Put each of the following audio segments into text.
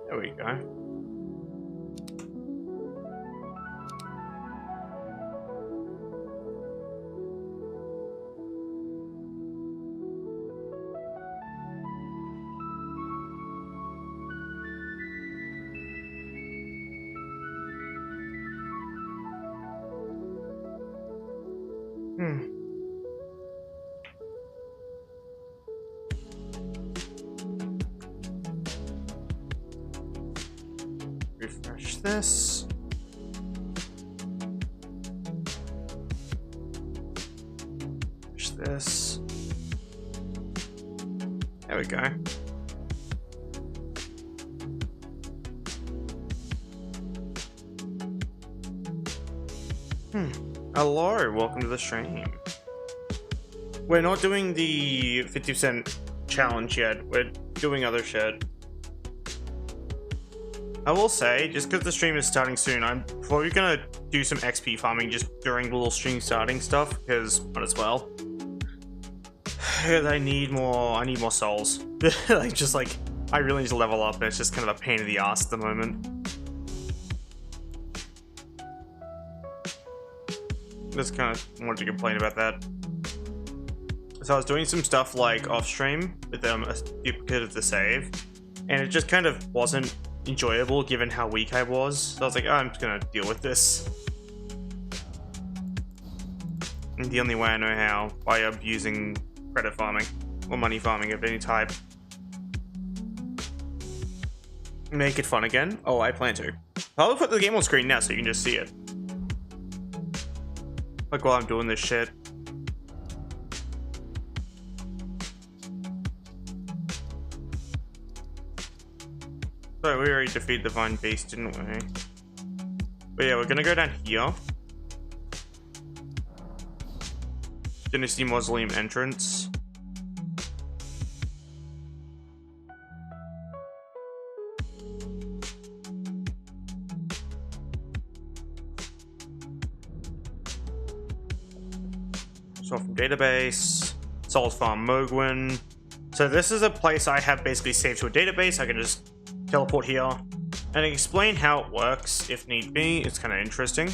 There we go. Refresh this. Refresh this. There we go. Hello, welcome to the stream. We're not doing the 50% challenge yet. We're doing other shit. I will say, just because the stream is starting soon, I'm probably gonna do some XP farming just during the little stream starting stuff, because might as well. I need more souls. I really need to level up, and it's just kind of a pain in the ass at the moment. Just kind of wanted to complain about that. So I was doing some stuff like off stream with a duplicate of the save, and it just kind of wasn't enjoyable given how weak I was. So I was like, oh, I'm just gonna deal with this. And the only way I know how, by abusing credit farming or money farming of any type. Make it fun again? Oh, I plan to. I'll put the game on screen now so you can just see it. Like while I'm doing this shit. So we already defeated the Divine Beast, didn't we? But yeah, we're gonna go down here. Dynasty Mausoleum entrance. So from database, Souls Farm Mogwin. So this is a place I have basically saved to a database. I can just teleport here and explain how it works if need be. It's kind of interesting.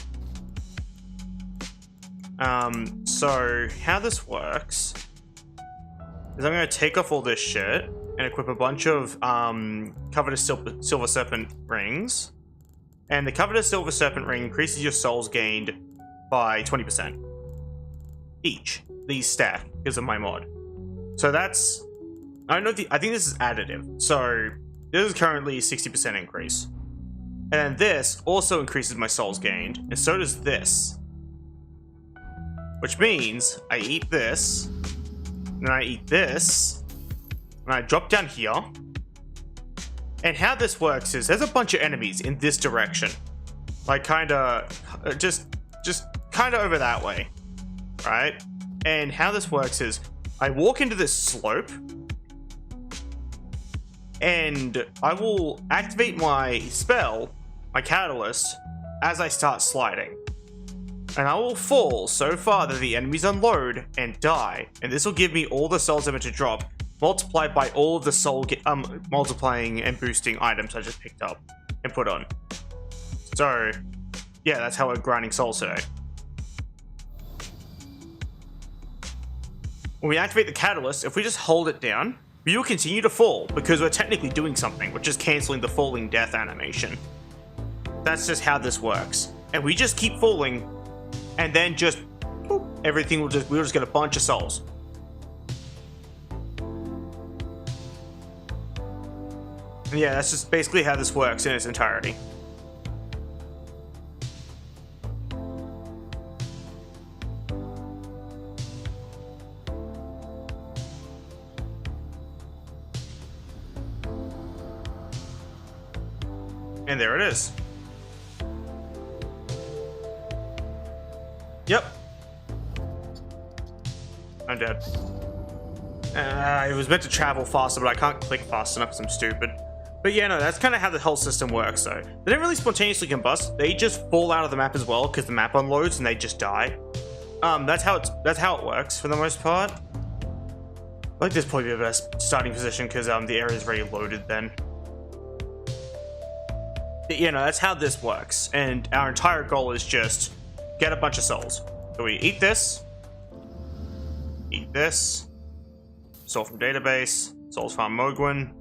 So how this works is I'm going to take off all this shit and equip a bunch of Covetous Silver Serpent rings. And the Covetous Silver Serpent ring increases your souls gained by 20%. Each. These stack because of my mod. So that's... I don't know, I think this is additive. So this is currently 60% increase. And then this also increases my souls gained. And so does this. Which means I eat this. And I eat this. And I drop down here. And how this works is there's a bunch of enemies in this direction. Like kinda... Just kinda over that way. Right? And how this works is I walk into this slope and I will activate my spell, my catalyst, as I start sliding. And I will fall so far that the enemies unload and die. And this will give me all the souls I'm meant to drop, multiplied by all of the soul multiplying and boosting items I just picked up and put on. So, yeah, that's how we're grinding souls today. When we activate the catalyst, if we just hold it down, we will continue to fall because we're technically doing something, which is canceling the falling death animation. That's just how this works. And we just keep falling, and then just boop, everything we'll just get a bunch of souls. And yeah, that's just basically how this works in its entirety. And there it is. Yep. I'm dead. It was meant to travel faster, but I can't click fast enough because I'm stupid. But yeah, no, that's kind of how the whole system works, though. They don't really spontaneously combust. They just fall out of the map as well because the map unloads and they just die. That's how it works for the most part. I think this is probably the best starting position because the area is already loaded then. you know, that's how this works. And our entire goal is just get a bunch of souls. So we eat this, soul from database, souls farm Mogwin,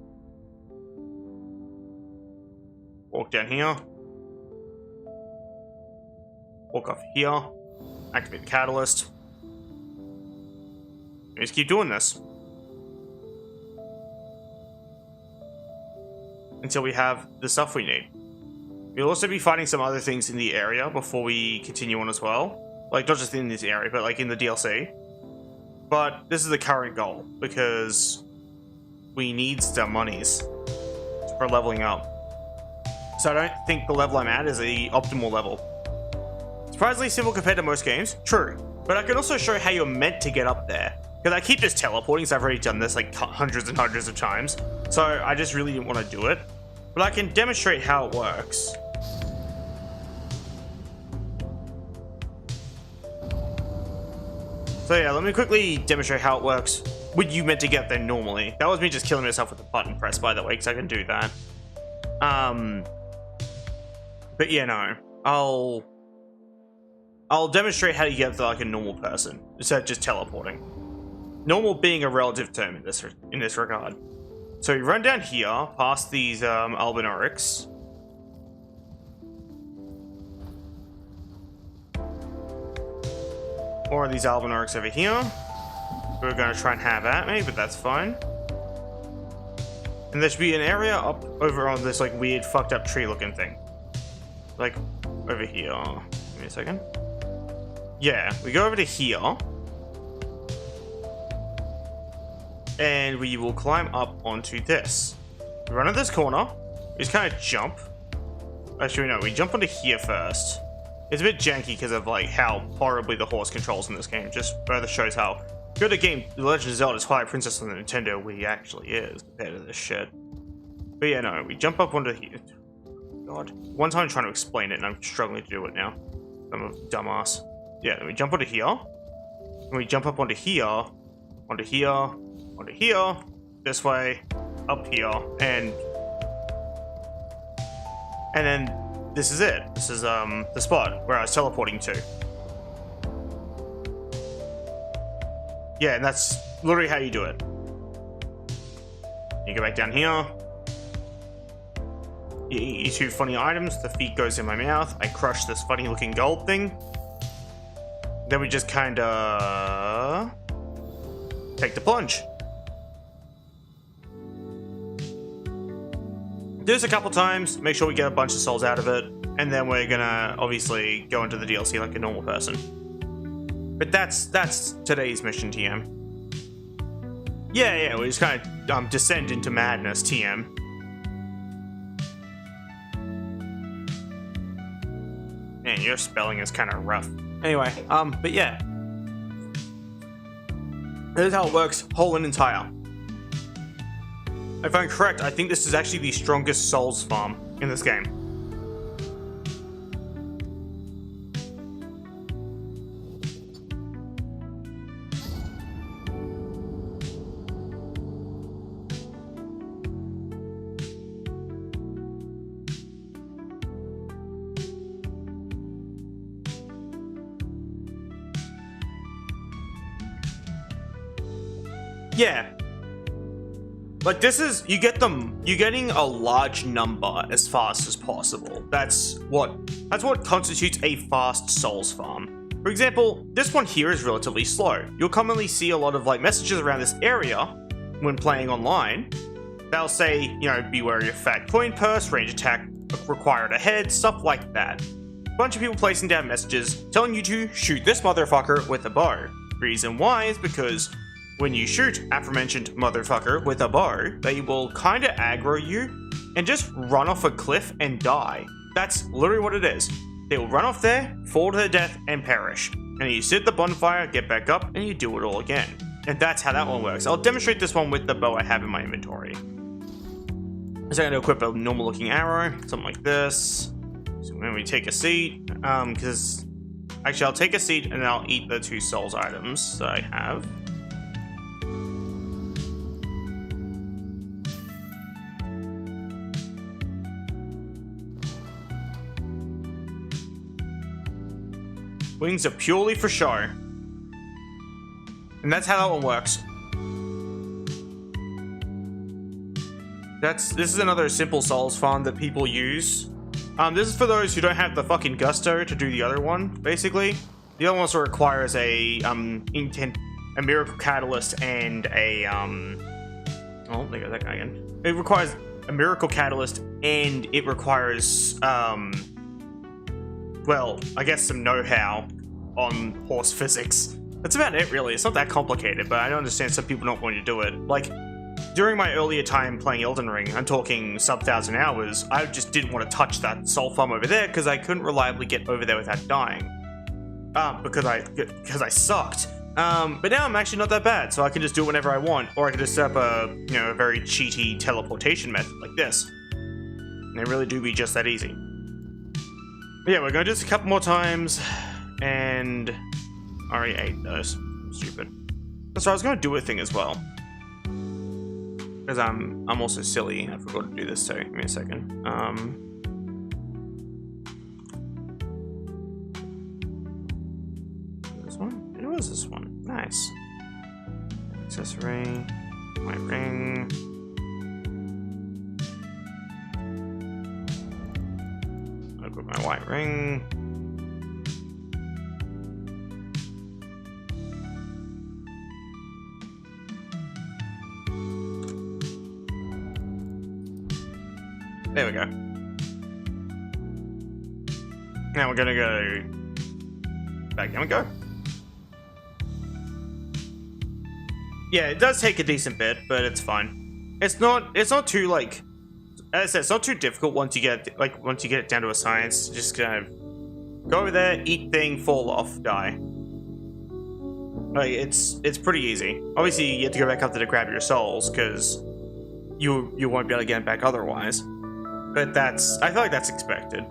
walk down here, walk off here, activate the catalyst. We just keep doing this until we have the stuff we need. We'll also be fighting some other things in the area before we continue on as well. Like, not just in this area, but like in the DLC. But this is the current goal, because we need some monies for leveling up. So I don't think the level I'm at is the optimal level. Surprisingly simple compared to most games, true. But I can also show how you're meant to get up there. Because I keep just teleporting, so I've already done this like hundreds and hundreds of times. So I just really didn't want to do it. But I can demonstrate how it works. So yeah, let me quickly demonstrate how it works. Would you meant to get there normally? That was me just killing myself with a button press, by the way, because I can do that. But yeah, no. I'll demonstrate how you get there like a normal person, instead of just teleporting. Normal being a relative term in this regard. So you run down here, past these Albinorics. More of these Albinorics over here. We're going to try and have at me, but that's fine. And there should be an area up over on this like weird fucked up tree looking thing. Like over here. Give me a second. Yeah, we go over to here. And we will climb up onto this. We run at this corner. We just kind of jump. Actually, no, we jump onto here first. It's a bit janky because of like how horribly the horse controls in this game. Just further shows how good a game The Legend of Zelda Twilight Princess on the Nintendo Wii actually is compared to this shit. But yeah, no, we jump up onto here. God, one time I'm trying to explain it and I'm struggling to do it now. I'm a dumbass. Yeah, then we jump onto here. And we jump up onto here, onto here, onto here, this way, up here, and then this is it. This is the spot where I was teleporting to. Yeah, and that's literally how you do it. You go back down here. You eat your two funny items. The feet goes in my mouth. I crush this funny looking gold thing. Then we just kinda take the plunge. Do this a couple times, make sure we get a bunch of souls out of it, and then we're gonna obviously go into the DLC like a normal person. But that's today's mission, TM. Yeah, we just kind of descend into madness, TM. Man, your spelling is kind of rough. Anyway, but yeah. This is how it works, whole and entire. If I'm correct, I think this is actually the strongest souls farm in this game. Yeah. Like this is, you're getting a large number as fast as possible. That's what constitutes a fast souls farm. For example, this one here is relatively slow. You'll commonly see a lot of like messages around this area when playing online. They'll say, you know, be wary of fat coin purse, range attack required ahead, stuff like that. A bunch of people placing down messages telling you to shoot this motherfucker with a bow. Reason why is because when you shoot aforementioned motherfucker with a bow, they will kinda aggro you and just run off a cliff and die. That's literally what it is. They will run off there, fall to their death, and perish. And you sit at the bonfire, get back up, and you do it all again. And that's how that one works. I'll demonstrate this one with the bow I have in my inventory. So I'm gonna equip a normal looking arrow, something like this. So when we take a seat, because actually I'll take a seat and I'll eat the 2 souls items that I have. Wings are purely for show. And that's how that one works. This is another simple Souls farm that people use. This is for those who don't have the fucking gusto to do the other one, basically. The other one also requires a miracle catalyst and a oh, there goes that guy again. It requires a miracle catalyst and it requires well, I guess some know-how on horse physics. That's about it, really. It's not that complicated, but I don't understand some people not wanting to do it. Like, during my earlier time playing Elden Ring, I'm talking sub 1,000 hours, I just didn't want to touch that soul farm over there because I couldn't reliably get over there without dying. Because I sucked. But now I'm actually not that bad, so I can just do it whenever I want, or I can just set up a, you know, a very cheaty teleportation method like this. And they really do be just that easy. But yeah, we're going to do this a couple more times, and I already ate those. Stupid. So I was going to do a thing as well. Because I'm also silly. I forgot to do this, so give me a second. This one? It was this one. Nice. Accessory. White ring. I'll put my white ring. There we go. Now we're gonna go back down and go. Yeah, it does take a decent bit, but it's fine. It's not too, like, as I said, it's not too difficult once you get it down to a science. Just kind of go over there, eat thing, fall off, die. Like, it's pretty easy. Obviously, you have to go back up there to grab your souls because you won't be able to get them back otherwise. But I feel like that's expected.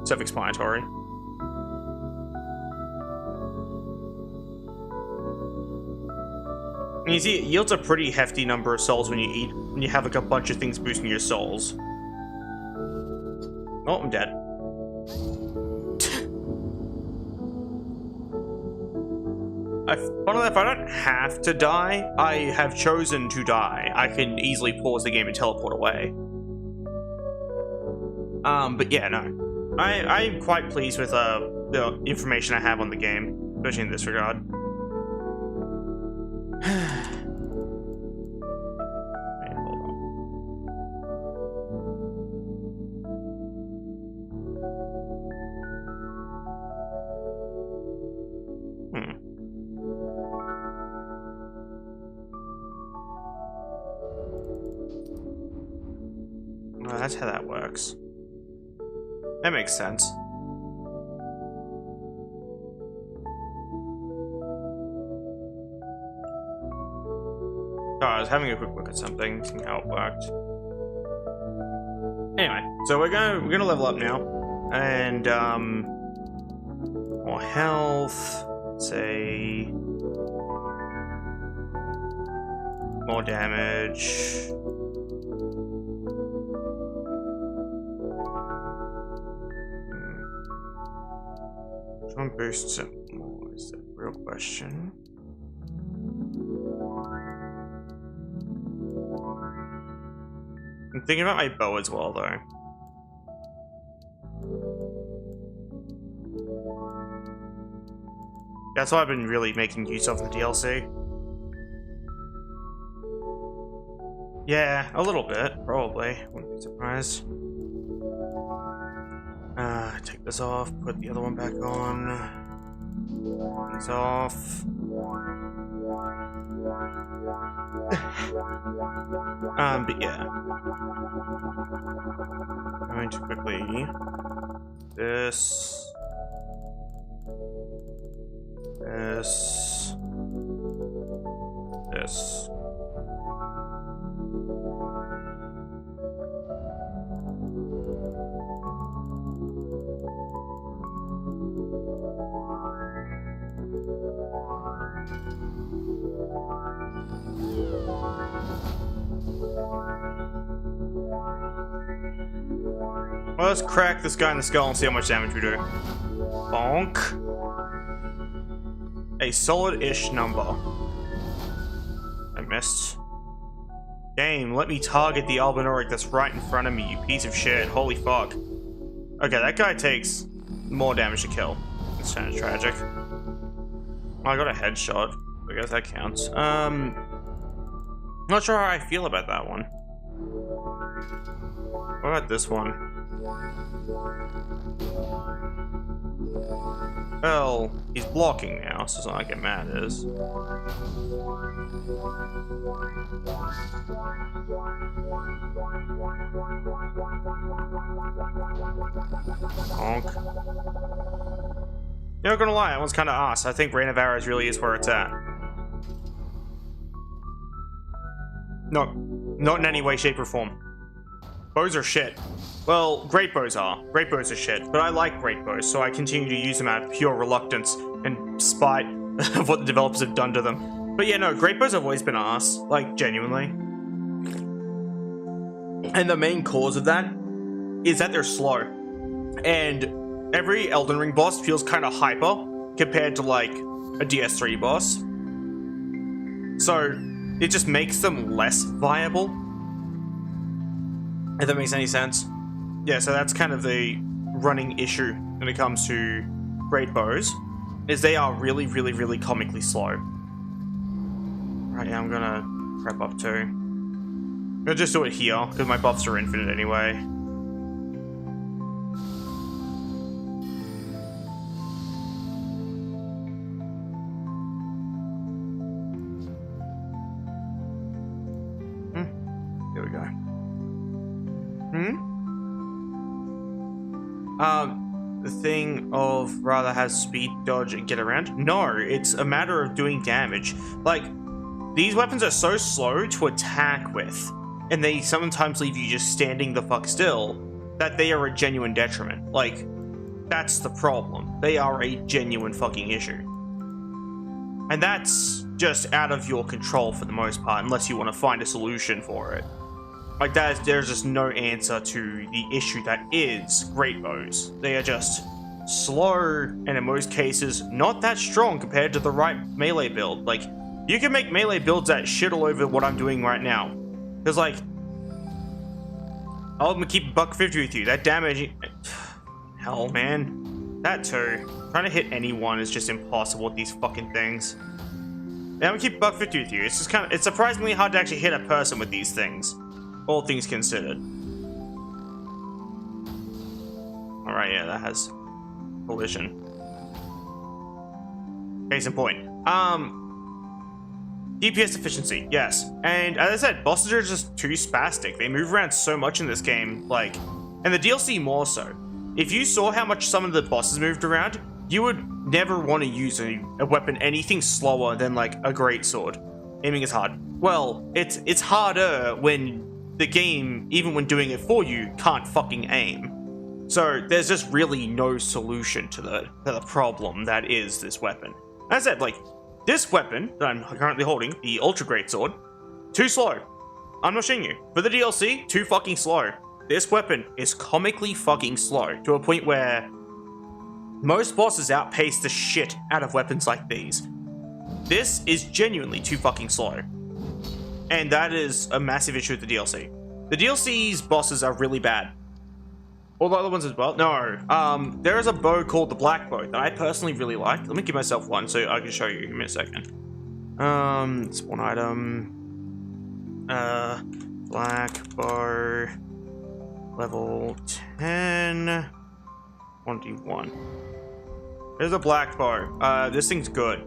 Self-explanatory. And you see, it yields a pretty hefty number of souls when you have like a bunch of things boosting your souls. Oh, I'm dead. Funnily enough, I don't have to die. I have chosen to die. I can easily pause the game and teleport away. But yeah, no. I'm quite pleased with the information I have on the game, especially in this regard. Wait, hold on. Well, that's how that works. That makes sense. Oh, I was having a quick look at something, seeing how it worked. Anyway, so we're gonna level up now, and more health. Say more damage. One boosts it more, is the real question. I'm thinking about my bow as well, though. That's what I've been really making use of in the DLC. Yeah, a little bit, probably. Wouldn't be surprised. Take this off, put the other one back on. These off. But yeah. Going to quickly. This. This. This. Well, let's crack this guy in the skull and see how much damage we do. Bonk. a solid-ish number. I missed. Game, let me target the Albinoric that's right in front of me, you piece of shit. Holy fuck. Okay, that guy takes more damage to kill. It's kind of tragic. Oh, I got a headshot. I guess that counts. Not sure how I feel about that one. What about this one? Well, he's blocking now, so it's not like it matters. Honk. You're not gonna lie, that one's kind of ass. I think Rain of Arrows really is where it's at. No, not in any way, shape, or form. Bows are shit. Well, great bows are. Great bows are shit, but I like great bows, so I continue to use them out of pure reluctance and spite of what the developers have done to them. But yeah, no, great bows have always been ass, like, genuinely. And the main cause of that is that they're slow. And every Elden Ring boss feels kind of hyper compared to, like, a DS3 boss. So it just makes them less viable. If that makes any sense. Yeah, so that's kind of the running issue when it comes to great bows, is they are really, really, really comically slow. Right, yeah, I'm gonna prep up too. I'm gonna just do it here, because my buffs are infinite anyway. Here we go. The thing of rather has speed, dodge, and get around? No, it's a matter of doing damage. Like, these weapons are so slow to attack with, and they sometimes leave you just standing the fuck still, that they are a genuine detriment. Like, that's the problem. They are a genuine fucking issue. And that's just out of your control for the most part, unless you want to find a solution for it. Like, there's just no answer to the issue that is great bows. They are just slow, and in most cases, not that strong compared to the right melee build. Like, you can make melee builds that shit all over what I'm doing right now. Because, like, I'm gonna keep $150 with you. That damage... Hell, man. That too. Trying to hit anyone is just impossible with these fucking things. Yeah, I'm gonna keep $150 with you. It's just kind of... It's surprisingly hard to actually hit a person with these things. All things considered. Alright, yeah, that has collision. Case in point. DPS efficiency, yes. And as I said, bosses are just too spastic. They move around so much in this game, like, and the DLC more so. If you saw how much some of the bosses moved around, you would never want to use a weapon anything slower than, like, a greatsword. Aiming is hard. Well, it's harder when the game, even when doing it for you, can't fucking aim. So there's just really no solution to the problem that is this weapon. As I said, like, this weapon that I'm currently holding, the Ultra Greatsword, too slow. I'm not shitting you. For the DLC, too fucking slow. This weapon is comically fucking slow, to a point where most bosses outpace the shit out of weapons like these. This is genuinely too fucking slow. And that is a massive issue with the DLC. The DLC's bosses are really bad. All the other ones as well? No. There is a bow called the Black Bow that I personally really like. Let me give myself one so I can show you. Give me a second. Spawn item. Black Bow. Level 10. 21. There's a Black Bow. This thing's good.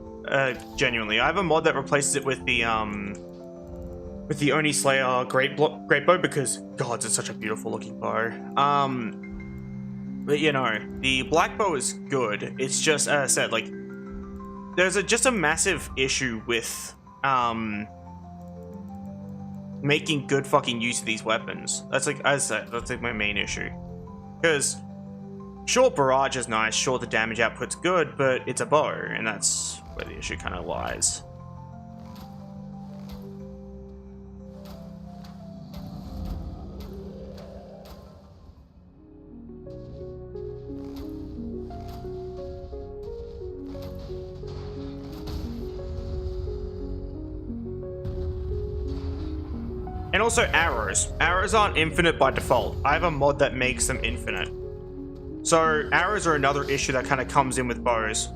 Genuinely. I have a mod that replaces it with the Oni Slayer Greatbow because, God, it's such a beautiful looking bow. But you know, the Black Bow is good. It's just, as I said, like, there's just a massive issue with, making good fucking use of these weapons. That's like, as I said, that's like my main issue. Because, sure, barrage is nice, sure, the damage output's good, but it's a bow, and that's where the issue kind of lies. And also arrows. Arrows aren't infinite by default. I have a mod that makes them infinite. So arrows are another issue that kind of comes in with bows.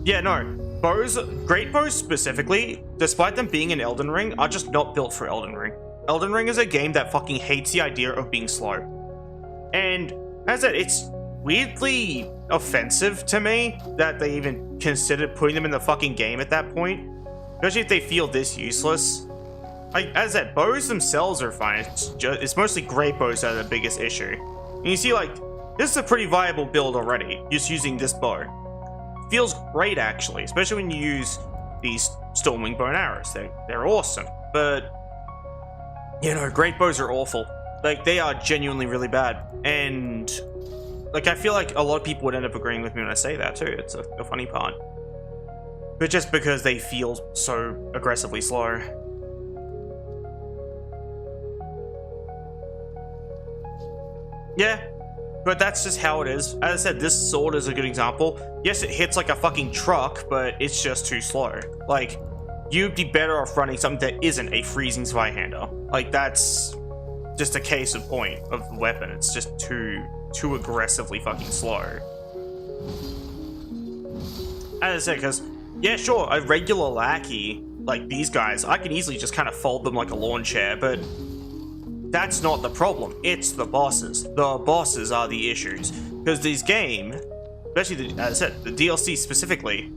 Yeah, no. Bows, great bows specifically, despite them being in Elden Ring, are just not built for Elden Ring. Elden Ring is a game that fucking hates the idea of being slow. And as I said, it's weirdly offensive to me that they even considered putting them in the fucking game at that point. Especially if they feel this useless. Like, as I said, bows themselves are fine. It's mostly great bows that are the biggest issue. And you see, like, this is a pretty viable build already, just using this bow. Feels great, actually, especially when you use these storming bow and arrows. They're awesome. But, you know, great bows are awful. Like, they are genuinely really bad. And, like, I feel like a lot of people would end up agreeing with me when I say that, too. It's a funny part. But just because they feel so aggressively slow. Yeah, but that's just how it is. As I said, this sword is a good example. Yes, it hits like a fucking truck, but it's just too slow. Like, you'd be better off running something that isn't a freezing Zweihander. Like, that's just a case in point of the weapon. It's just too aggressively fucking slow. As I said, because, yeah, sure, a regular lackey, like these guys, I can easily just kind of fold them like a lawn chair, but that's not the problem. It's the bosses. The bosses are the issues. Because this game, especially, as I said, the DLC specifically,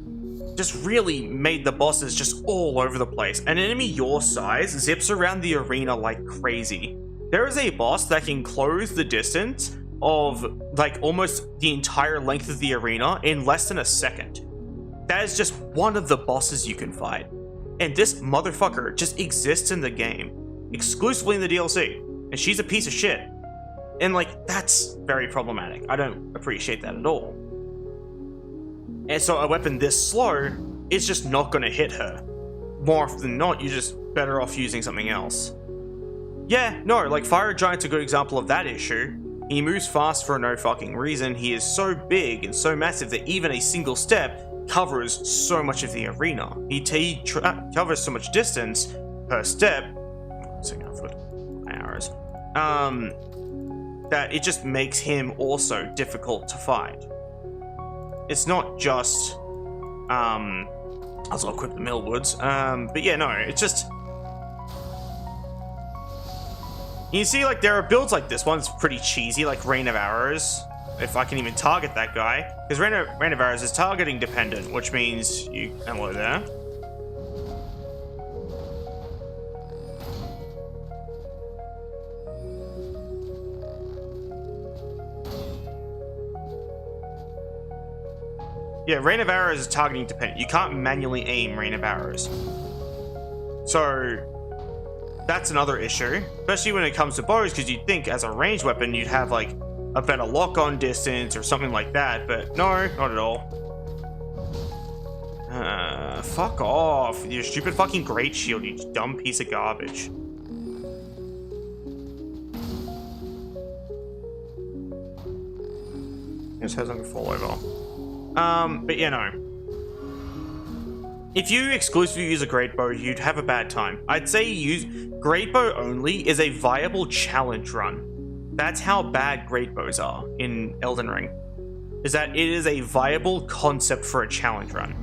just really made the bosses just all over the place. An enemy your size zips around the arena like crazy. There is a boss that can close the distance of, like, almost the entire length of the arena in less than a second. That is just one of the bosses you can fight. And this motherfucker just exists in the game, exclusively in the DLC. And she's a piece of shit. And, like, that's very problematic. I don't appreciate that at all. And so a weapon this slow is just not going to hit her. More often than not, you're just better off using something else. Yeah, no, like, Fire Giant's a good example of that issue. He moves fast for no fucking reason. He is so big and so massive that even a single step covers so much of the arena. He covers so much distance per step. Arrows. That it just makes him also difficult to fight. It's not just I'll also equip the Millwoods. But yeah, no, it's just, you see, like, there are builds like this. One's pretty cheesy, like Rain of Arrows. If I can even target that guy. Because Rain of Arrows is targeting dependent, which means you... Hello there. Yeah, Rain of Arrows is targeting dependent. You can't manually aim Rain of Arrows. So that's another issue. Especially when it comes to bows, because you'd think as a ranged weapon you'd have, like, a better lock-on distance or something like that, but no, not at all. Fuck off with your stupid fucking great shield, you dumb piece of garbage. His head's gonna fall over. But yeah, no. If you exclusively use a Greatbow, you'd have a bad time. I'd say use Greatbow only is a viable challenge run. That's how bad Greatbows are in Elden Ring. Is that it is a viable concept for a challenge run.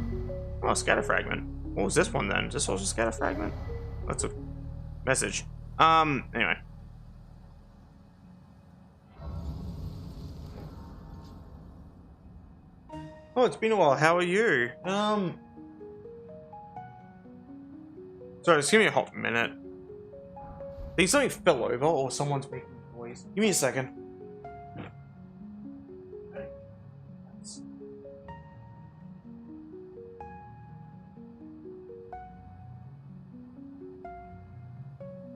Oh, Scatter Fragment. What was this one then? Is this also Scatter Fragment? That's a message. Anyway. Oh, it's been a while. How are you? Sorry, just give me a hot minute. I think something fell over or someone's making noise. Give me a second.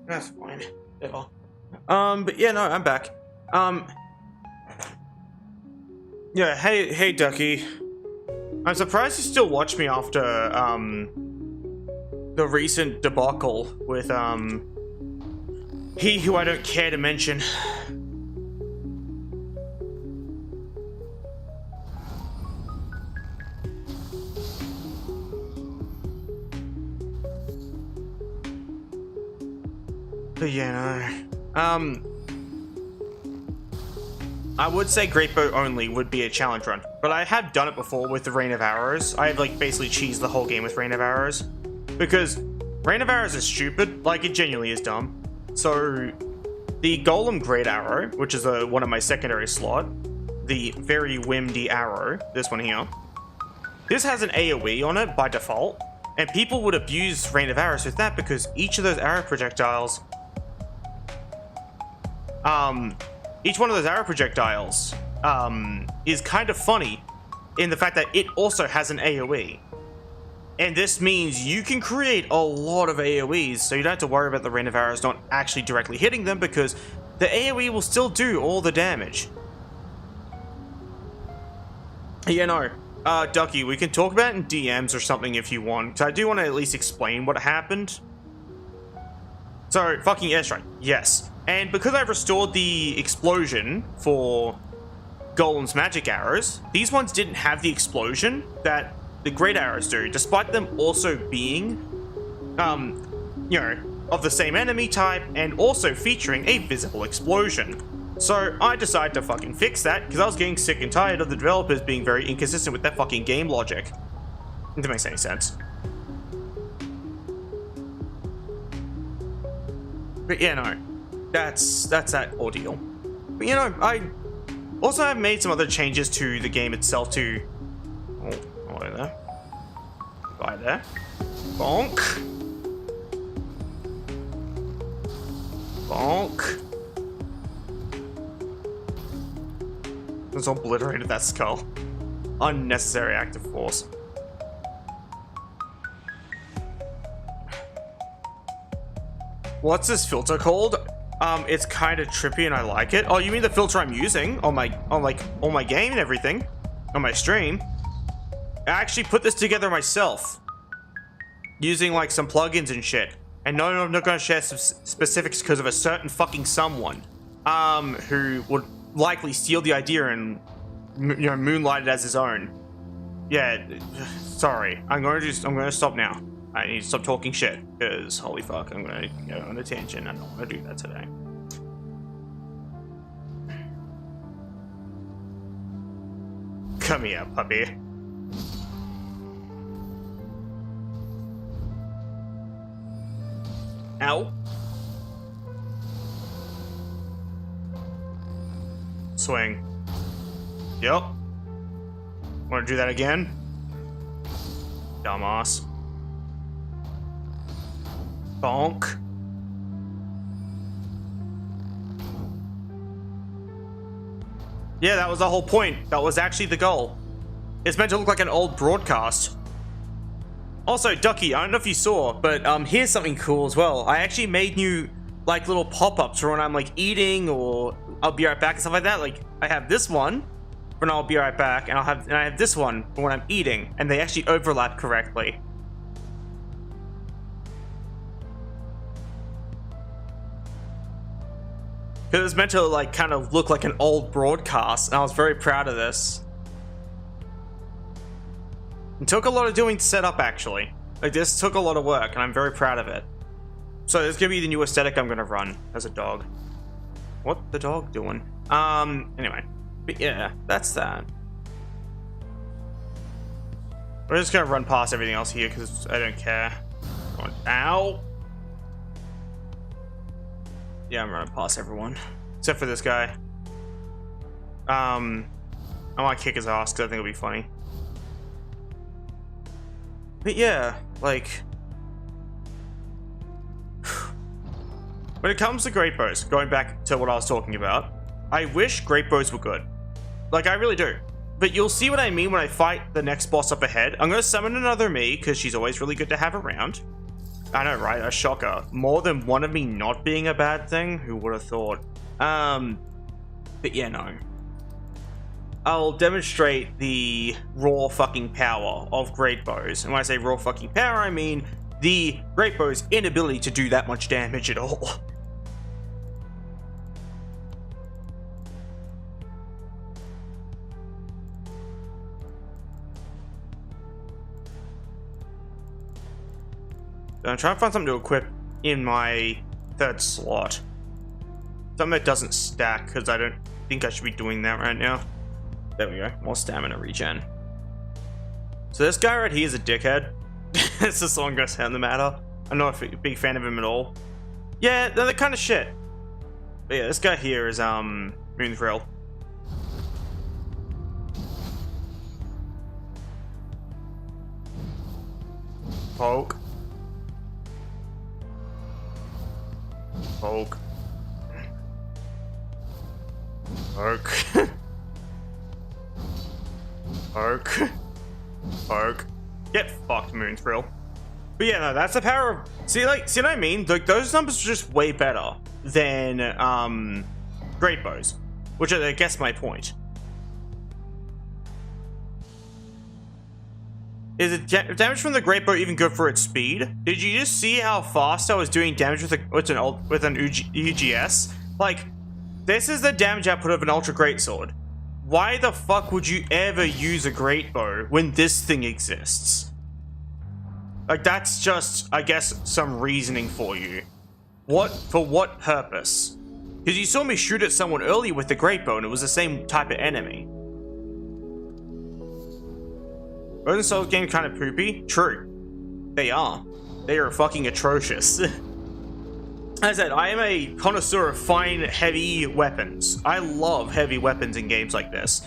That's fine. But yeah, no, I'm back. Yeah, hey, Ducky. I'm surprised you still watch me after, the recent debacle with, he who I don't care to mention. But yeah, no. I would say Greatbow Only would be a challenge run, but I have done it before with the Rain of Arrows. I have like basically cheesed the whole game with Rain of Arrows because Rain of Arrows is stupid. Like, it genuinely is dumb. So the Golem Great Arrow, which is one of my secondary slot, the very windy arrow, this one here, this has an AoE on it by default, and people would abuse Rain of Arrows with that because each of those arrow projectiles, each one of those arrow projectiles is kind of funny in the fact that it also has an AoE. And this means you can create a lot of AoEs, so you don't have to worry about the Rain of Arrows not actually directly hitting them because the AoE will still do all the damage. Yeah, no. Ducky, we can talk about it in DMs or something if you want, because I do want to at least explain what happened. So, fucking airstrike. Yes. And because I've restored the explosion for Golem's magic arrows, these ones didn't have the explosion that the great arrows do, despite them also being, you know, of the same enemy type and also featuring a visible explosion. So I decided to fucking fix that because I was getting sick and tired of the developers being very inconsistent with their fucking game logic. If that makes any sense. But yeah, no. That's that ordeal. But you know, I also have made some other changes to the game itself to... Oh, hello there. Bye there. Bonk. Bonk. Just obliterated that skull. Unnecessary active force. What's this filter called? It's kind of trippy and I like it. Oh, you mean the filter I'm using on my game and everything, on my stream? I actually put this together myself, using like some plugins and shit. And no, I'm not gonna share some specifics because of a certain fucking someone, who would likely steal the idea and, you know, moonlight it as his own. Yeah, sorry. I'm gonna stop now. I need to stop talking shit, because holy fuck, I'm gonna go on a tangent. I don't want to do that today. Come here, puppy. Ow. Swing. Yep. Want to do that again? Dumbass. Bonk. Yeah, that was the whole point. That was actually the goal. It's meant to look like an old broadcast. Also, Ducky, I don't know if you saw, but here's something cool as well. I actually made new like little pop-ups for when I'm like eating or I'll be right back and stuff like that. Like I have this one for when I'll be right back, and I have this one for when I'm eating, and they actually overlap correctly. Because it was meant to like kind of look like an old broadcast, and I was very proud of this. It took a lot of doing to set up, actually. Like, this took a lot of work, and I'm very proud of it. So this is gonna be the new aesthetic I'm gonna run as a dog. What the dog doing? Anyway. But yeah, that's that. We're just gonna run past everything else here because I don't care. Ow! Yeah, I'm running past everyone. Except for this guy. I might kick his ass because I think it'll be funny. But yeah, like... when it comes to Greatbows, going back to what I was talking about, I wish Greatbows were good. Like, I really do. But you'll see what I mean when I fight the next boss up ahead. I'm going to summon another me, because she's always really good to have around. I know, right? A shocker. More than one of me not being a bad thing? Who would have thought? But yeah, no. I'll demonstrate the raw fucking power of Greatbows. And when I say raw fucking power, I mean the Greatbow's inability to do that much damage at all. I'm trying to find something to equip in my third slot. Something that doesn't stack, because I don't think I should be doing that right now. There we go. More stamina regen. So this guy right here is a dickhead. It's just long goes down the matter. I'm not a big fan of him at all. Yeah, they're the kind of shit. But yeah, this guy here is Moonthrill. Poke. Poke. Poke. Poke. Poke. Get fucked, Moonthrill. But yeah, no, that's the power of... See what I mean? Like, those numbers are just way better than, Greatbows. Which I guess my point. Is it damage from the Greatbow even good for its speed? Did you just see how fast I was doing damage with an UGS? Like, this is the damage output of an Ultra Greatsword. Why the fuck would you ever use a Greatbow when this thing exists? Like, that's just, I guess, some reasoning for you. For what purpose? Because you saw me shoot at someone earlier with the Greatbow and it was the same type of enemy. Frozen Souls game kind of poopy? True. They are. They are fucking atrocious. As I said, I am a connoisseur of fine, heavy weapons. I love heavy weapons in games like this.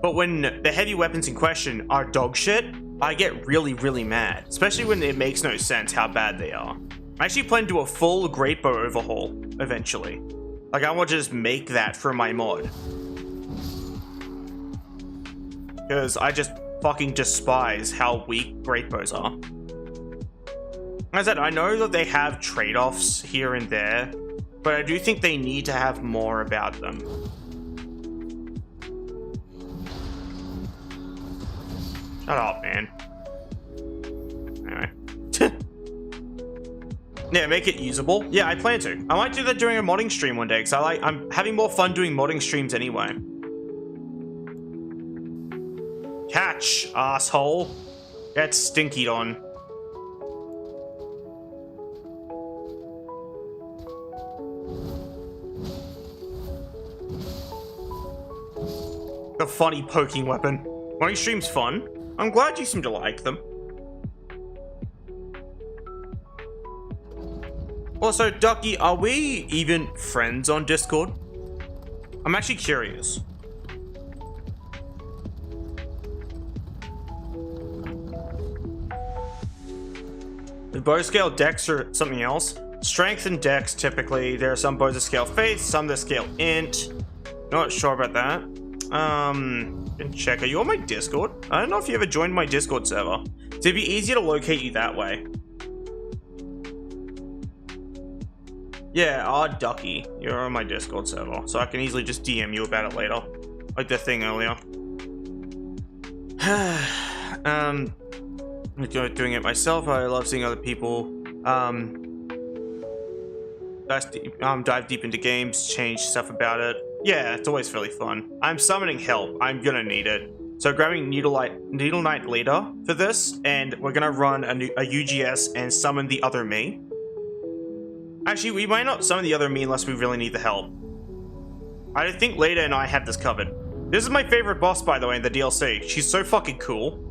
But when the heavy weapons in question are dog shit, I get really, really mad. Especially when it makes no sense how bad they are. I actually plan to do a full Greatbow overhaul, eventually. Like, I want to just make that for my mod. Because I just fucking despise how weak Greatbows are. As I said, I know that they have trade-offs here and there, but I do think they need to have more about them. Shut up, man. Anyway. Yeah, make it usable. Yeah, I plan to. I might do that during a modding stream one day, because I'm having more fun doing modding streams anyway. Catch, asshole. Get stinkied on. The funny poking weapon. Modding stream's fun. I'm glad you seem to like them. Also, Ducky, are we even friends on Discord? I'm actually curious. The bow scale dex or something else? Strength and dex typically. There are some bows that scale faith, some that scale int. Not sure about that. Can check. Are you on my Discord? I don't know if you ever joined my Discord server. So it'd be easier to locate you that way. Yeah, Ducky. You're on my Discord server. So I can easily just DM you about it later. Like the thing earlier. I'm doing it myself. I love seeing other people dive deep into games, change stuff about it. Yeah, it's always really fun. I'm summoning help. I'm gonna need it. So grabbing Needle Knight Leader for this, and we're gonna run a UGS and summon the other me. Actually, we might not summon the other me unless we really need the help. I think Layka and I have this covered. This is my favorite boss, by the way, in the DLC. She's so fucking cool.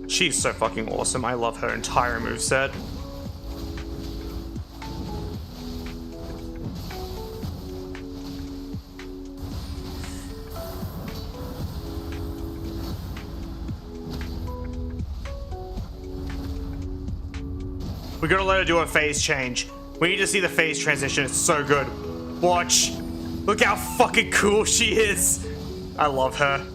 She's so fucking awesome. I love her entire moveset. We gotta let her do a phase change. We need to see the phase transition. It's so good. Watch. Look how fucking cool she is. I love her.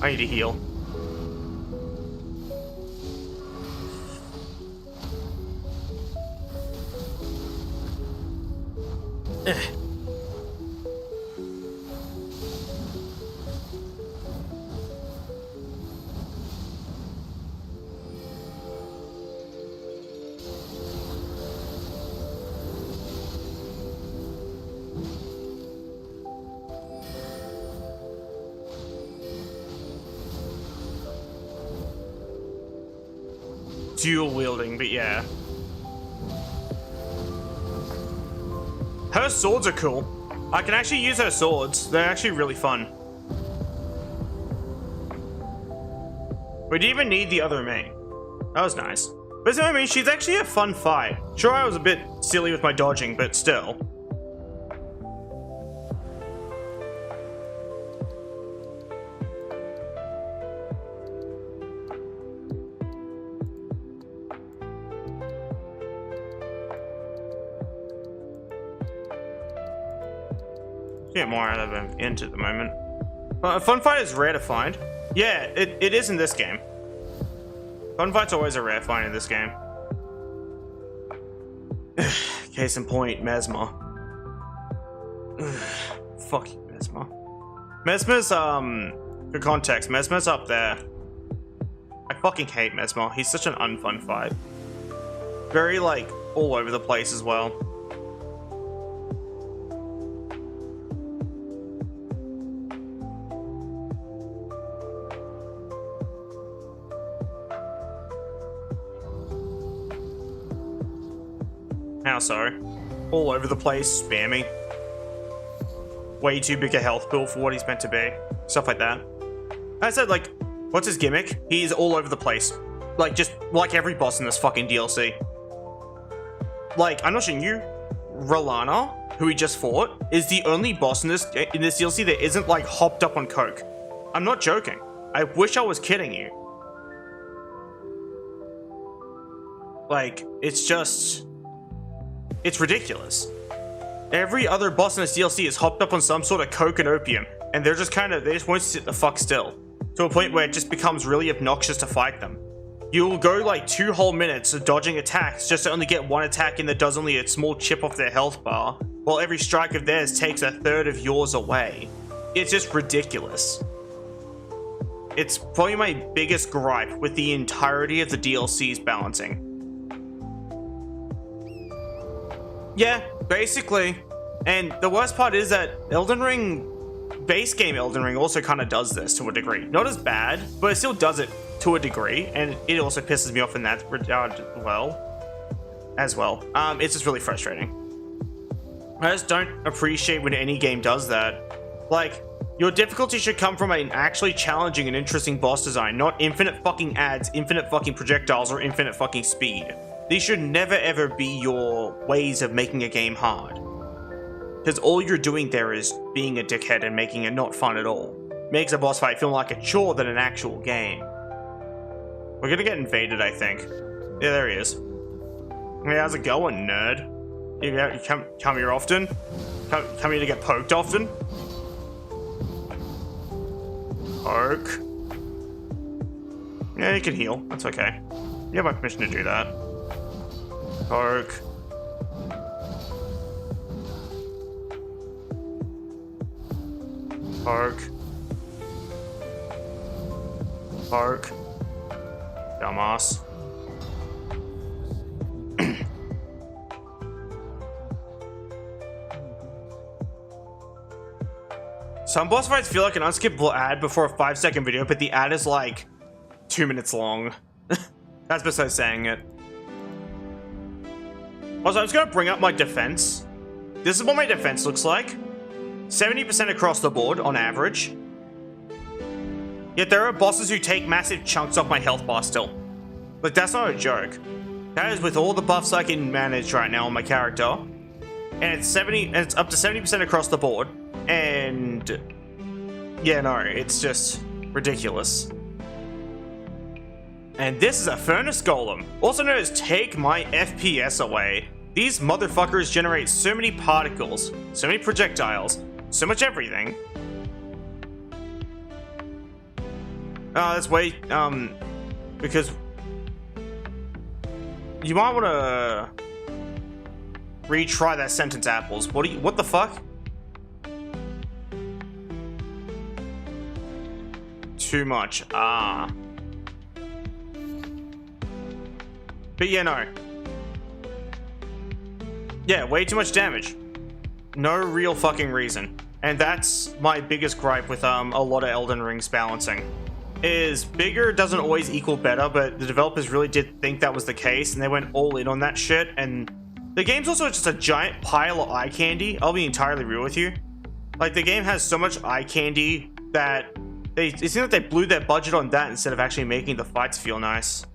I need to heal. Dual wielding, but yeah. Her swords are cool. I can actually use her swords. They're actually really fun. We didn't even need the other main. That was nice. But I mean, she's actually a fun fight. Sure, I was a bit silly with my dodging, but still. Get more out of him into the moment. A fun fight is rare to find. Yeah, it is in this game. Fun fight's always a rare find in this game. Case in point, Mesmer. Fuck you, Mesmer. Mesmer's, for context, Mesmer's up there. I fucking hate Mesmer. He's such an unfun fight. Very, like, all over the place as well. How so? All over the place, spammy. Way too big a health pool for what he's meant to be. Stuff like that. I said, like, what's his gimmick? He's all over the place. Like, just like every boss in this fucking DLC. Like, I'm not showing you, Rolana, who we just fought, is the only boss in this DLC that isn't, like, hopped up on coke. I'm not joking. I wish I was kidding you. Like, it's just... it's ridiculous. Every other boss in this DLC is hopped up on some sort of coke and opium, and they're just they just won't sit the fuck still. To a point where it just becomes really obnoxious to fight them. You'll go like 2 whole minutes of dodging attacks just to only get one attack in that does only a small chip off their health bar, while every strike of theirs takes a third of yours away. It's just ridiculous. It's probably my biggest gripe with the entirety of the DLC's balancing. Yeah, basically. And the worst part is that Elden Ring, base game Elden Ring also kind of does this to a degree. Not as bad, but it still does it to a degree, and it also pisses me off in that regard as well. It's just really frustrating. I just don't appreciate when any game does that. Like, your difficulty should come from an actually challenging and interesting boss design, not infinite fucking ads, infinite fucking projectiles, or infinite fucking speed. These should never ever be your ways of making a game hard. Because all you're doing there is being a dickhead and making it not fun at all. Makes a boss fight feel like a chore than an actual game. We're gonna get invaded, I think. Yeah, there he is. Hey, how's it going, nerd? You come here often? Come here to get poked often? Poke. Yeah, you can heal. That's okay. You have my permission to do that. Poke. Poke. Poke. Dumbass. Some boss fights feel like an unskippable ad before a 5-second video, but the ad is like 2 minutes long. That's besides saying it. Also, I'm just gonna bring up my defense. This is what my defense looks like. 70% across the board on average. Yet there are bosses who take massive chunks off my health bar still. Like, that's not a joke. That is with all the buffs I can manage right now on my character. And it's up to 70% across the board. And yeah, no, it's just ridiculous. And this is a furnace golem, also known as take my FPS away. These motherfuckers generate so many particles, so many projectiles, so much everything. Oh, that's way, because you might want to retry that sentence, Apples. What the fuck? Too much. Ah. But yeah, no. Yeah, way too much damage. No real fucking reason. And that's my biggest gripe with a lot of Elden Ring's balancing. Is bigger doesn't always equal better, but the developers really did think that was the case, and they went all in on that shit, and the game's also just a giant pile of eye candy. I'll be entirely real with you. Like, the game has so much eye candy that it seems like they blew their budget on that instead of actually making the fights feel nice.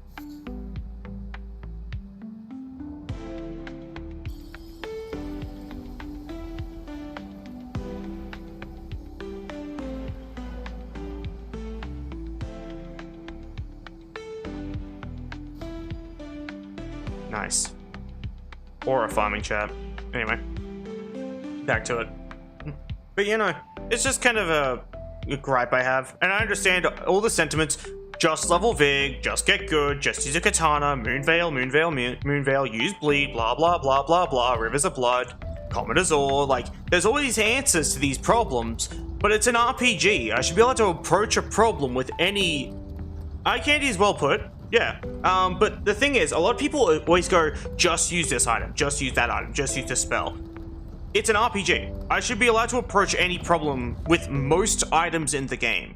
Nice. Or a farming chat. Anyway, back to it. But you know, it's just kind of a gripe I have, and I understand all the sentiments. Just level Vig, just get good, just use a katana, Moonveil, use bleed, blah blah blah blah blah, rivers of blood, Comet Azor. Like, there's all these answers to these problems, but it's an RPG. I should be able to approach a problem with any... Eye candy is well put. Yeah, but the thing is, a lot of people always go, just use this item, just use that item, just use this spell. It's an RPG. I should be allowed to approach any problem with most items in the game.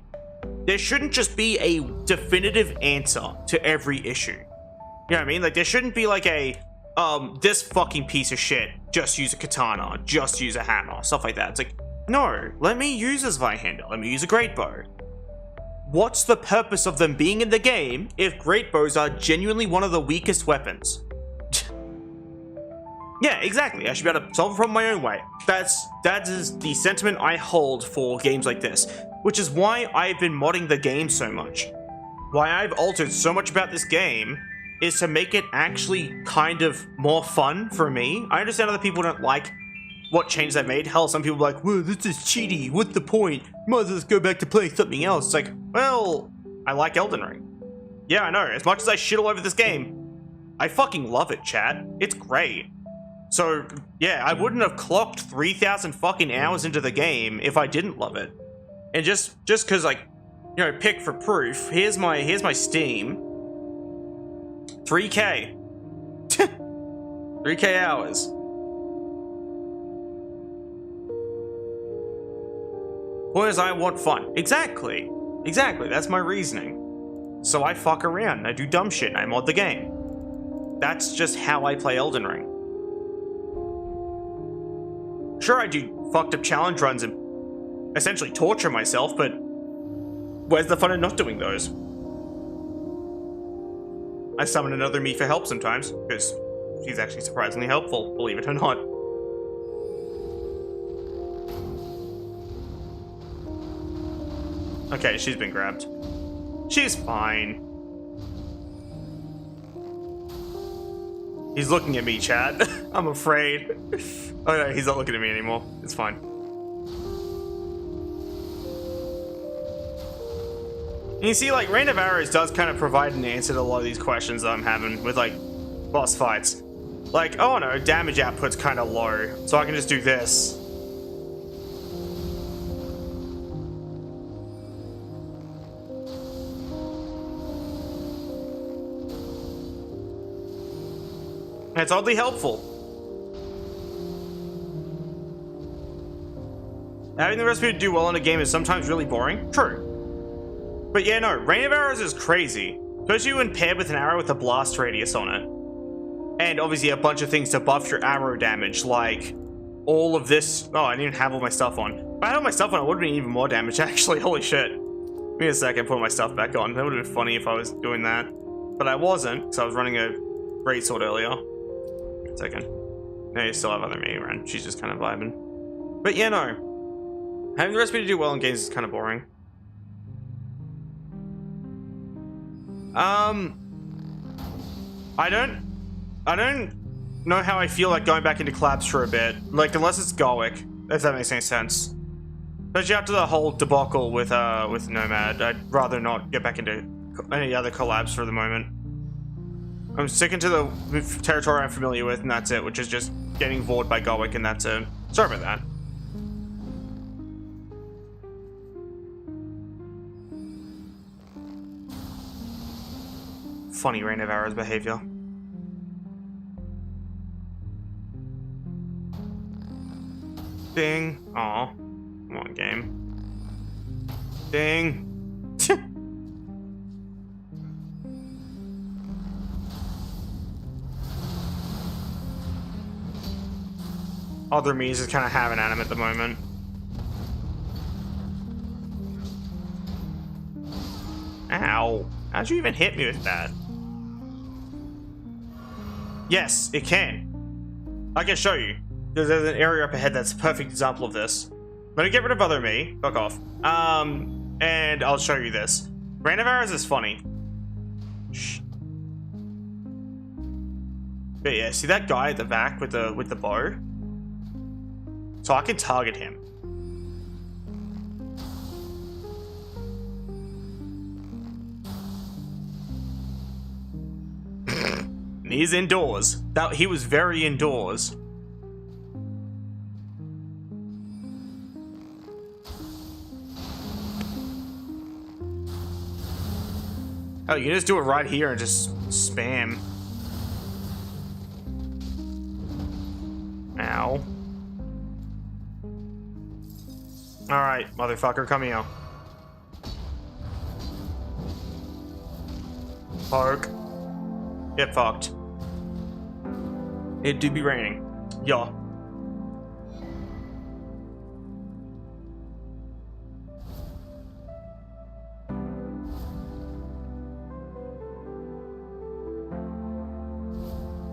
There shouldn't just be a definitive answer to every issue. You know what I mean? Like, there shouldn't be like a, this fucking piece of shit, just use a katana, just use a hammer, stuff like that. It's like, no, let me use a Zweihander, let me use a Greatbow. What's the purpose of them being in the game if Greatbows are genuinely one of the weakest weapons? Yeah, exactly. I should be able to solve the problem my own way. That is the sentiment I hold for games like this, which is why I've been modding the game so much. Why I've altered so much about this game is to make it actually kind of more fun for me. I understand other people don't like what change they made. Hell, some people are like, whoa, this is cheaty, what's the point? Might as well just go back to playing something else. It's like, well, I like Elden Ring. Yeah, I know, as much as I shit all over this game, I fucking love it, chat. It's great. So, yeah, I wouldn't have clocked 3,000 fucking hours into the game if I didn't love it. And just cause, like, you know, pick for proof, here's my Steam. 3K. 3K hours. Point is, I want fun. Exactly. Exactly, that's my reasoning. So I fuck around, I do dumb shit, and I mod the game. That's just how I play Elden Ring. Sure, I do fucked up challenge runs and essentially torture myself, but where's the fun in not doing those? I summon another me for help sometimes, because she's actually surprisingly helpful, believe it or not. Okay, she's been grabbed. She's fine. He's looking at me, chat. I'm afraid. Oh no, he's not looking at me anymore. It's fine. And you see, like, Rain of Arrows does kind of provide an answer to a lot of these questions that I'm having with, like, boss fights. Like, oh no, damage output's kind of low, so I can just do this. And it's oddly helpful. Having the recipe to do well in a game is sometimes really boring. True. But yeah, no, Rain of Arrows is crazy. Especially when paired with an arrow with a blast radius on it. And obviously a bunch of things to buff your arrow damage, like all of this. Oh, I didn't have all my stuff on. If I had all my stuff on, it would have been even more damage, actually. Holy shit. Give me a second, put my stuff back on. That would have been funny if I was doing that. But I wasn't, because I was running a greatsword earlier. Second. No, you still have other me around. She's just kind of vibing. But yeah, no. Having the recipe to do well in games is kind of boring. I don't know how I feel like going back into collabs for a bit. Like, unless it's Garwick, if that makes any sense. Especially after the whole debacle with Nomad, I'd rather not get back into any other collabs for the moment. I'm sticking to the territory I'm familiar with, and that's it, which is just getting vored by Gowick, and that's it. Sorry about that. Funny Rain of Arrows behavior. Ding. Aw. Come on, game. Ding. Other me is just kind of having at him at the moment. Ow. How'd you even hit me with that? Yes, it can. I can show you. There's an area up ahead that's a perfect example of this. Let me get rid of other me. Fuck off. And I'll show you this. Rain of Arrows is funny. Shh. But yeah, see that guy at the back with the bow? So I can target him. He's indoors. He was very indoors. Oh, you can just do it right here and just spam. Ow. Alright, motherfucker, come here. Poke. Get fucked. It do be raining. Yeah.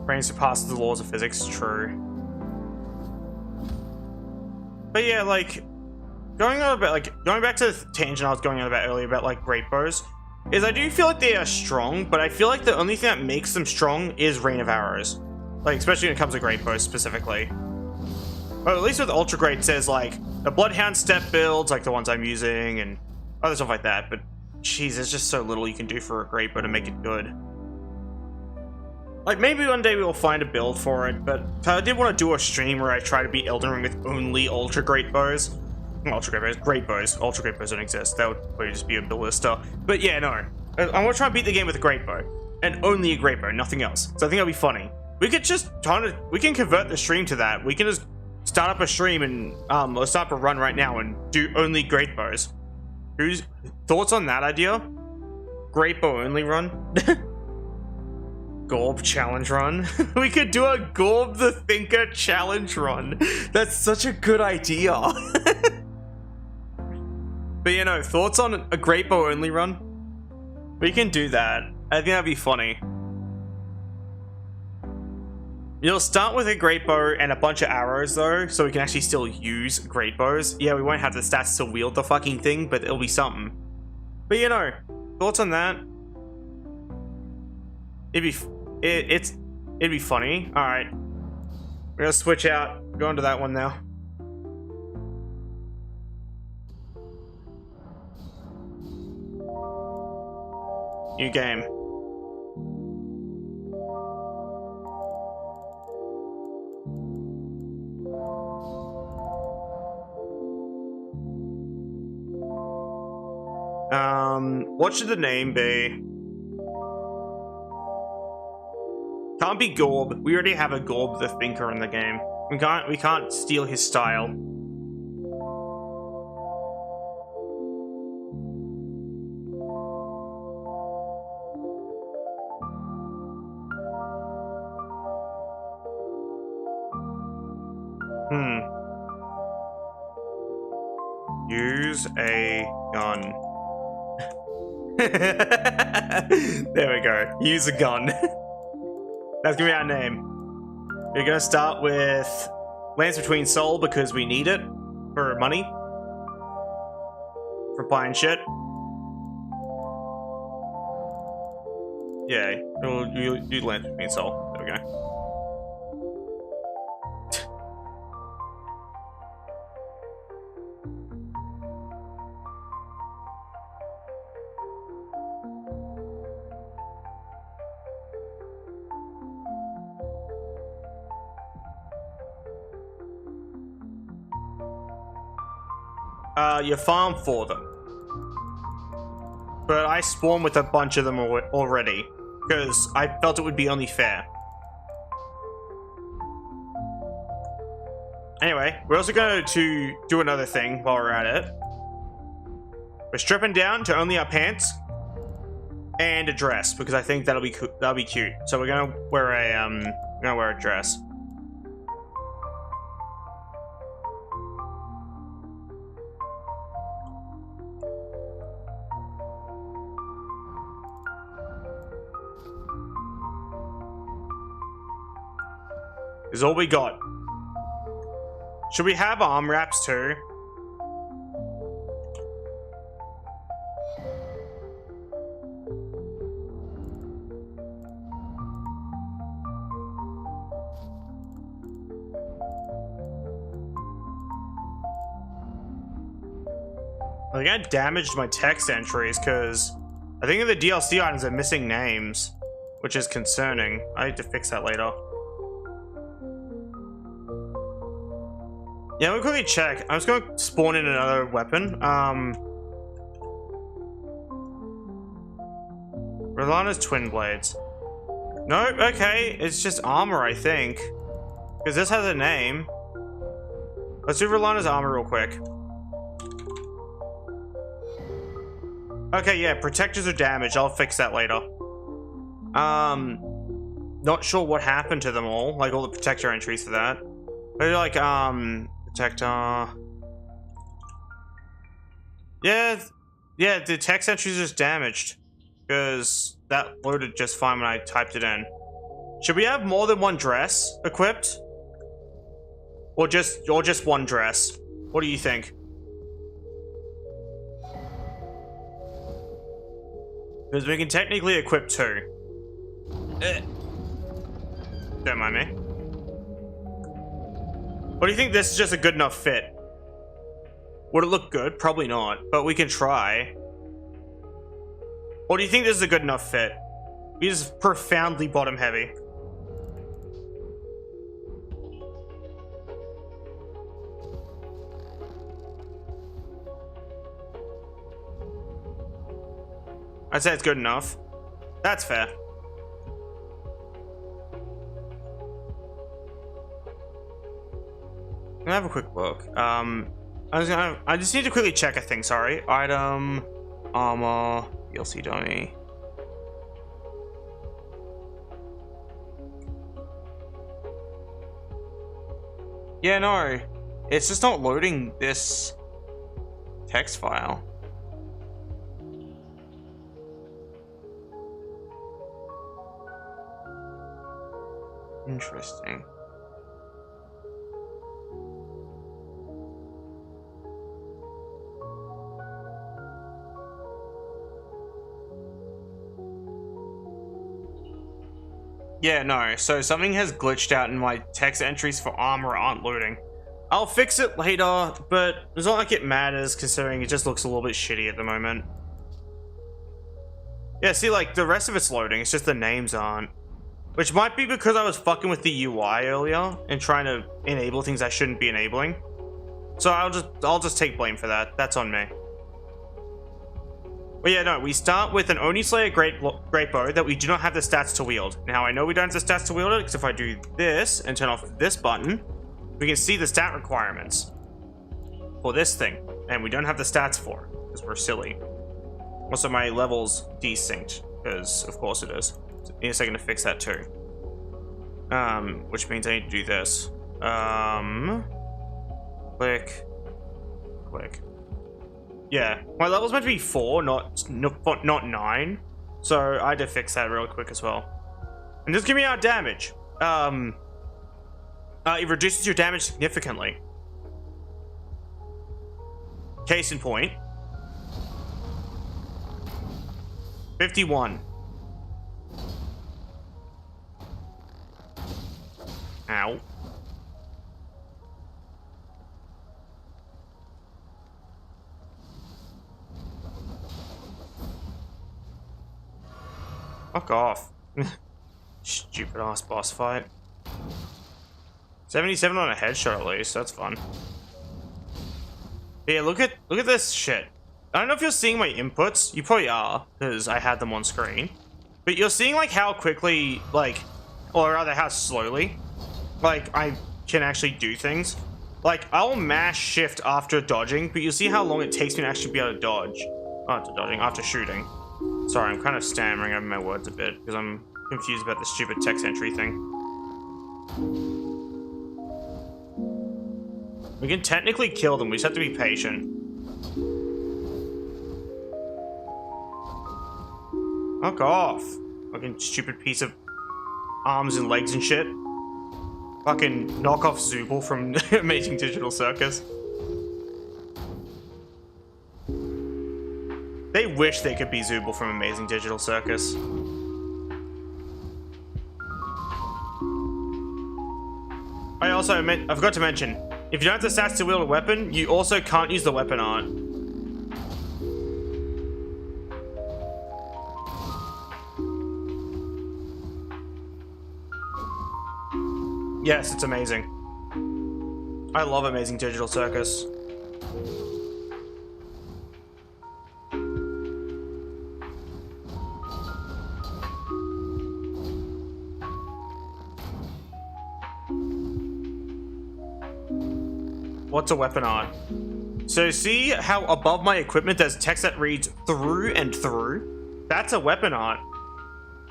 Rain surpasses the laws of physics, true. But yeah, like, going back to the tangent I was going on about earlier about like great bows, is I do feel like they are strong, but I feel like the only thing that makes them strong is Rain of Arrows. Like, especially when it comes to great bows specifically. But at least with Ultra Greats, there's like the Bloodhound step builds, like the ones I'm using, and other stuff like that. But jeez, there's just so little you can do for a great bow to make it good. Like, maybe one day we'll find a build for it, but I did want to do a stream where I try to beat Elden Ring with only Ultra Great Bows. Not Ultra Great Bows, Great Bows. Ultra Great Bows don't exist. That would probably just be a ballista. But yeah, no. I want to try and beat the game with a Great Bow. And only a Great Bow, nothing else. So I think that'll be funny. We could just we can convert the stream to that. We can just start up a stream and let's start up a run right now and do only Great Bows. Who's thoughts on that idea? Great Bow only run? Gorb challenge run. We could do a Gorb the Thinker challenge run. That's such a good idea. But you know, thoughts on a Great Bow only run? We can do that. I think that'd be funny. You'll start with a Great Bow and a bunch of arrows though, so we can actually still use Great Bows. Yeah, we won't have the stats to wield the fucking thing, but it'll be something. But you know, thoughts on that? It'd be funny. All right, we're gonna switch out. Go into that one now. New game. What should the name be? Can't be Gorb. We already have a Gorb the Thinker in the game. We can't steal his style. Use a gun. There we go. Use a gun. That's gonna be our name. We're gonna start with Lance Between Soul because we need it for money. For buying shit. Yeah, we'll do Lance Between Soul. There we go. you farm for them. But I spawned with a bunch of them already, because I felt it would be only fair. Anyway, we're also going to do another thing while we're at it. We're stripping down to only our pants and a dress, because I think that'll be cute. So we're gonna wear a dress. Is all we got. Should we have arm wraps too? I think I damaged my text entries because I think the DLC items are missing names, which is concerning. I need to fix that later. Yeah, we'll quickly check. I'm just going to spawn in another weapon. Rolana's twin blades. No, okay, it's just armor, I think. Because this has a name. Let's do Rolana's armor real quick. Okay, yeah, protectors are damaged. I'll fix that later. Not sure what happened to them all. Like, all the protector entries for that. Maybe like, protector. Yeah, the text entries are just damaged. Because that loaded just fine when I typed it in. Should we have more than one dress equipped? Or just one dress? What do you think? Because we can technically equip two. Don't mind me. What do you think? This is just a good enough fit? Would it look good? Probably not, but we can try. Or do you think this is a good enough fit? He's profoundly bottom heavy. I'd say it's good enough. That's fair. I'm gonna have a quick look. I just need to quickly check a thing, sorry. Item, armor, DLC dummy. Yeah, no. It's just not loading this text file. Interesting. Yeah, no. So something has glitched out and my text entries for armor aren't loading. I'll fix it later, but it's not like it matters considering it just looks a little bit shitty at the moment. Yeah, see, like, the rest of it's loading. It's just the names aren't. Which might be because I was fucking with the UI earlier and trying to enable things I shouldn't be enabling. So I'll just take blame for that. That's on me. But yeah, no, we start with an Oni Slayer Greatbow that we do not have the stats to wield. Now, I know we don't have the stats to wield it, because if I do this and turn off this button, we can see the stat requirements for this thing. And we don't have the stats for it, because we're silly. Also, my level's desynced, because of course it is. So I need a second to fix that too. Which means I need to do this. Click. Yeah, my level's meant to be 4, not 9. So I had to fix that real quick as well. And just give me our damage. It reduces your damage significantly. Case in point. 51. Ow. Fuck off. Stupid ass boss fight. 77 on a headshot at least, that's fun. Yeah, look at this shit. I don't know if you're seeing my inputs. You probably are, because I had them on screen. But you're seeing like how quickly, like, or rather how slowly, like I can actually do things. Like I'll mash shift after dodging, but you'll see how long it takes me to actually be able to dodge. After shooting. Sorry, I'm kind of stammering over my words a bit because I'm confused about the stupid text entry thing. We can technically kill them, we just have to be patient. Fuck off. Fucking stupid piece of arms and legs and shit. Fucking knockoff Zooble from Amazing Digital Circus. They wish they could be Zooble from Amazing Digital Circus. I forgot to mention, if you don't have the stats to wield a weapon, you also can't use the weapon art. Yes, it's amazing. I love Amazing Digital Circus. What's a weapon art? So see how above my equipment there's text that reads through and through? That's a weapon art.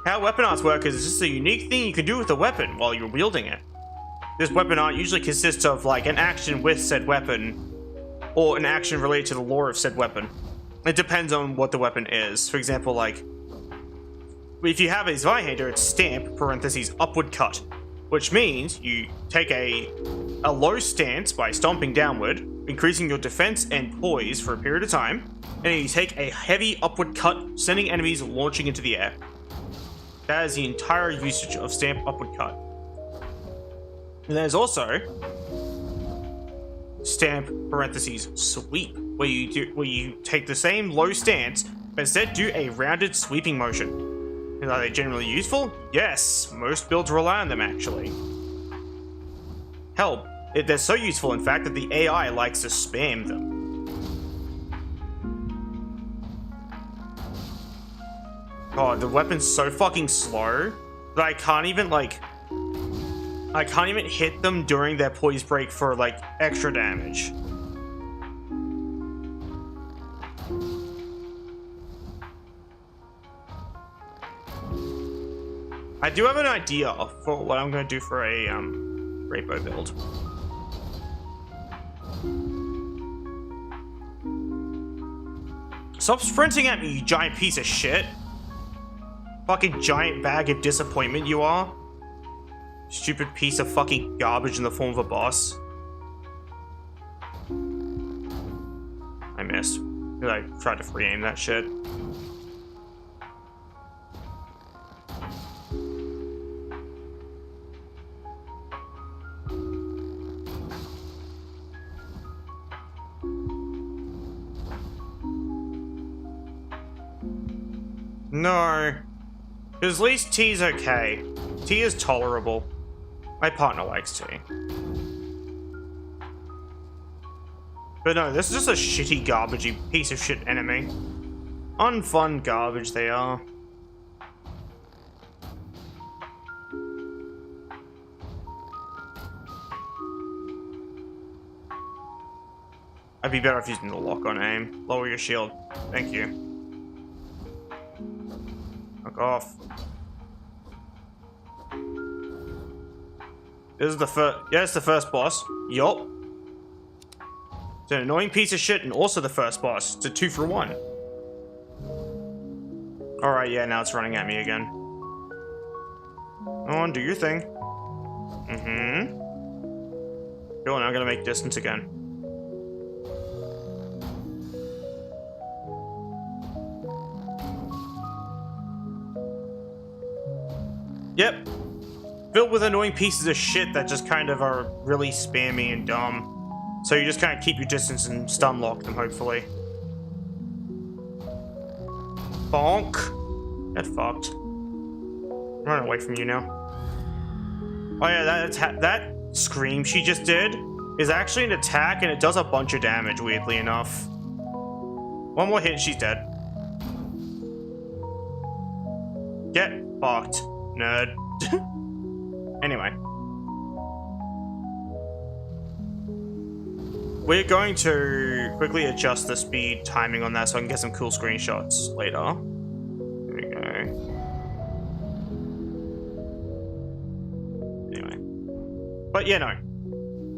How weapon arts work is it's just a unique thing you can do with a weapon while you're wielding it. This weapon art usually consists of like an action with said weapon or an action related to the lore of said weapon. It depends on what the weapon is. For example, like if you have a Zweihander, it's stamp parentheses upward cut, which means you take a low stance by stomping downward, increasing your defense and poise for a period of time, and then you take a heavy upward cut, sending enemies launching into the air. That is the entire usage of stamp upward cut. And there's also stamp parentheses sweep, where you take the same low stance, but instead do a rounded sweeping motion. And are they generally useful? Yes, most builds rely on them actually. Hell, they're so useful in fact that the AI likes to spam them. God, the weapon's so fucking slow that I can't even hit them during their poise break for like extra damage. I do have an idea for what I'm going to do for a Greatbow build. Stop sprinting at me, you giant piece of shit. Fucking giant bag of disappointment you are. Stupid piece of fucking garbage in the form of a boss. I missed. I tried to free aim that shit. No. Because at least T's okay. T is tolerable. My partner likes tea. But no, this is just a shitty, garbagey piece of shit enemy. Unfun garbage they are. I'd be better off using the lock on aim. Lower your shield. Thank you. Fuck off. This is the first. Yeah, it's the first boss. Yup. It's an annoying piece of shit and also the first boss. It's a 2 for 1. Alright, yeah, now it's running at me again. Go on, do your thing. Mm-hmm. Cool, now I'm gonna make distance again. Yep. Filled with annoying pieces of shit that just kind of are really spammy and dumb. So you just kind of keep your distance and stun lock them, hopefully. Bonk. Get fucked. I'm running away from you now. Oh yeah, that scream she just did is actually an attack, and it does a bunch of damage, weirdly enough. One more hit, she's dead. Get fucked, nerd. Anyway. We're going to quickly adjust the speed timing on that so I can get some cool screenshots later. There we go. Anyway. But yeah, no.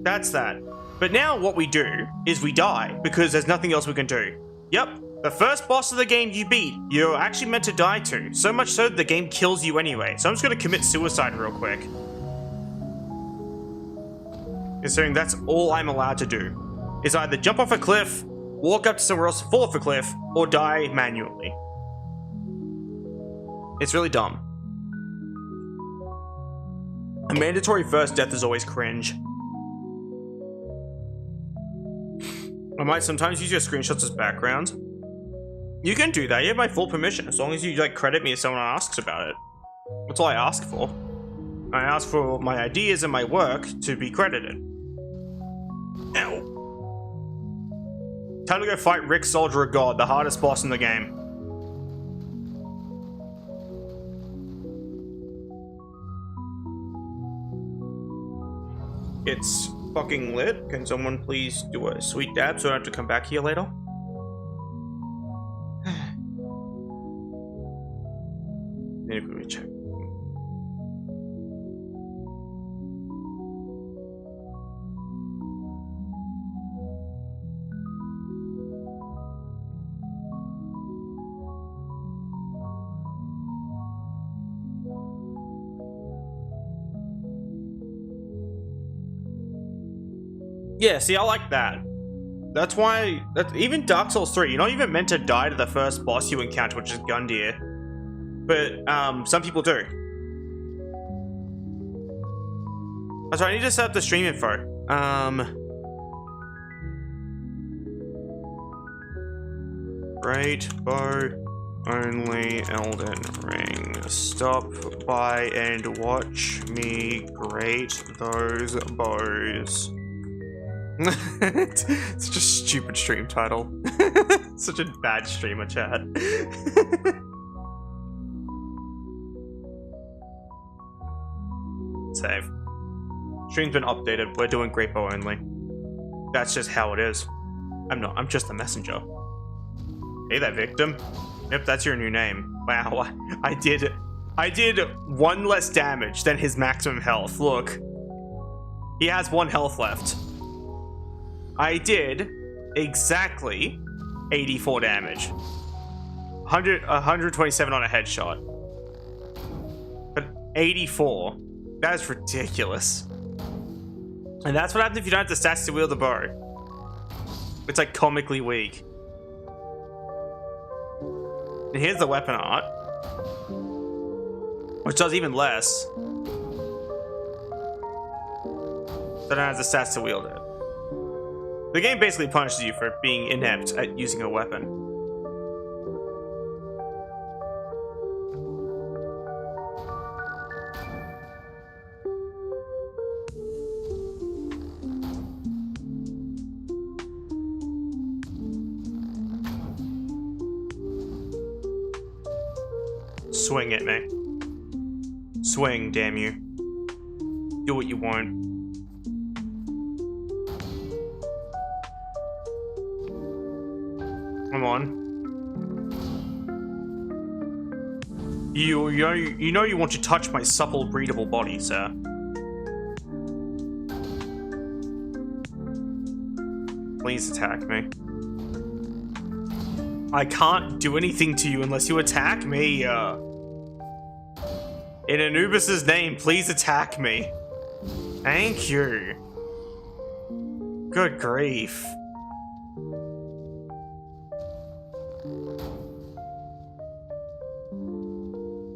That's that. But now what we do is we die because there's nothing else we can do. Yep. The first boss of the game you beat, you're actually meant to die to. So much so that the game kills you anyway. So I'm just going to commit suicide real quick. Considering that's all I'm allowed to do. Is either jump off a cliff, walk up to somewhere else, fall off a cliff, or die manually. It's really dumb. A mandatory first death is always cringe. I might sometimes use your screenshots as background. You can do that, you have my full permission, as long as you like credit me if someone asks about it. That's all I ask for. I ask for my ideas and my work to be credited. Ow. Time to go fight Rick, Soldier of God, the hardest boss in the game. It's fucking lit. Can someone please do a sweet dab so I don't have to come back here later? Let me check. Yeah, see, I like that. That's why, even Dark Souls 3, you're not even meant to die to the first boss you encounter, which is Gundyr. But, some people do. Oh, sorry, I need to set up the stream info. Greatbow Only Elden Ring. Stop by and watch me grate those bows. Such a stupid stream title. Such a bad streamer chat. Save. Stream's been updated. We're doing Greatbow Only. That's just how it is. I'm just a messenger. Hey there, victim. Yep, that's your new name. Wow, I did one less damage than his maximum health. Look. He has 1 health left. I did exactly 84 damage. 127 on a headshot. But 84. That is ridiculous. And that's what happens if you don't have the stats to wield the bow. It's like comically weak. And here's the weapon art, which does even less. So I don't have the stats to wield it. The game basically punishes you for being inept at using a weapon. Swing at me. Swing, damn you. Do what you want. Come on. You know you want to touch my supple, breathable body, sir. Please attack me. I can't do anything to you unless you attack me. In Anubis's name, please attack me. Thank you. Good grief.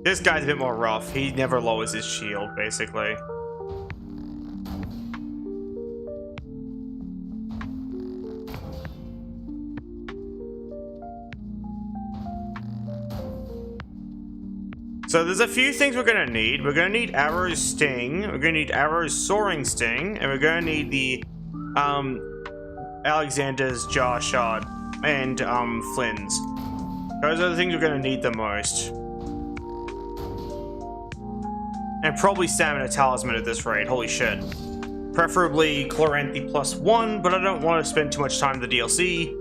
This guy's a bit more rough. He never lowers his shield, basically. So there's a few things we're gonna need. We're gonna need Arrow's Sting, we're gonna need Arrow's Soaring Sting, and we're gonna need the Alexander's Jar Shard, and Flynn's. Those are the things we're going to need the most. And probably Stamina Talisman at this rate, holy shit. Preferably Chloranthy +1, but I don't want to spend too much time in the DLC.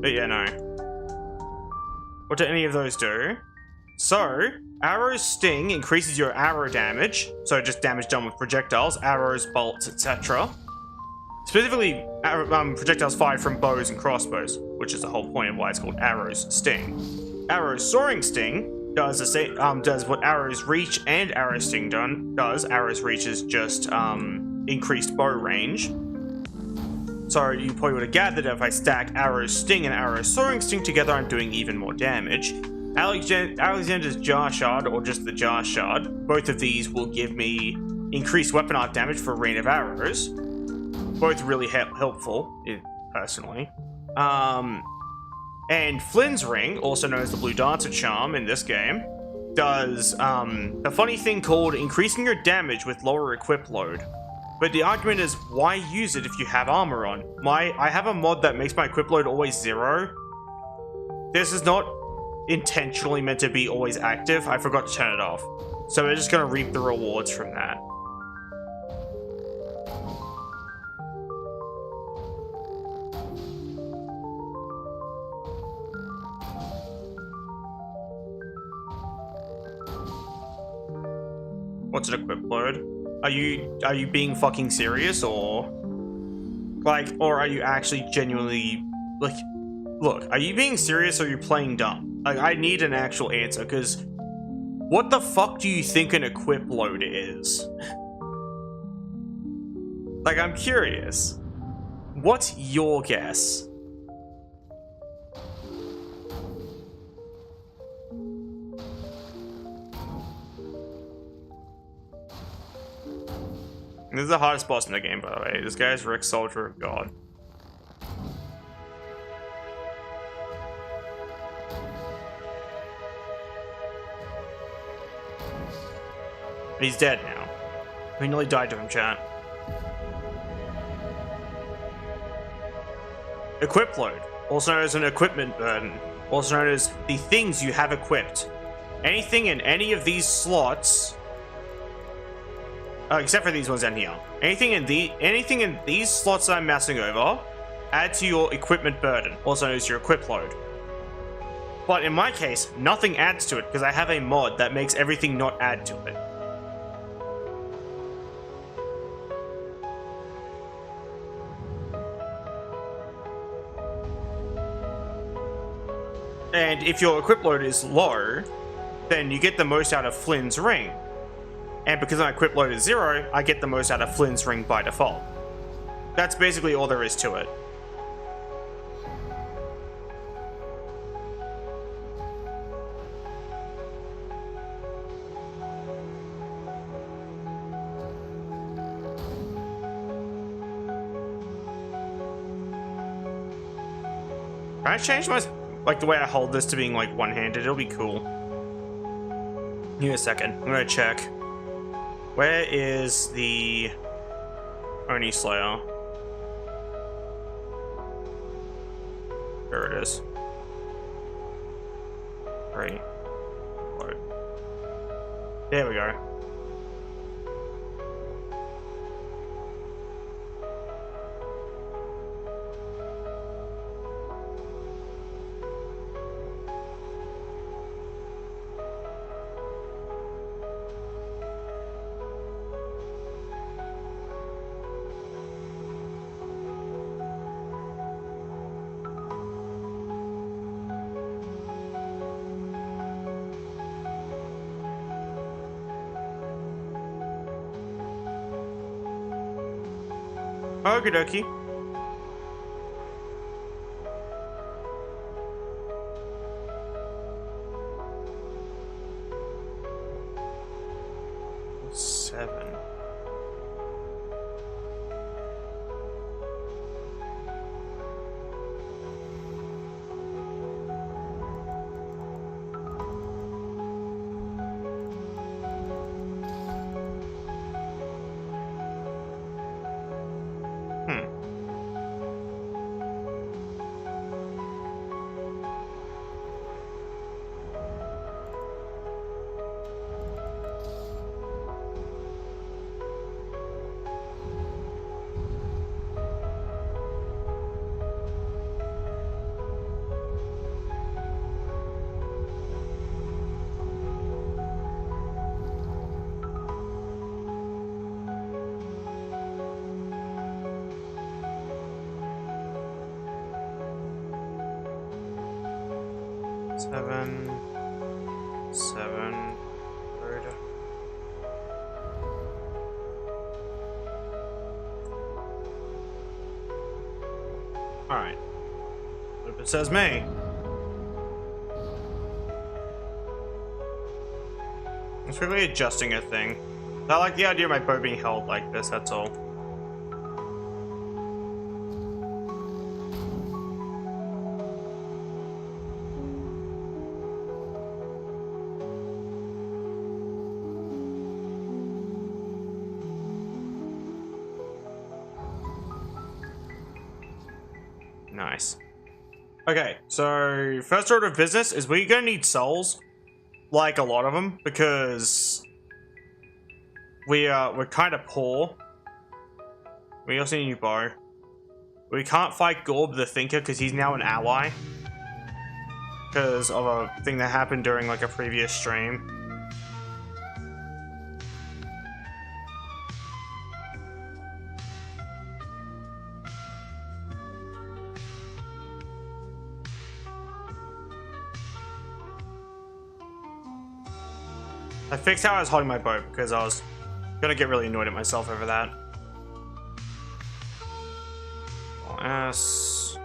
But yeah, no. What do any of those do? So, Arrow's Sting increases your arrow damage, so just damage done with projectiles, arrows, bolts, etc. Specifically, projectiles fired from bows and crossbows, which is the whole point of why it's called Arrow's Sting. Arrow's Soaring Sting does the same, does what Arrow's Reach and Arrow's Sting does. Arrow's Reach is just increased bow range. So you probably would have gathered that if I stack Arrow's Sting and Arrow's Soaring Sting together, I'm doing even more damage. Alexander's Jar Shard, or just the Jar Shard, both of these will give me increased weapon art damage for a rain of arrows. Both really helpful, personally. And Flynn's Ring, also known as the Blue Dancer Charm in this game, does a funny thing called increasing your damage with lower equip load. But the argument is, why use it if you have armor on? I have a mod that makes my equip load always 0. This is not intentionally meant to be always active. I forgot to turn it off. So we're just going to reap the rewards from that. What's an equip load? Are you being fucking serious, or are you actually genuinely look, are you being serious or are you playing dumb? I need an actual answer, because what the fuck do you think an equip load is? I'm curious. What's your guess? This is the hardest boss in the game, by the way. This guy is Rick, Soldier of God. He's dead now. We nearly died to him, chat. Equip load, also known as an equipment burden, also known as the things you have equipped. Anything in any of these slots, except for these ones down here. Anything in these slots that I'm mousing over, add to your equipment burden, also known as your equip load. But in my case, nothing adds to it because I have a mod that makes everything not add to it. And if your equip load is low, then you get the most out of Flynn's Ring. And because my equip load is 0, I get the most out of Flynn's Ring by default. That's basically all there is to it. Can I change my, the way I hold this to being one-handed? It'll be cool. Give me a second. I'm gonna check. Where is the Oni Slayer? There it is. Great. Load. There we go. Okie dokie. Seven. 700. Alright. Hope it says me. I'm quickly adjusting a thing. I like the idea of my bow being held like this, that's all. Nice. Okay, so first order of business is we're gonna need souls, like a lot of them, because we're kind of poor. We also need a new bow. We can't fight Gorb the Thinker because he's now an ally, because of a thing that happened during like a previous stream. I fixed how I was holding my bow because I was gonna get really annoyed at myself over that. S.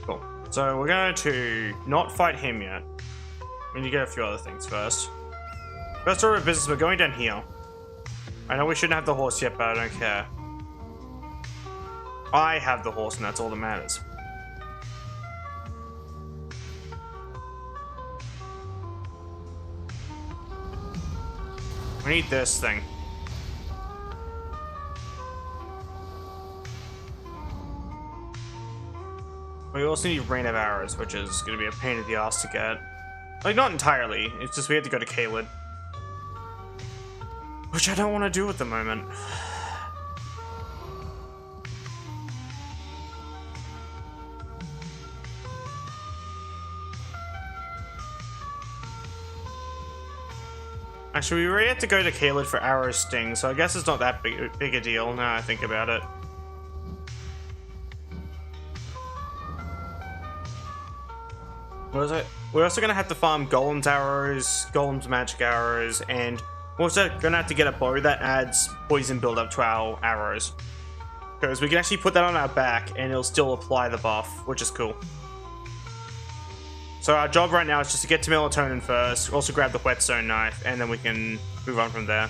Cool. So we're going to not fight him yet. We need to get a few other things first. First order of business, we're going down here. I know we shouldn't have the horse yet, but I don't care. I have the horse, and that's all that matters. We need this thing. We also need Rain of Arrows, which is going to be a pain in the ass to get. Like, not entirely. It's just we have to go to Caelid. Which I don't want to do at the moment. Actually, we already had to go to Caelid for Arrow Sting, so I guess it's not that big a deal now I think about it. What is it? We're also going to have to farm Golem's arrows, Golem's magic arrows, and we're also going to have to get a bow that adds poison build-up to our arrows. Because we can actually put that on our back, and it'll still apply the buff, which is cool. So our job right now is just to get to Melatonin first, also grab the Whetstone knife, and then we can move on from there.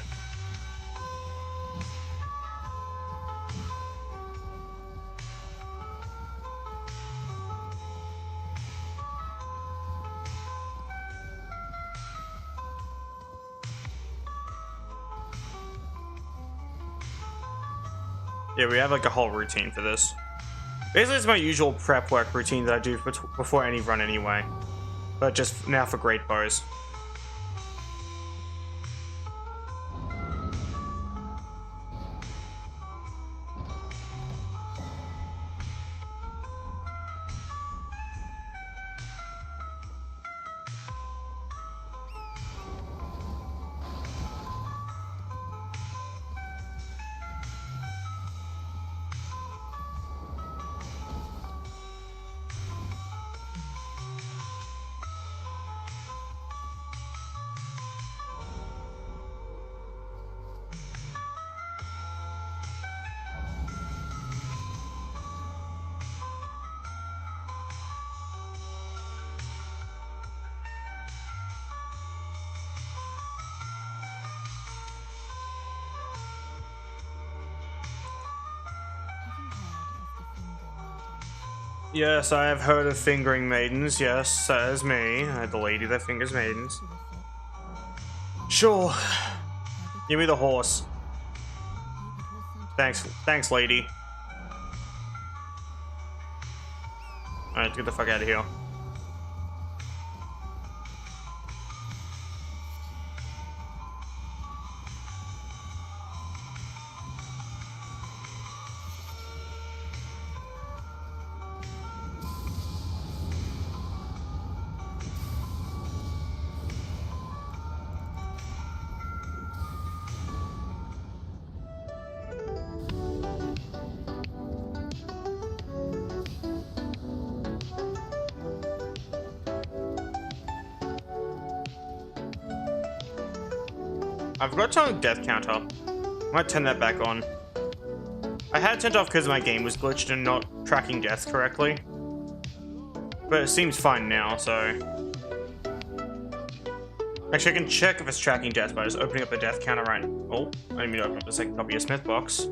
Yeah, we have like a whole routine for this. Basically, it's my usual prep work routine that I do before any run anyway. But just now for great bows. Yes, I have heard of fingering maidens. Yes, that is me. The lady that fingers maidens. Sure. Give me the horse. Thanks, lady. Alright, get the fuck out of here. I forgot to turn on death counter. I might turn that back on. I had it turned off because my game was glitched and not tracking deaths correctly. But it seems fine now, so... Actually, I can check if it's tracking deaths by just opening up the death counter right... Oh, I didn't mean to open up the second copy of Smith box.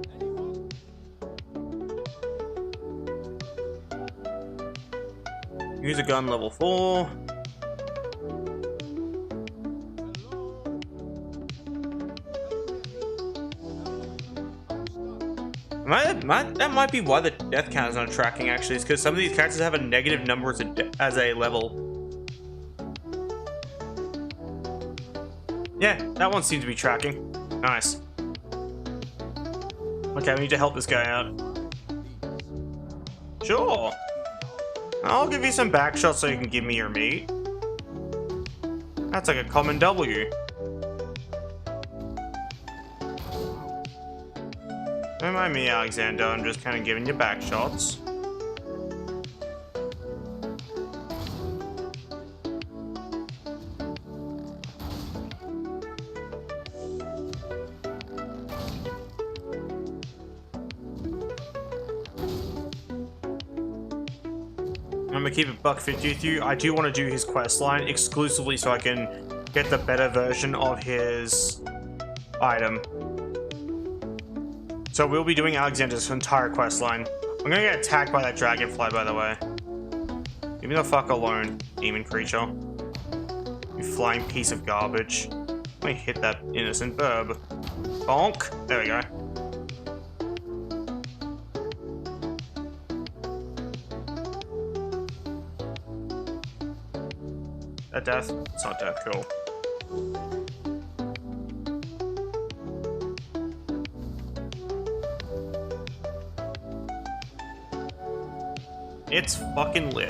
Use a gun level 4. That might be why the death count is not tracking, actually. It's because some of these characters have a negative number as a level. Yeah, that one seems to be tracking. Nice. Okay, we need to help this guy out. Sure. I'll give you some back shots so you can give me your meat. That's like a common W. Don't mind me, Alexander. I'm just kind of giving you back shots. I'm gonna keep it $1.50 with you. I do want to do his quest line exclusively so I can get the better version of his item. So we'll be doing Alexander's entire quest line. I'm gonna get attacked by that dragonfly, by the way. Leave me the fuck alone, demon creature. You flying piece of garbage. Let me hit that innocent burb. Bonk! There we go. That death? It's not death, cool. It's fucking lit.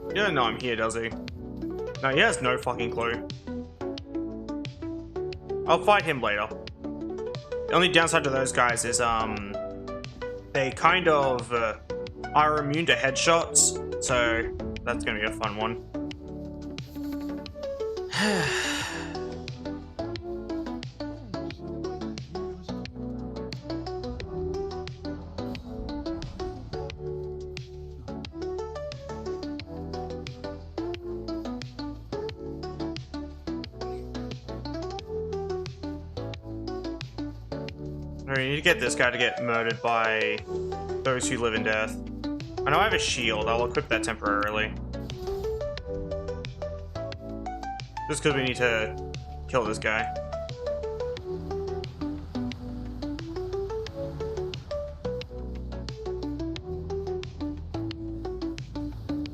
He doesn't know I'm here, does he? No, he has no fucking clue. I'll fight him later. The only downside to those guys is, they kind of are immune to headshots, so that's gonna be a fun one. We need to get this guy to get murdered by those who live in death. I know I have a shield. I'll equip that temporarily. Just because we need to kill this guy.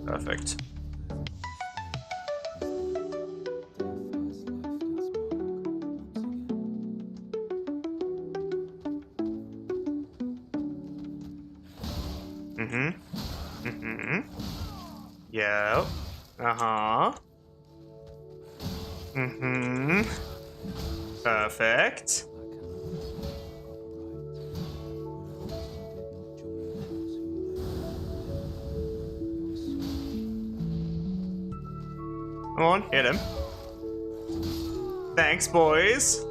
Perfect. Yep. Perfect. Come on, hit him. Thanks, boys.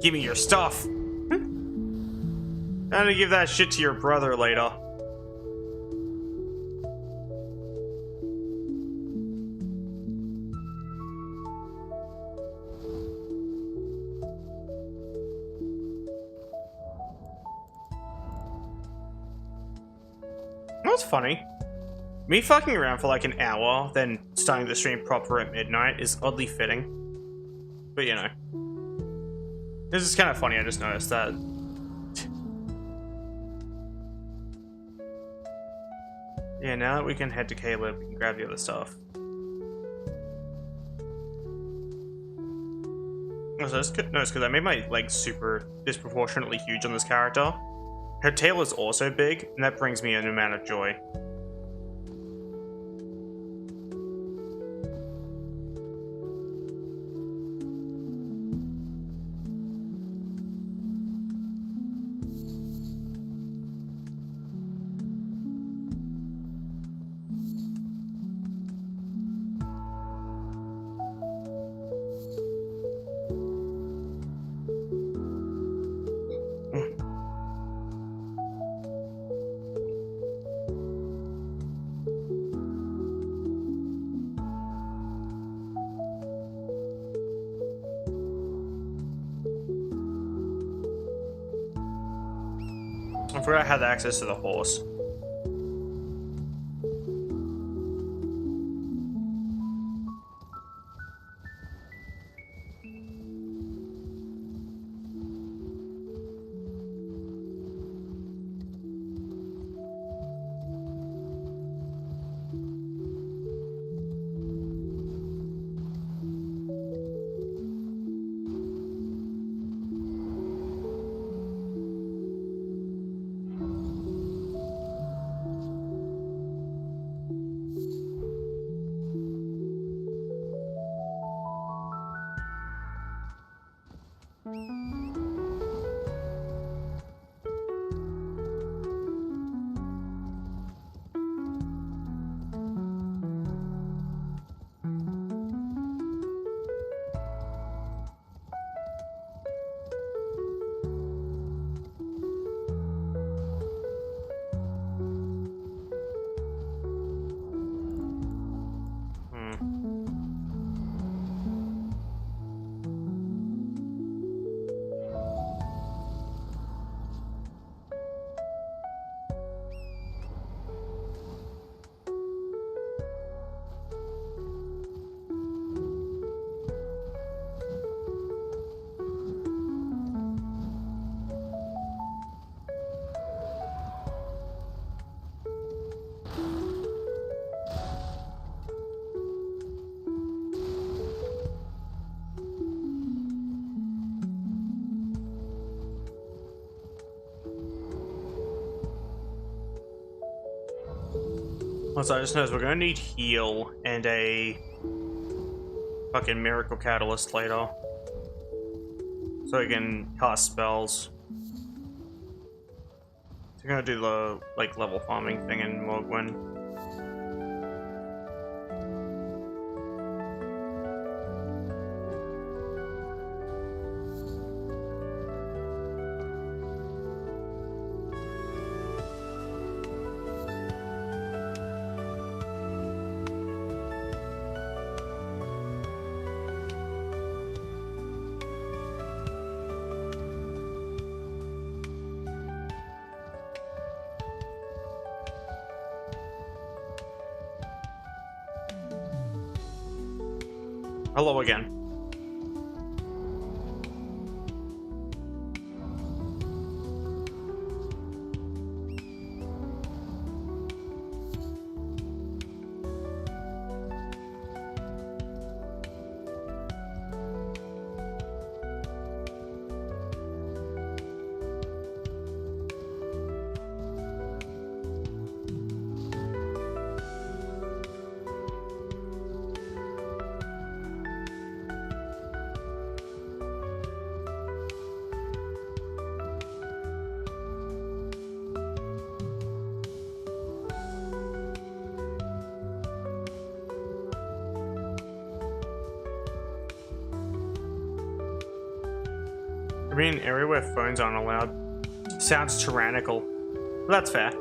Give me your stuff. I'm gonna give that shit to your brother later. You know what's funny? Me fucking around for like an hour, then starting the stream proper at midnight is oddly fitting. But you know. This is kind of funny, I just noticed that. Yeah, now that we can head to Caleb, we can grab the other stuff. Oh, so it's because I made my legs super disproportionately huge on this character. Her tail is also big, and that brings me an amount of joy. I forgot I had access to the horse. Also, I just noticed we're gonna need heal and a fucking miracle catalyst later, so we can cast spells. So I'm gonna do the like level farming thing in Morgwen. Hello again. I mean, an area where phones aren't allowed sounds tyrannical. Well, that's fair.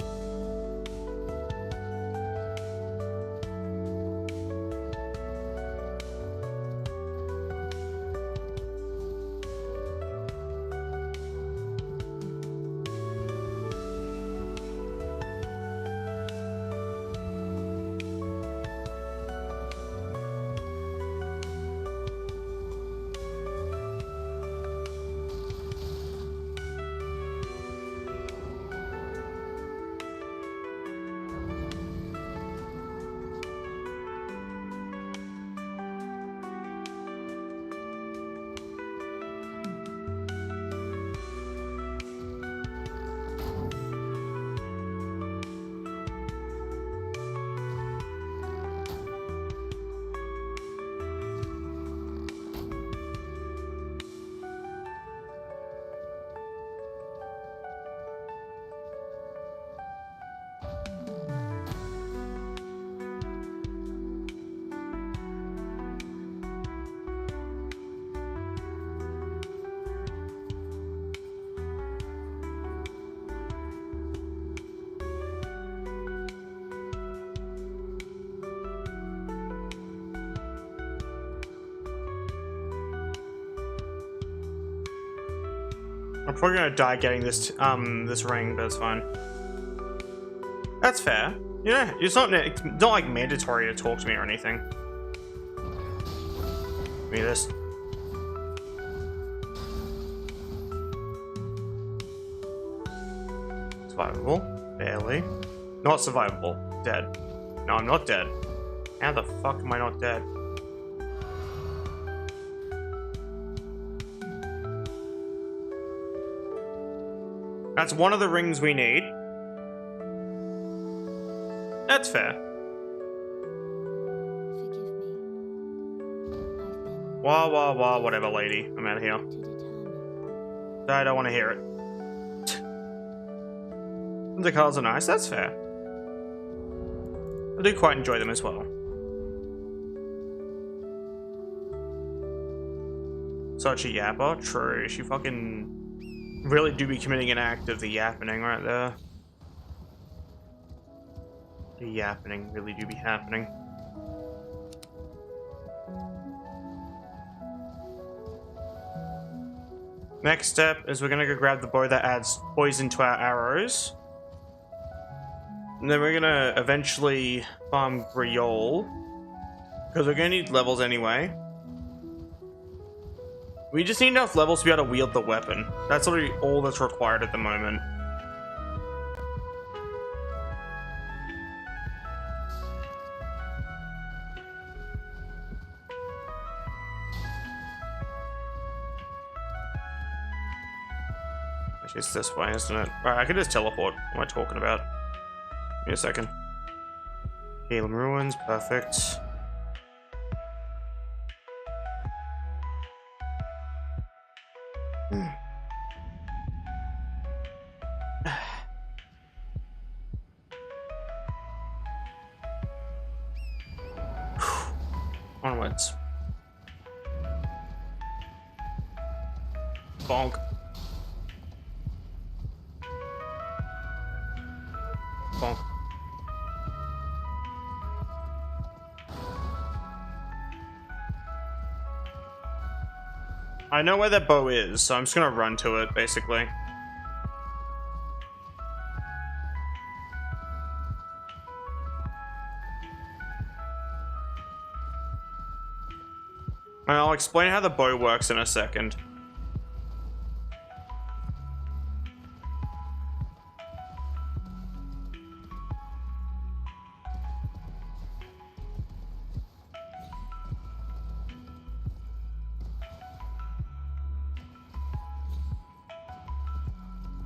I'm probably gonna die getting this this ring, but it's fine. That's fair. Yeah, it's not like mandatory to talk to me or anything. Give me this. Survivable. Barely. Not survivable. Dead. No, I'm not dead. How the fuck am I not dead? That's one of the rings we need. That's fair. Wah, whatever, lady. I'm out of here. I don't want to hear it. The colors are nice, that's fair. I do quite enjoy them as well. Such a yapper, true. She fucking really do be committing an act of the yappening right there. The yappening really do be happening. Next step is we're gonna go grab the bow that adds poison to our arrows. And then we're gonna eventually farm Griol, because we're gonna need levels anyway. We just need enough levels to be able to wield the weapon. That's literally all that's required at the moment. Actually, it's this way, isn't it? Alright, I can just teleport. What am I talking about? Give me a second. Healing Ruins, perfect. Onwards. Bonk. Bonk. I know where that bow is, so I'm just gonna run to it, basically. And I'll explain how the bow works in a second.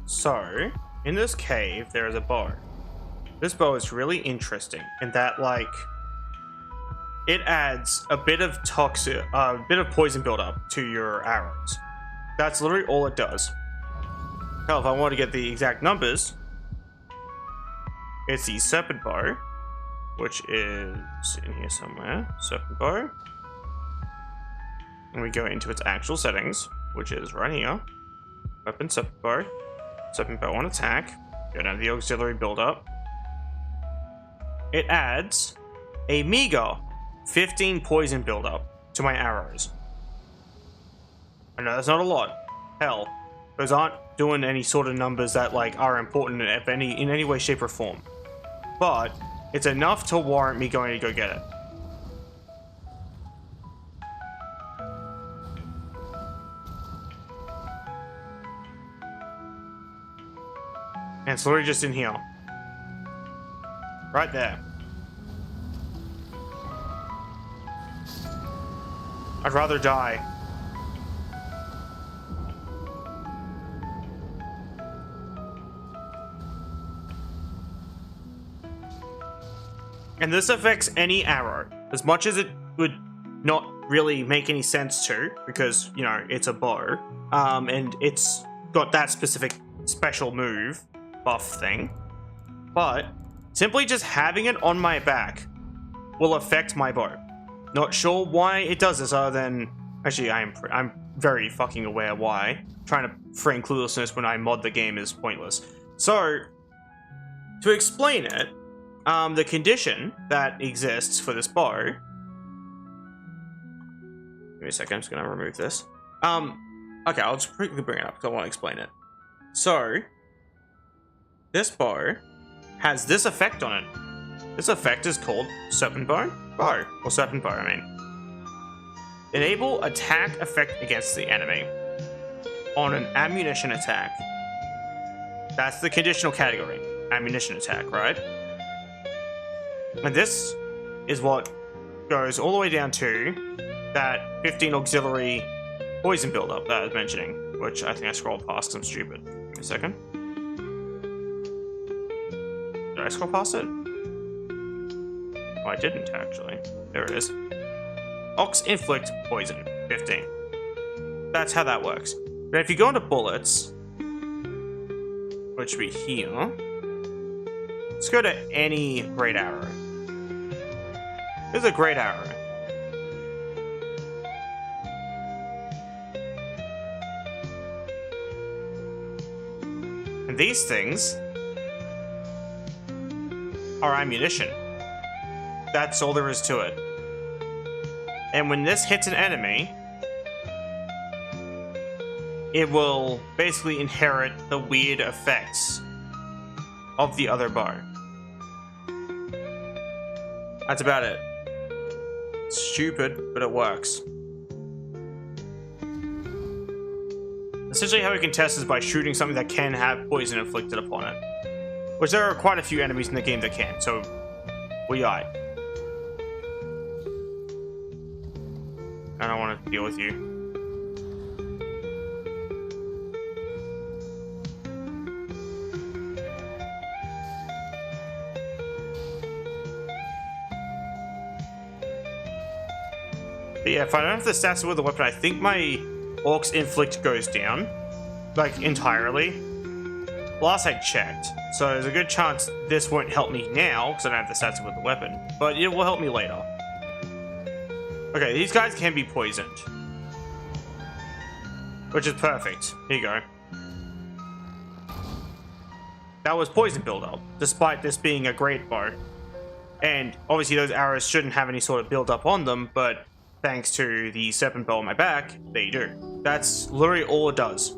So, in this cave, there is a bow. This bow is really interesting in that, like, it adds a bit of poison buildup to your arrows. That's literally all it does. Hell, if I want to get the exact numbers, it's the serpent bow, which is in here somewhere. Serpent bow. And we go into its actual settings, which is right here. Weapon, serpent bow. Serpent bow on attack. Go down to the auxiliary build-up. It adds a meager 15 poison build-up to my arrows. I know that's not a lot. Hell, those aren't doing any sort of numbers that like are important in any way, shape, or form. But it's enough to warrant me going to go get it. And it's literally just in here. Right there. I'd rather die. And this affects any arrow. As much as it would not really make any sense to, because, you know, it's a bow. And it's got that specific special move buff thing. But simply just having it on my back will affect my bow. Not sure why it does this other than... Actually, I'm very fucking aware why. Trying to feign cluelessness when I mod the game is pointless. So, to explain it, the condition that exists for this bow... Give me a second, I'm just gonna remove this. Okay, I'll just quickly bring it up because I want to explain it. So, this bow has this effect on it. This effect is called Serpent Bow. Or Serpent Bow, I mean. Enable attack effect against the enemy on an ammunition attack. That's the conditional category. Ammunition attack, right? And this is what goes all the way down to that 15 auxiliary poison buildup that I was mentioning, which I think I scrolled past because I'm stupid. Give me a second. Did I scroll past it? Oh, I didn't actually. There it is. Ox Inflict Poison, 15. That's how that works. But if you go into bullets, which would be here, let's go to any great arrow. There's a great arrow. And these things are ammunition. That's all there is to it. And when this hits an enemy, it will basically inherit the weird effects of the other bow. That's about it. It's stupid, but it works. Essentially how we can test is by shooting something that can have poison inflicted upon it. Which there are quite a few enemies in the game that can, so we aight. I don't want to deal with you. But yeah, if I don't have the stats with the weapon, I think my Orc's Inflict goes down. Like, entirely. Last I checked. So there's a good chance this won't help me now, because I don't have the stats with the weapon. But it will help me later. Okay, these guys can be poisoned. Which is perfect. Here you go. That was poison buildup, despite this being a great bow. And obviously those arrows shouldn't have any sort of buildup on them, but thanks to the serpent bow on my back, they do. That's literally all it does.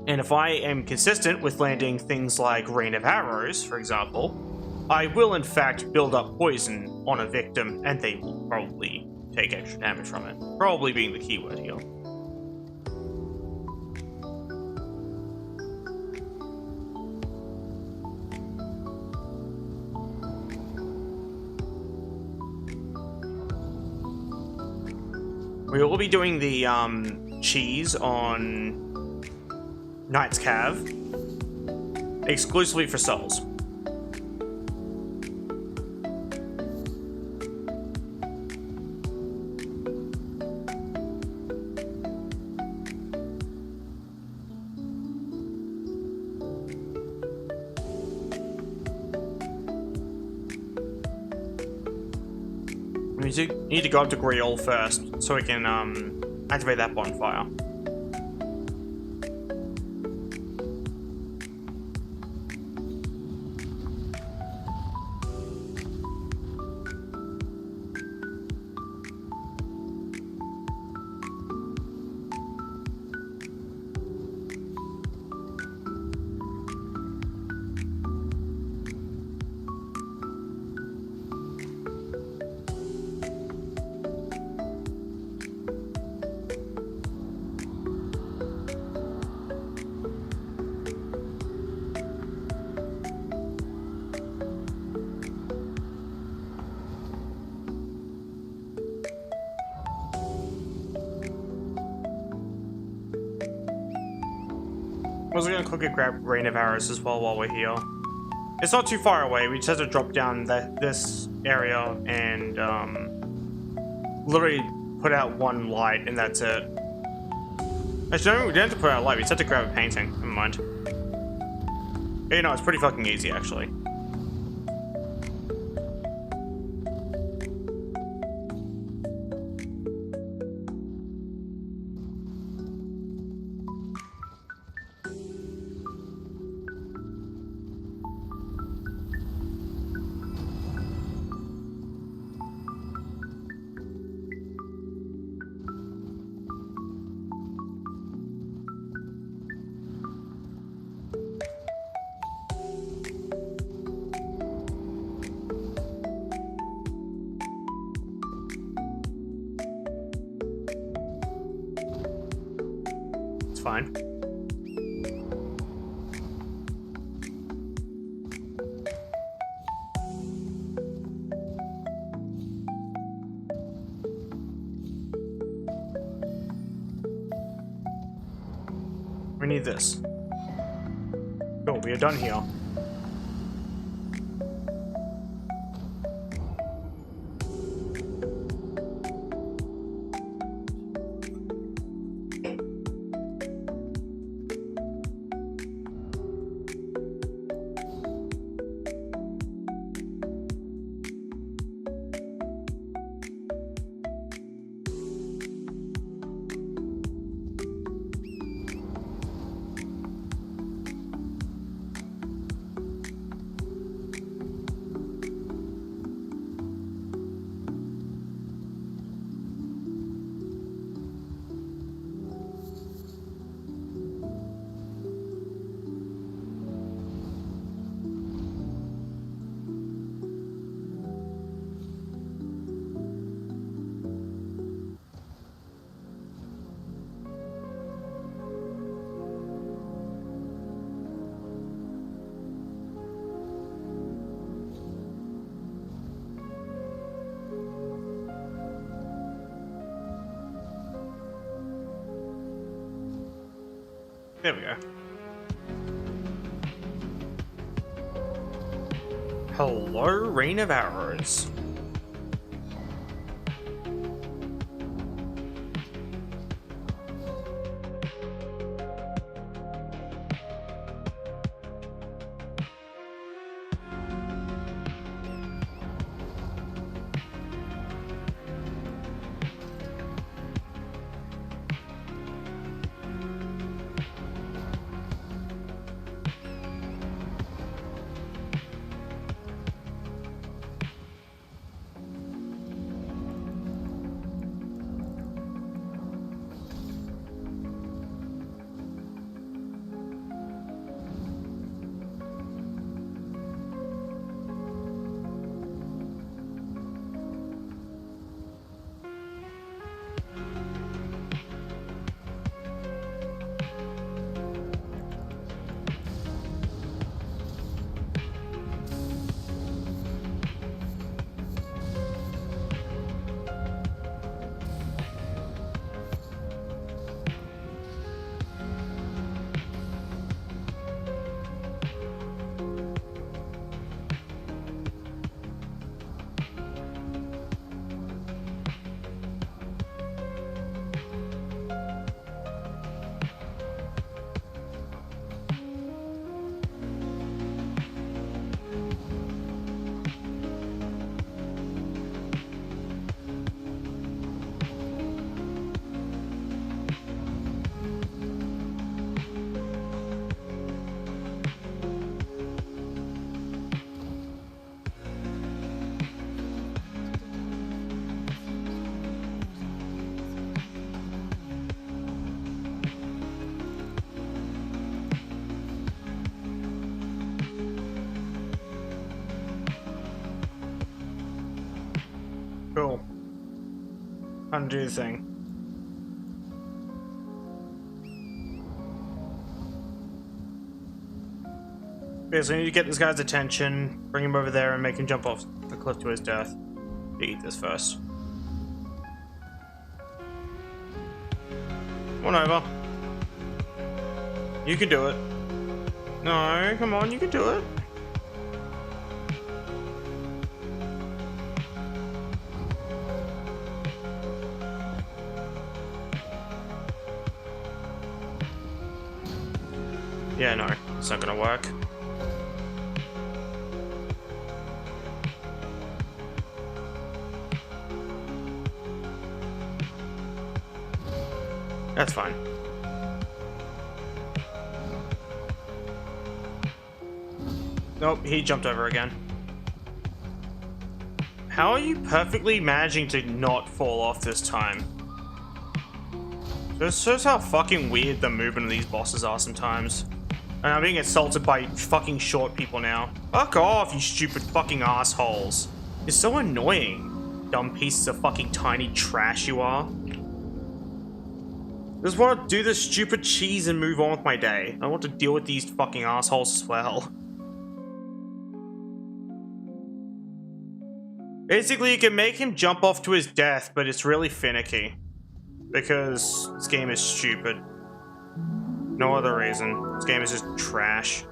And if I am consistent with landing things like Rain of Arrows, for example, I will in fact build up poison on a victim, and they will probably take extra damage from it. Probably being the keyword here. We will be doing the cheese on Knight's Cav exclusively for souls. We need to go up to Griol first, so we can activate that bonfire. I was gonna quickly grab Rain of Arrows as well while we're here. It's not too far away, we just have to drop down this area and literally put out one light and that's it. Actually, no, we don't have to put out a light, we just have to grab a painting. Never mind. You know, it's pretty fucking easy actually. fine. We need this. Cool, we are done here. There we go. Hello, Rain of Arrows. Cool. Undo the thing. Okay, so we need to get this guy's attention, bring him over there, and make him jump off the cliff to his death. Eat this first. Come on over. You can do it. No, come on, you can do it. Yeah, no, it's not gonna work. That's fine. Nope, he jumped over again. How are you perfectly managing to not fall off this time? This shows how fucking weird the movement of these bosses are sometimes. And I'm being assaulted by fucking short people now. Fuck off, you stupid fucking assholes. You're so annoying. Dumb pieces of fucking tiny trash you are. Just want to do this stupid cheese and move on with my day. I don't want to deal with these fucking assholes as well. Basically, you can make him jump off to his death, but it's really finicky. Because this game is stupid. No other reason. This game is just trash.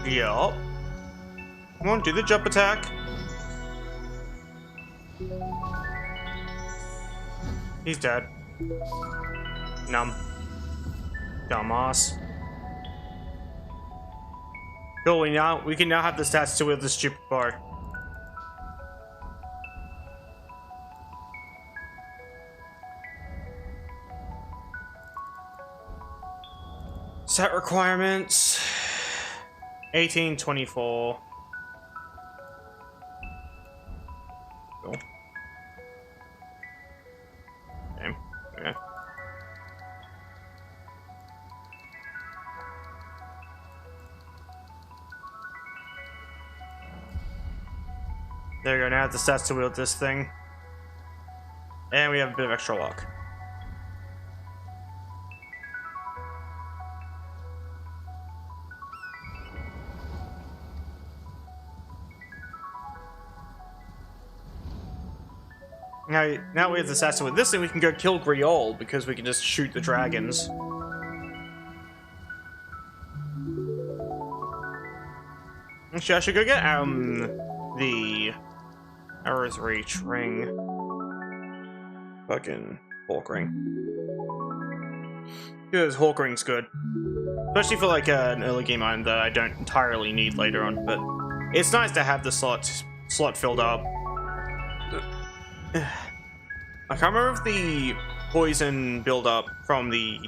Yup. Come on, do the jump attack. He's dead. Numb. Dumbass. Cool, we can now have the stats to wield the stupid bow. Set requirements. 1824. Cool. Okay. There you go, now I have the stats to wield this thing. And we have a bit of extra luck. Now we have the stats with this thing, we can go kill Griol because we can just shoot the dragons. Actually, I should go get the Arrow's Reach ring. Fucking Hawk ring. Because Hawk ring's good. Especially for like an early game item that I don't entirely need later on, but it's nice to have the slot filled up. I can't remember if the poison build-up from the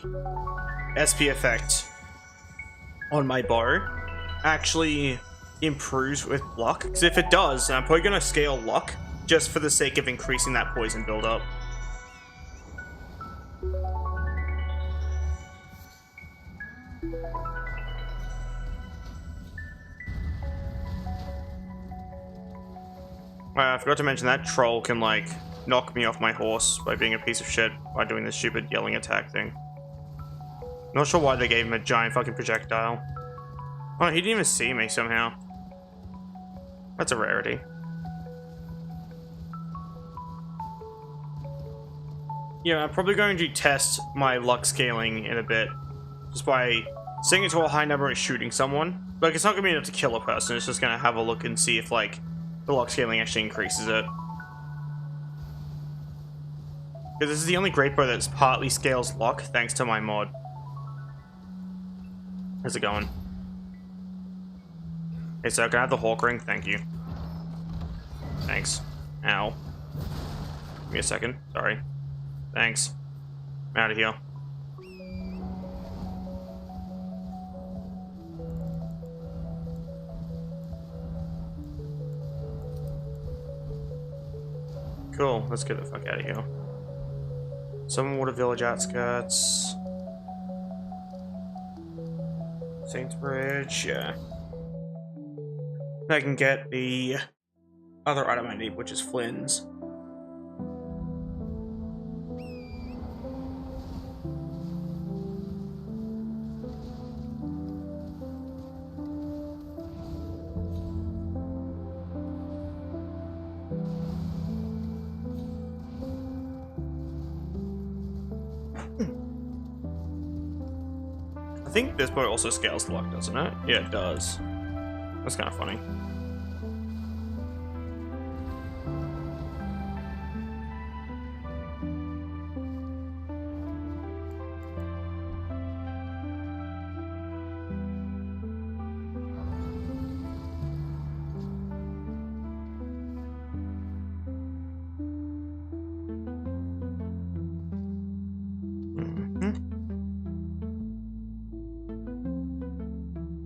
SP effect on my bow actually improves with luck. Because if it does, I'm probably going to scale luck just for the sake of increasing that poison build-up. I forgot to mention that troll can, like, knock me off my horse by being a piece of shit by doing this stupid yelling attack thing. Not sure why they gave him a giant fucking projectile. Oh, he didn't even see me somehow. That's a rarity. Yeah, I'm probably going to test my luck scaling in a bit. Just by setting it to a high number and shooting someone. Like, it's not going to be enough to kill a person, it's just going to have a look and see if, like, the luck scaling actually increases it. Because this is the only Greatbow that partly scales luck, thanks to my mod. How's it going? Okay, so can I have the Hawk ring? Thank you. Thanks. Ow. Give me a second. Sorry. Thanks. I'm out of here. Cool, let's get the fuck out of here. Summerwater Village outskirts. Saints Bridge, yeah. I can get the other item I need, which is Flynn's. I think this bow also scales luck, doesn't it? Yeah, it does. That's kind of funny.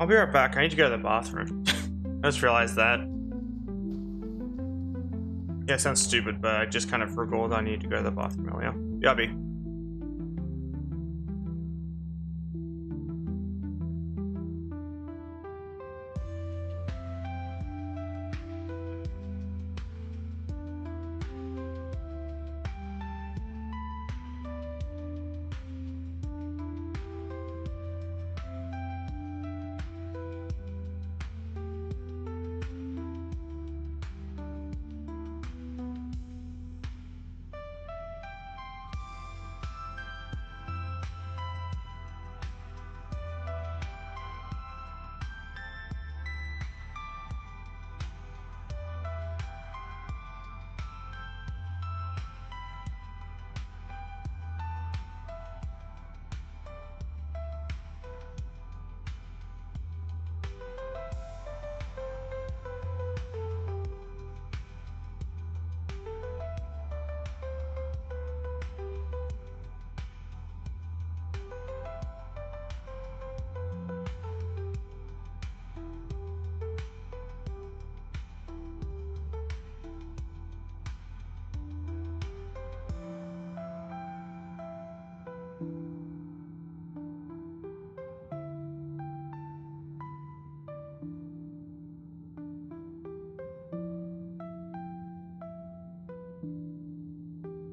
I'll be right back. I need to go to the bathroom. I just realized that. Yeah, it sounds stupid, but I just kind of recalled I need to go to the bathroom earlier. BRB.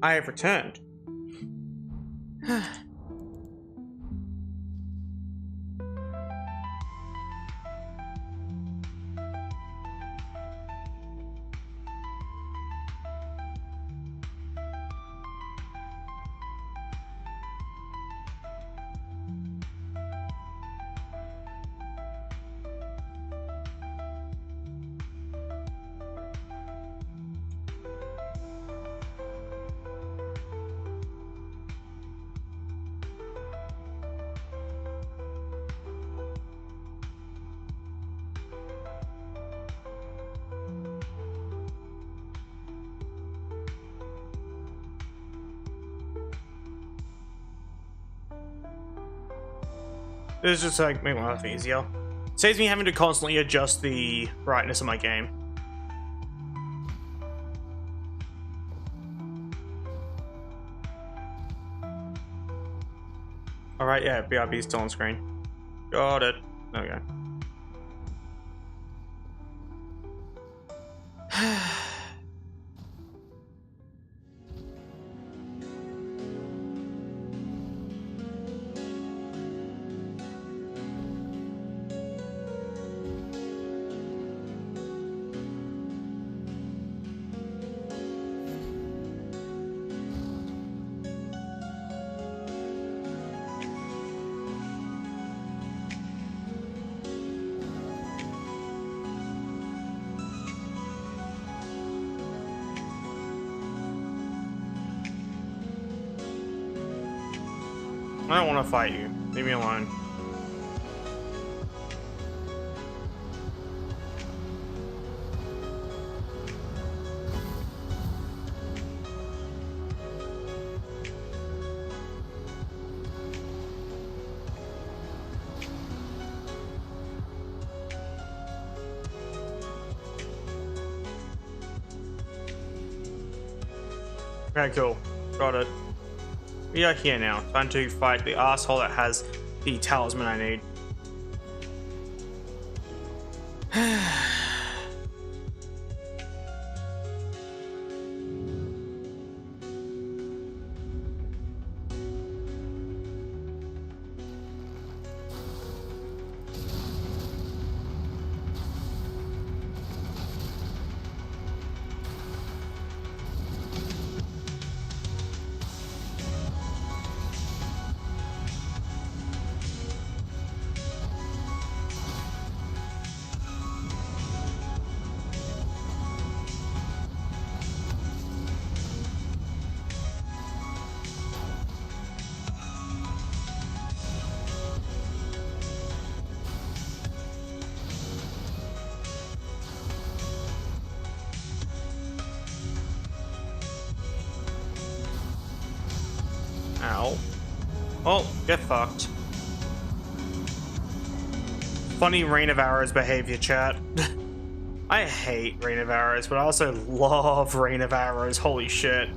I have returned. This is just like make my life easier. Saves me having to constantly adjust the brightness of my game. Alright, yeah, BRB is still on screen. Got it. There we go. I don't want to fight you. Leave me alone. Okay, cool. Got it. We are here now. Time to fight the asshole that has the talisman I need. Ow. Oh, get fucked. Funny Rain of Arrows behavior, chat. I hate Rain of Arrows, but I also love Rain of Arrows. Holy shit.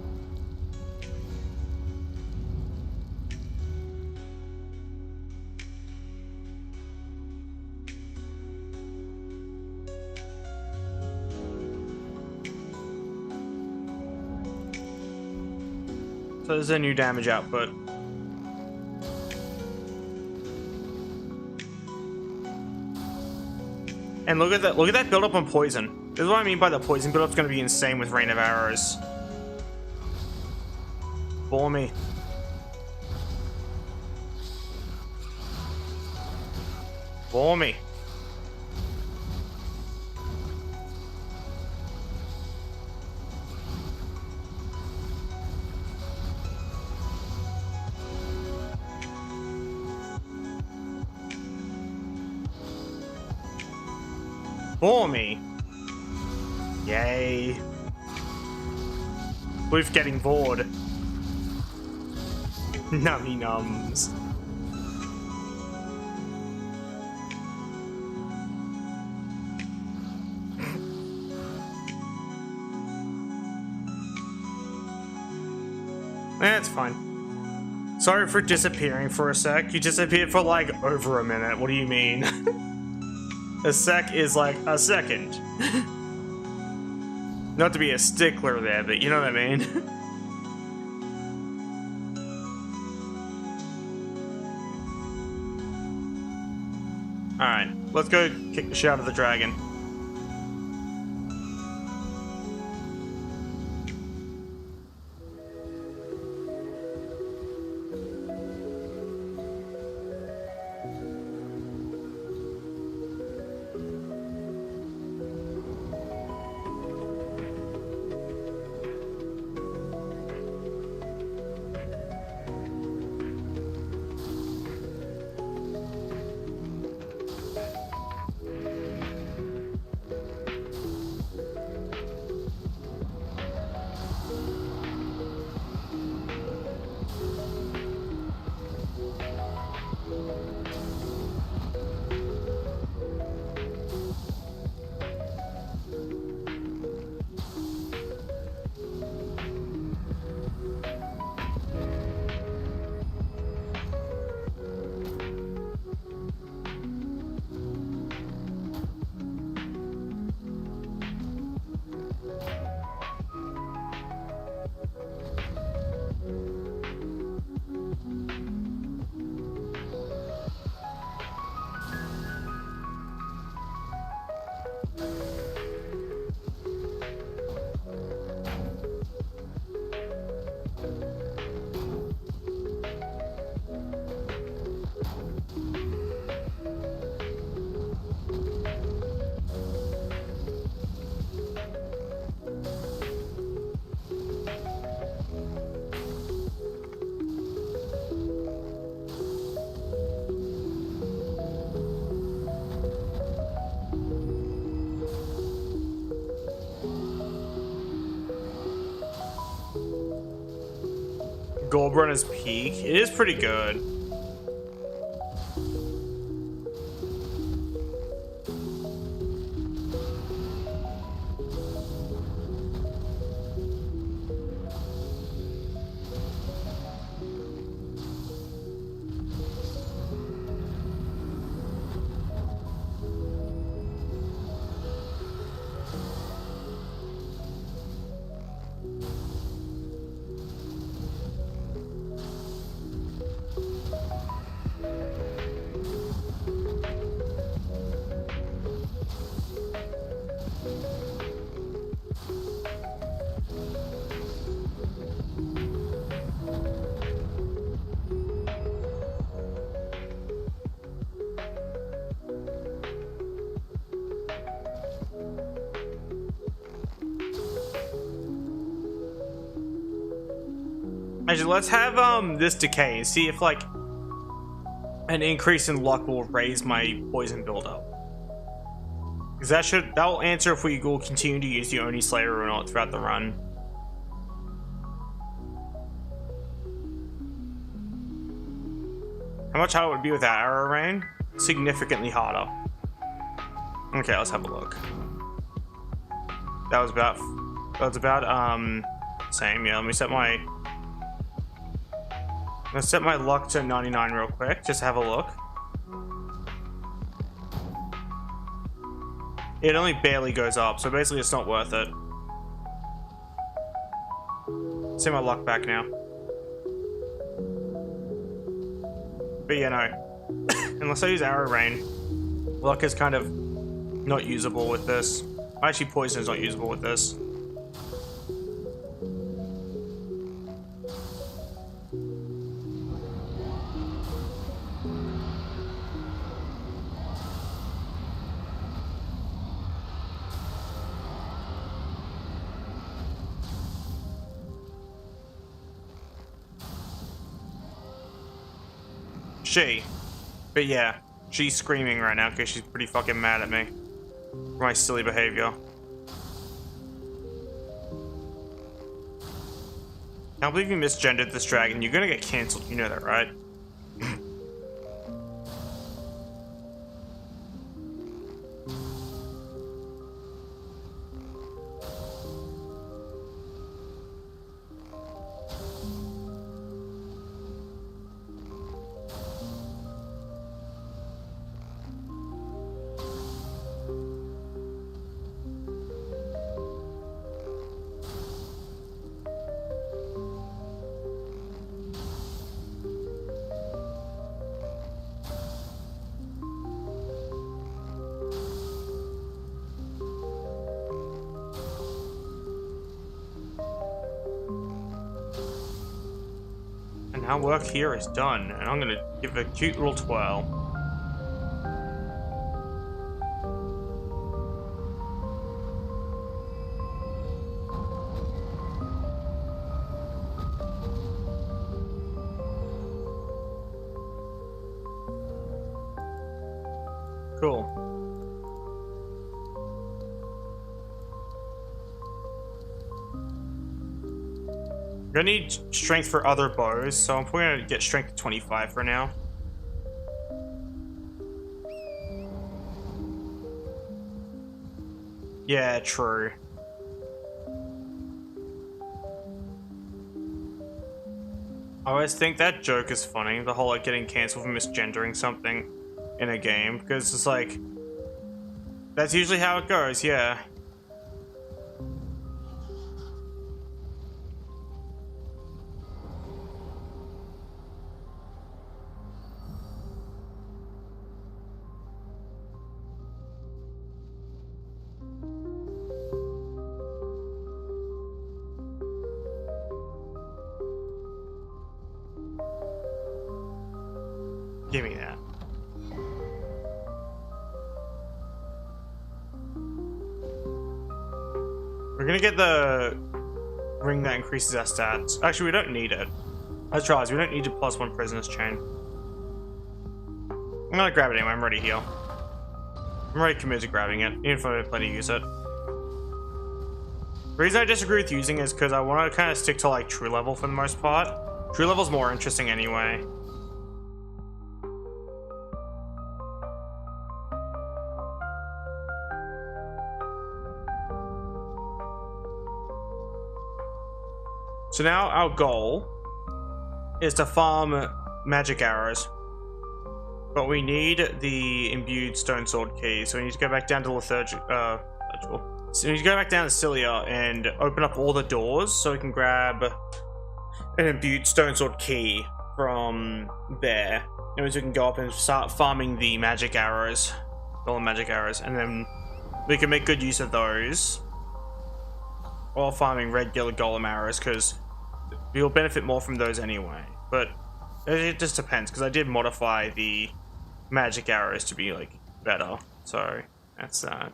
So there's a new damage output. And look at that build up on poison. This is what I mean by the poison build up's gonna be insane with Rain of Arrows. Bore me. Bore me. Bore me. Yay. We're getting bored. Nummy nums. That's fine. Sorry for disappearing for a sec. You disappeared for like over a minute. What do you mean? A sec is like a second. Not to be a stickler there, but you know what I mean. Alright, let's go kick the shit out of the dragon. Goldrunner's Peak. It is pretty good. Actually, let's have this decay and see if like an increase in luck will raise my poison buildup. Because that'll answer if we will continue to use the Oni Slayer or not throughout the run. How much harder would it be without Arrow Rain? Significantly harder. Okay, let's have a look. That was about same. Yeah, let me set my let's set my luck to 99 real quick. Just have a look. It only barely goes up, so basically it's not worth it. See my luck back now. But yeah, no. Unless I use Arrow Rain, luck is kind of not usable with this. Actually, poison is not usable with this. But yeah, she's screaming right now because she's pretty fucking mad at me for my silly behavior. Can't believe you misgendered this dragon. You're gonna get cancelled. You know that, right? Now work here is done, and I'm gonna give it a cute little twirl. Cool. I'm gonna need strength for other bows, so I'm probably gonna get strength 25 for now. Yeah, true. I always think that joke is funny, the whole like getting cancelled for misgendering something in a game, because it's like, that's usually how it goes, yeah. Give me that. We're gonna get the ring that increases our stats. Actually, we don't need it. Let's try this. We don't need a +1 prisoner's chain. I'm gonna grab it anyway. I'm ready here. I'm already committed to grabbing it, even if I don't plan to use it. The reason I disagree with using it is because I want to kind of stick to like true level for the most part. True level's more interesting anyway. So now our goal is to farm magic arrows. But we need the imbued stone sword key, so we need to go back down to so we need to go back down to Cilia and open up all the doors so we can grab an imbued stone sword key from there. And we can go up and start farming the magic arrows, all the magic arrows, and then we can make good use of those while farming regular golem arrows, because we'll benefit more from those anyway. But it just depends, because I did modify the magic arrows to be like better, so that's that.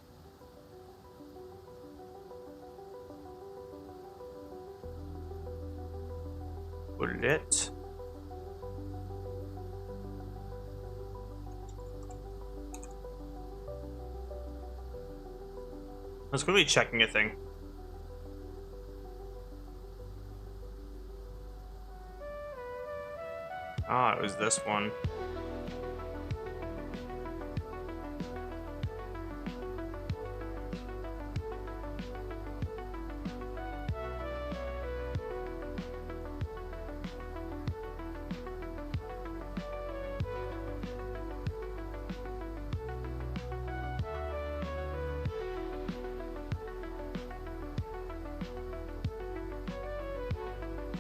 Put it. I was quickly checking a thing. Ah, it was this one.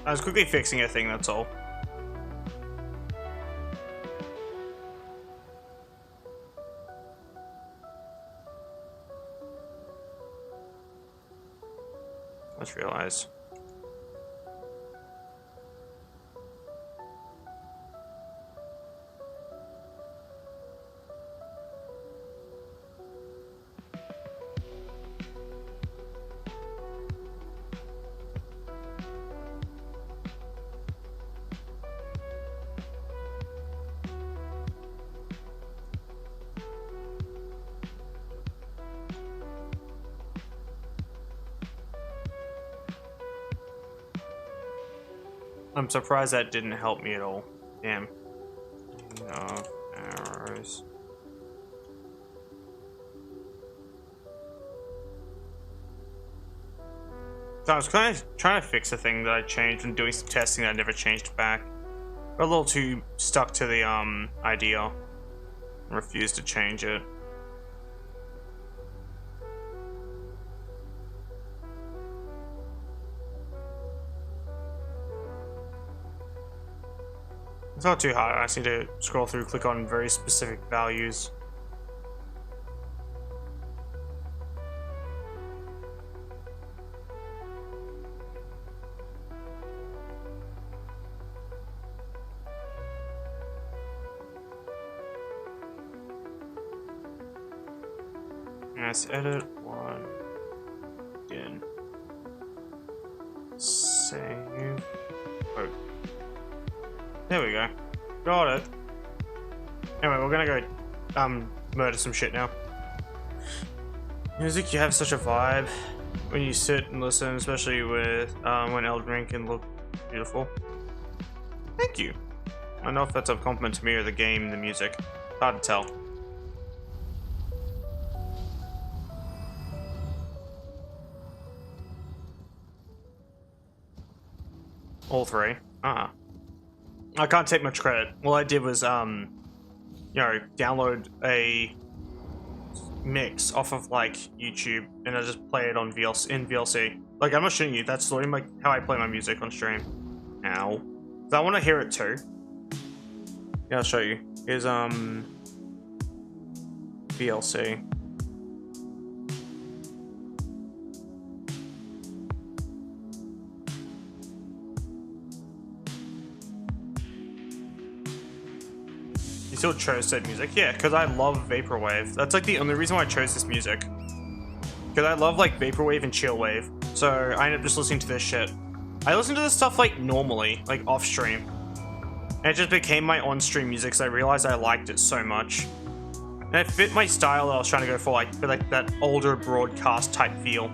I was quickly fixing a thing, that's all. Let's realize. I'm surprised that didn't help me at all. Damn. No arrows. So I was kind of trying to fix a thing that I changed and doing some testing that I never changed back. Got a little too stuck to the idea and refused to change it. It's not too hard. I just need to scroll through, click on very specific values. Let's edit one. Again. Save. Oh. There we go. Got it. Anyway, we're gonna go murder some shit now. Music, you have such a vibe when you sit and listen, especially with when Elden Ring can look beautiful. Thank you. I don't know if that's a compliment to me or the game, the music. Hard to tell. All three. I can't take much credit. All I did was, you know, download a mix off of like YouTube, and I just play it on VLC. Like, I'm not showing you. That's literally like how I play my music on stream. Ow. I want to hear it too. Yeah, I'll show you. Here's VLC. Still chose that music. Yeah, because I love vaporwave. That's like the only reason why I chose this music. Because I love like vaporwave and chillwave. So I ended up just listening to this shit. I listen to this stuff like normally, like off stream. And it just became my on-stream music because I realized I liked it so much. And it fit my style that I was trying to go for, like that older broadcast type feel.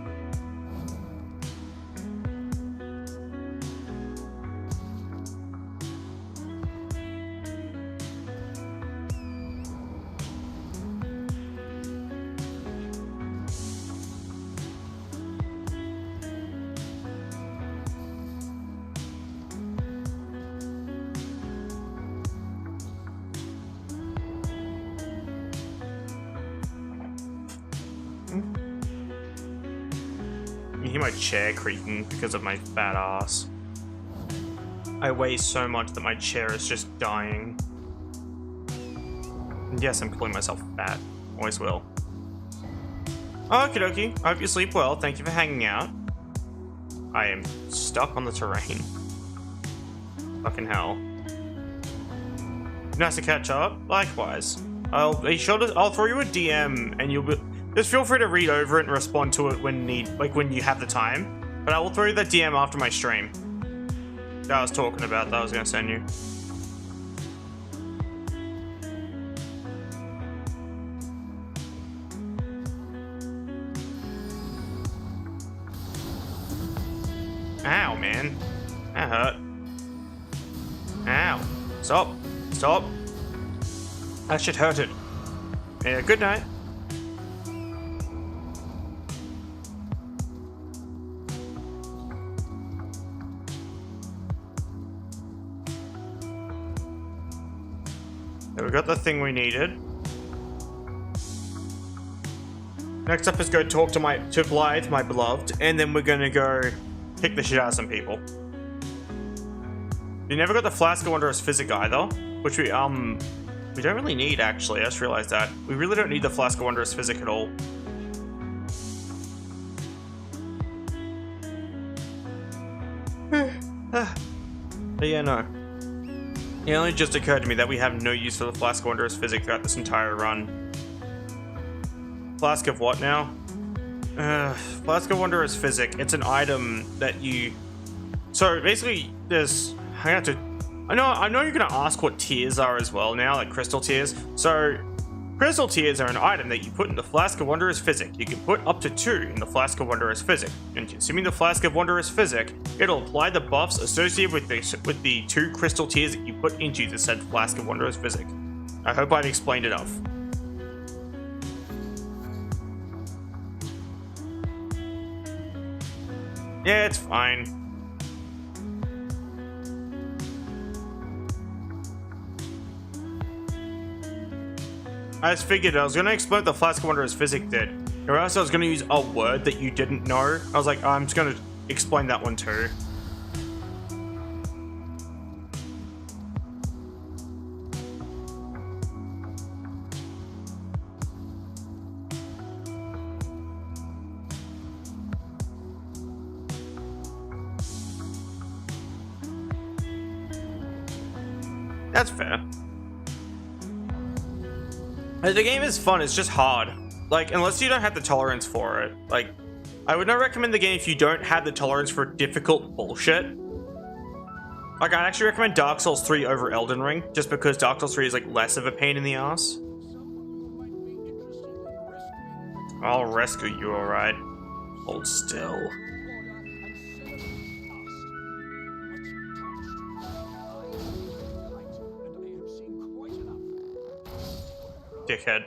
You hear my chair creaking because of my fat ass. I weigh so much that my chair is just dying. And yes, I'm calling myself fat. Always will. Okie dokie. I hope you sleep well. Thank you for hanging out. I am stuck on the terrain. Fucking hell. Nice to catch up. Likewise. I'll throw you a DM and you'll be... Just feel free to read over it and respond to it when when you have the time. But I will throw you that DM after my stream that I was talking about that I was going to send you. Ow, man. That hurt. Ow. Stop. Stop. That shit hurted. Yeah, good night. We got the thing we needed. Next up is go talk to Blythe, my beloved, and then we're gonna go kick the shit out of some people. We never got the Flask of Wondrous Physic either, which we don't really need actually. I just realized that. We really don't need the Flask of Wondrous Physic at all. But yeah, no. It only just occurred to me that we have no use for the Flask of Wondrous Physic throughout this entire run. Flask of what now? Flask of Wondrous Physic. It's an item that you... So basically, there's... I know you're gonna ask what tears are as well now, like crystal tears. So, crystal tears are an item that you put in the Flask of Wondrous Physic. You can put up to 2 in the Flask of Wondrous Physic. And consuming the Flask of Wondrous Physic, it'll apply the buffs associated with the 2 crystal tears that you put into the said Flask of Wondrous Physic. I hope I've explained enough. Yeah, it's fine. I just figured I was going to explain what the Flask of Wondrous Physic did. Or else I was going to use a word that you didn't know. I was like, I'm just going to explain that one too. That's fair. The game is fun, it's just hard. Like, unless you don't have the tolerance for it. Like, I would not recommend the game if you don't have the tolerance for difficult bullshit. Like, I'd actually recommend Dark Souls 3 over Elden Ring, just because Dark Souls 3 is, like, less of a pain in the ass. I'll rescue you, alright. Hold still. Dickhead.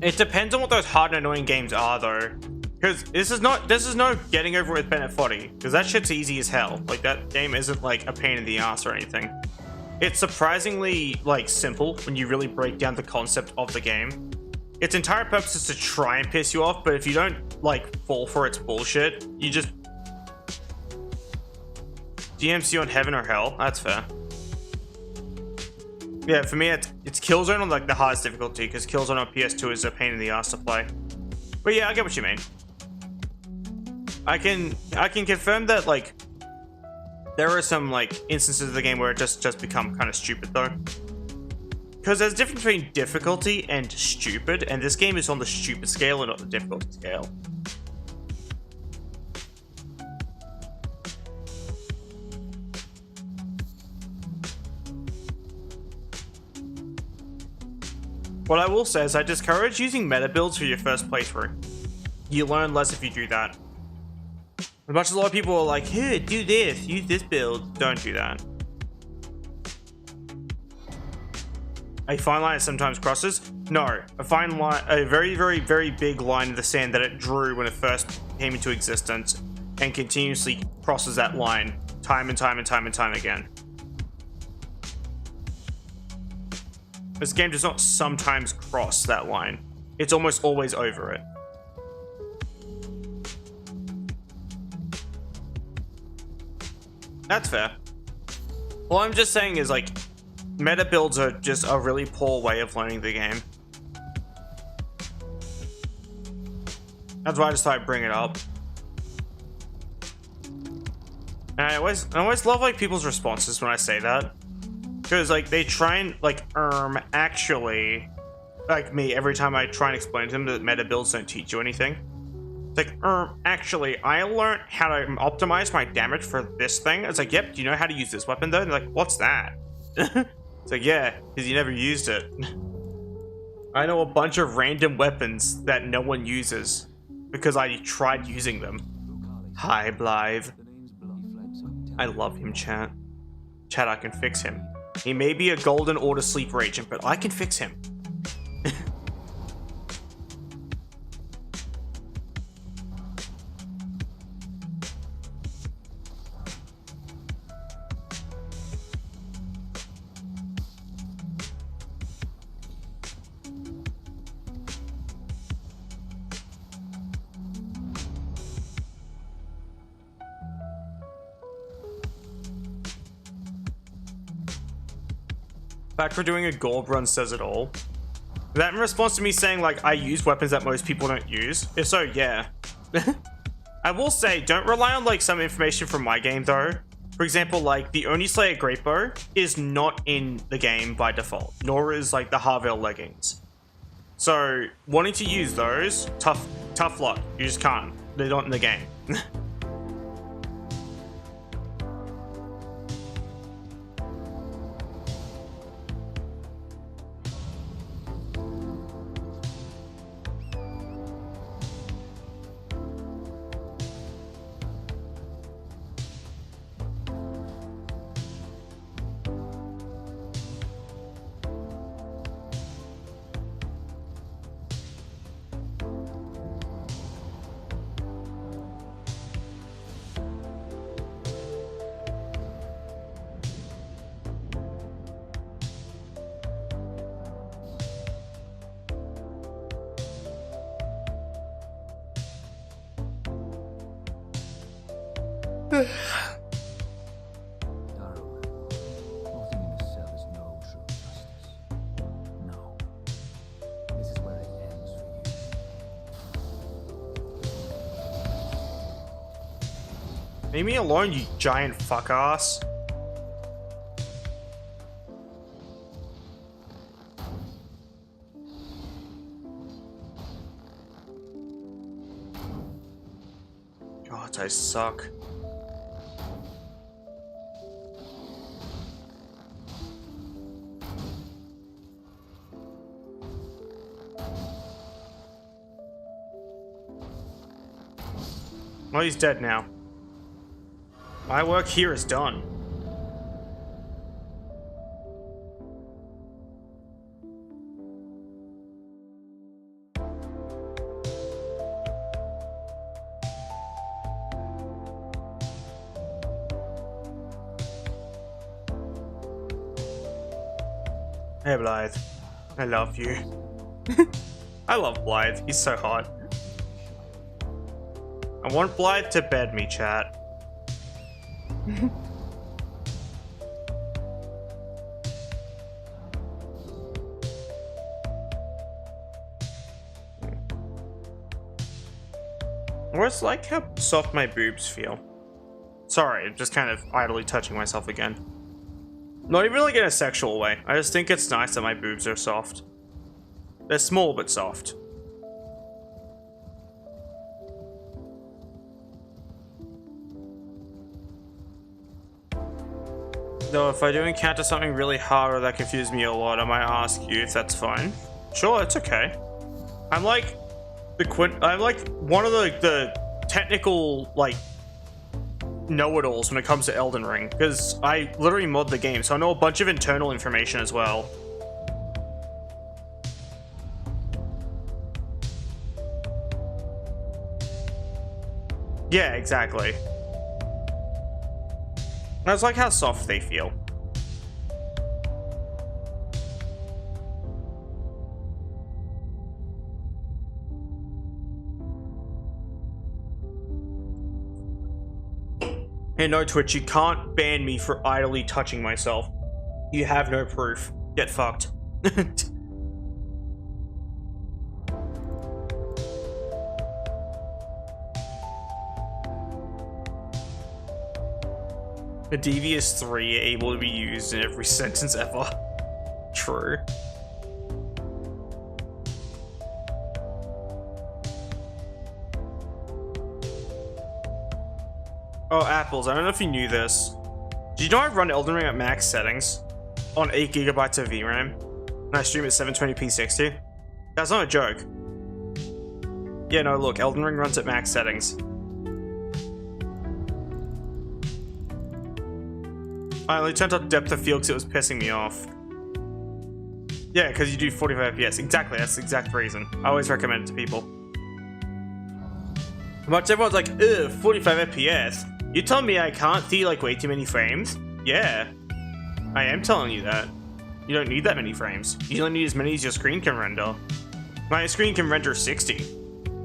It depends on what those hard and annoying games are, though. Because this is no getting over with Bennett Foddy, because that shit's easy as hell. Like, that game isn't like a pain in the ass or anything. It's surprisingly, like, simple when you really break down the concept of the game. Its entire purpose is to try and piss you off, but if you don't, like, fall for its bullshit, you just... DMC on heaven or hell? That's fair. Yeah, for me, it's Killzone on, like, the hardest difficulty, because Killzone on PS2 is a pain in the ass to play. But yeah, I get what you mean. I can confirm that, like... There are some, like, instances of the game where it just become kind of stupid, though. Because there's a difference between difficulty and stupid, and this game is on the stupid scale and not the difficulty scale. What I will say is I discourage using meta builds for your first playthrough. You learn less if you do that. As much as a lot of people are like, here, do this, use this build. Don't do that. A fine line sometimes crosses? No. A fine line, a very, very, very big line in the sand that it drew when it first came into existence and continuously crosses that line time and time and time and time again. This game does not sometimes cross that line. It's almost always over it. That's fair. All I'm just saying is, like, meta builds are just a really poor way of learning the game. That's why I just thought I'd bring it up. And I always love, like, people's responses when I say that. Because, like, they try and, like, actually, like me, every time I try and explain to them that meta builds don't teach you anything. It's like, actually, I learned how to optimize my damage for this thing. It's like, yep, do you know how to use this weapon, though? And they're like, what's that? It's like, yeah, because you never used it. I know a bunch of random weapons that no one uses because I tried using them. Hi, Blythe. I love him, chat. Chat, I can fix him. He may be a Golden Order sleeper agent, but I can fix him. Back for doing a gold run says it all. Is that in response to me saying, like, I use weapons that most people don't use? If so, yeah. I will say, don't rely on, like, some information from my game, though. For example, like, the Oni Slayer Greatbow is not in the game by default, nor is, like, the Harville leggings. So, wanting to use those, tough luck. You just can't. They're not in the game. Nothing in this cell is no true justice. No. This is where it ends for you. Leave me alone, you giant fuck ass. God, I suck. Well, he's dead now. My work here is done. Hey, Blythe. I love you. I love Blythe. He's so hot. I want Blythe to bed me, chat. Or it's like how soft my boobs feel. Sorry, I'm just kind of idly touching myself again. Not even like in a sexual way. I just think it's nice that my boobs are soft. They're small but soft. Though if I do encounter something really hard or that confuses me a lot, I might ask you if that's fine. Sure, it's okay. I'm like I'm like one of the technical like know-it-alls when it comes to Elden Ring, because I literally mod the game, so I know a bunch of internal information as well. Yeah, exactly. That's like how soft they feel. Hey, no, Twitch, you can't ban me for idly touching myself. You have no proof. Get fucked. A devious 3 able to be used in every sentence ever. True. Oh, Apples, I don't know if you knew this. Did you know I run Elden Ring at max settings? On 8 GB of VRAM? And I stream at 720p 60? That's not a joke. Yeah, no, look, Elden Ring runs at max settings. I only turned up depth of field because it was pissing me off. Yeah, because you do 45 FPS. Exactly, that's the exact reason. I always recommend it to people. But everyone's like, ugh, 45 FPS? You telling me I can't see like way too many frames? Yeah. I am telling you that. You don't need that many frames. You only need as many as your screen can render. My screen can render 60.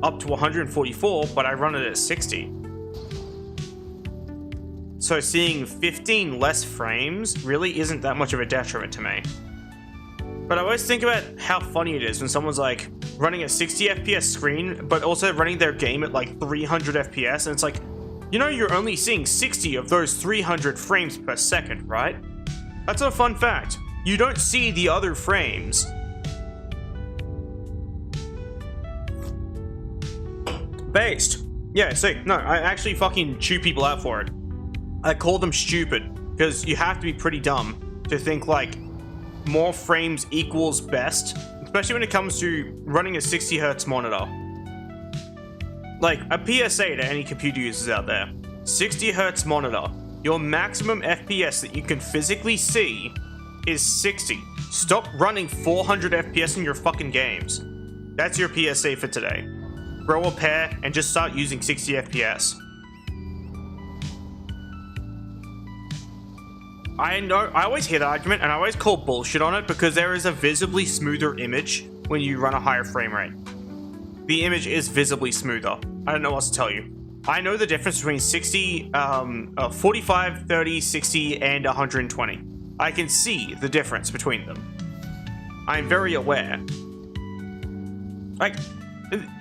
Up to 144, but I run it at 60. So seeing 15 less frames really isn't that much of a detriment to me. But I always think about how funny it is when someone's like running a 60 FPS screen, but also running their game at like 300 FPS, and it's like, you know, you're only seeing 60 of those 300 frames per second, right? That's a fun fact. You don't see the other frames. Based. Yeah, see, no, I actually fucking chew people out for it. I call them stupid, because you have to be pretty dumb to think like more frames equals best, especially when it comes to running a 60 Hz monitor. Like, a PSA to any computer users out there. 60 Hz monitor. Your maximum FPS that you can physically see is 60. Stop running 400 FPS in your fucking games. That's your PSA for today. Grow a pair and just start using 60 FPS. I know, I always hear that argument and I always call bullshit on it because there is a visibly smoother image when you run a higher frame rate. The image is visibly smoother. I don't know what else to tell you. I know the difference between 60, 45, 30, 60, and 120. I can see the difference between them. I'm very aware. Like,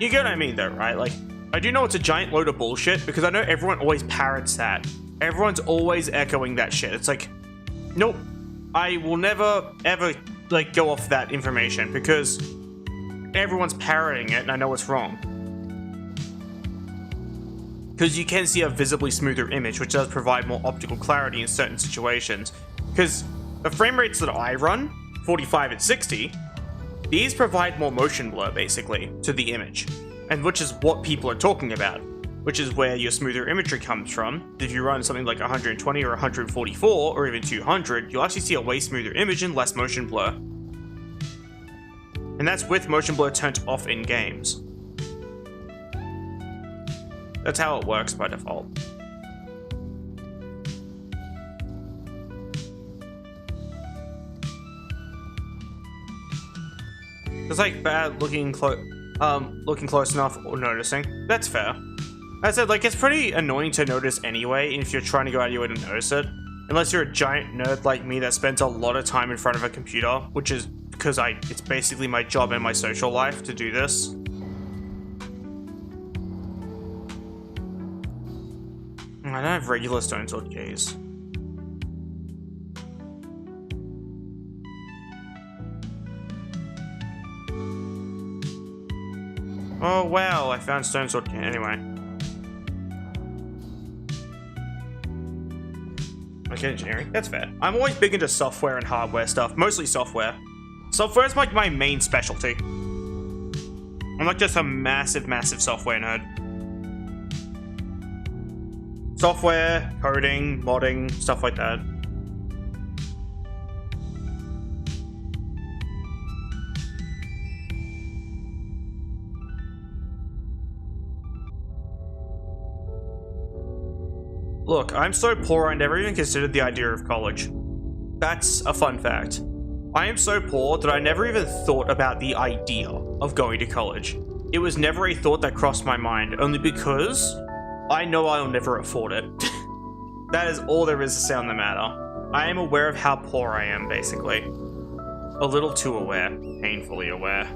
you get what I mean though, right? Like, I do know it's a giant load of bullshit because I know everyone always parrots that. Everyone's always echoing that shit. It's like, nope, I will never, ever, like, go off that information because everyone's parroting it and I know it's wrong. Because you can see a visibly smoother image, which does provide more optical clarity in certain situations. Because the frame rates that I run, 45 and 60, these provide more motion blur, basically, to the image. And which is what people are talking about. Which is where your smoother imagery comes from. If you run something like 120 or 144, or even 200, you'll actually see a way smoother image and less motion blur. And that's with motion blur turned off in games. That's how it works by default. It's like bad looking close enough or noticing. That's fair. As I said, like, it's pretty annoying to notice anyway if you're trying to go out of your way to notice it. Unless you're a giant nerd like me that spends a lot of time in front of a computer, which is because it's basically my job and my social life to do this. I don't have regular stone sword keys. Oh wow, I found stone sword key anyway. Okay, engineering, that's fair. I'm always big into software and hardware stuff, mostly software. Software is like my main specialty. I'm like just a massive, massive software nerd. Software, coding, modding, stuff like that. Look, I'm so poor I never even considered the idea of college. That's a fun fact. I am so poor that I never even thought about the idea of going to college. It was never a thought that crossed my mind, only because I know I'll never afford it. That is all there is to say on the matter. I am aware of how poor I am, basically. A little too aware. Painfully aware.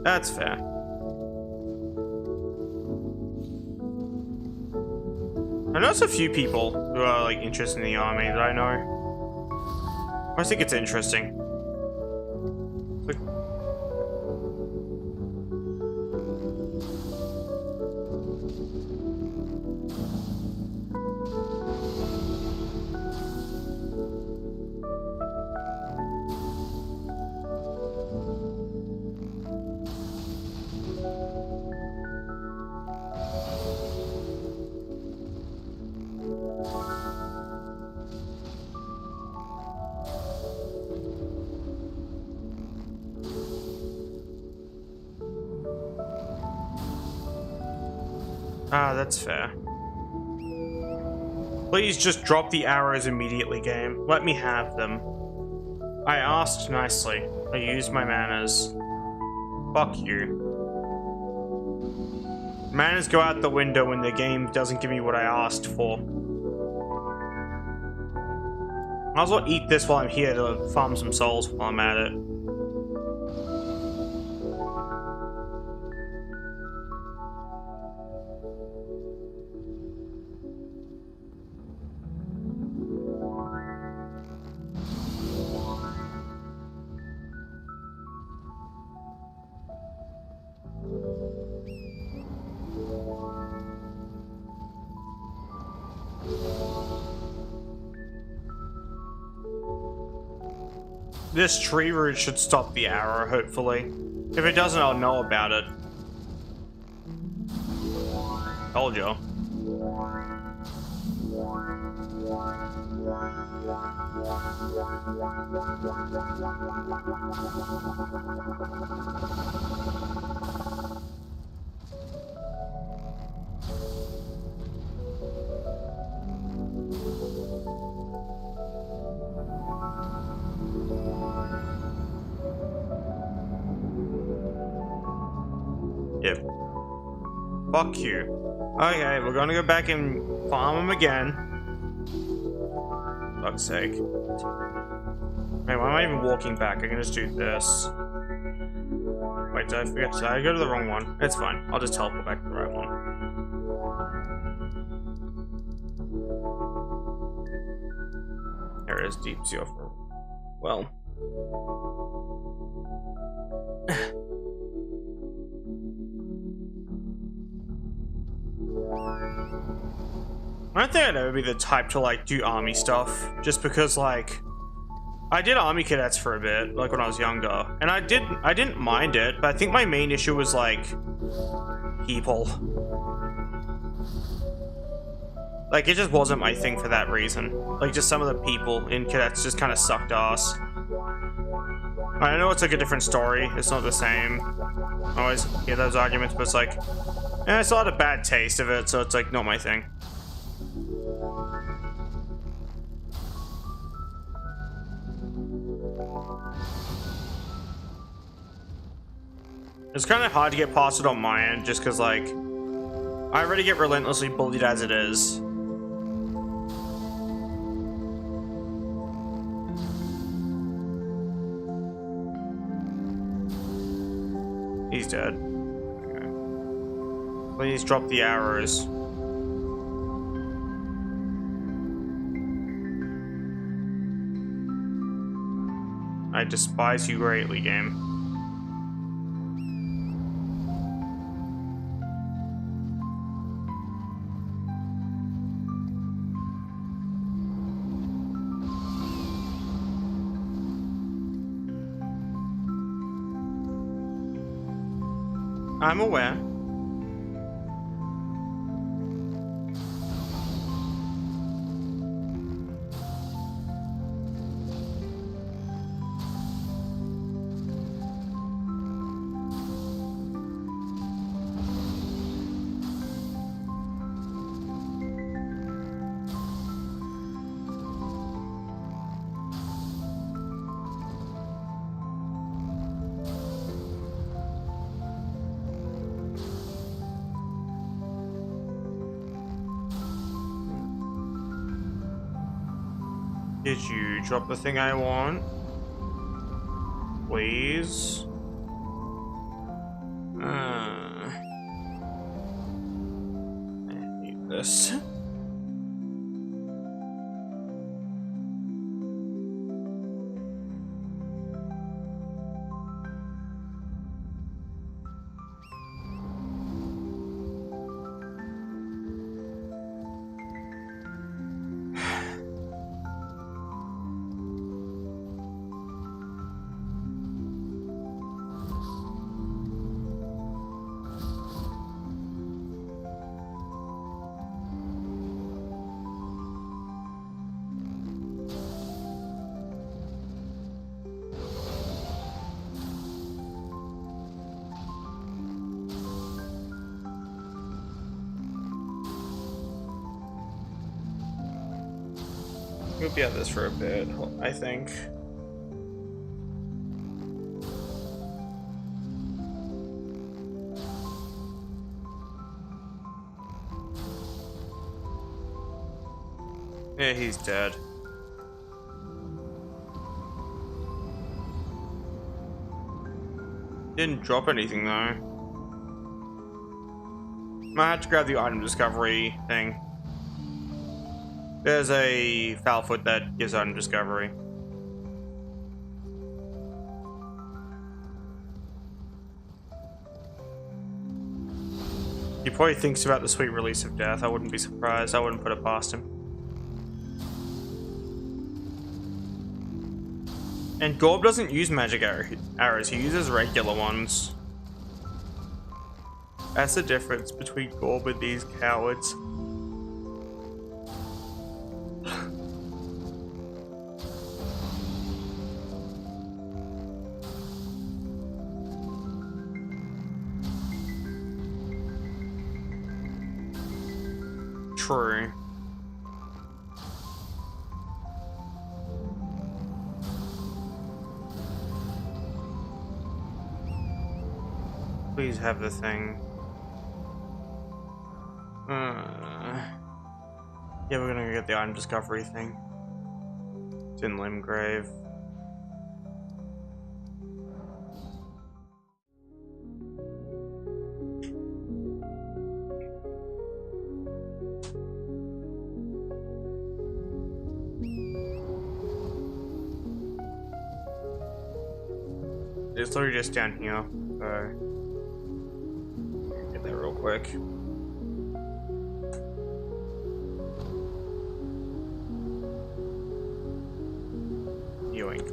That's fair. I know there's a few people who are like interested in the army that I know. I think it's interesting. Like, ah, that's fair. Please just drop the arrows immediately, game. Let me have them. I asked nicely. I used my manners. Fuck you. Manners go out the window when the game doesn't give me what I asked for. Might as well eat this while I'm here to farm some souls while I'm at it. This tree root should stop the arrow, hopefully. If it doesn't, I'll know about it. Told you. Yep. Fuck you. Okay, we're gonna go back and farm him again. Fuck's sake. Wait, why am I even walking back? I can just do this. Wait, did I forget? Did I go to the wrong one? It's fine. I'll just teleport back to the right one. There it is, deep sea offer. Well. I don't think I'd ever be the type to like do army stuff, just because like I did army cadets for a bit, like when I was younger, and I didn't mind it, but I think my main issue was like people. Like it just wasn't my thing for that reason. Like just some of the people in cadets just kind of sucked ass. I know it's like a different story, it's not the same. I always hear those arguments, but it's like, it's a lot of bad taste of it, so it's like not my thing. It's kind of hard to get past it on my end, just because, like, I already get relentlessly bullied as it is. He's dead. Okay. Please drop the arrows. I despise you greatly, game. I'm aware. Did you drop the thing I want? Please? I hate this. We'll be at this for a bit, I think. Yeah, he's dead. Didn't drop anything though. Might have to grab the item discovery thing. There's a foul foot that gives item discovery. He probably thinks about the sweet release of death. I wouldn't be surprised. I wouldn't put it past him. And Gorb doesn't use magic arrows. He uses regular ones. That's the difference between Gorb and these cowards. True. Please have the thing. Yeah, we're gonna get the item discovery thing. It's in Limgrave. It's literally just down here, so get there real quick. Yoink.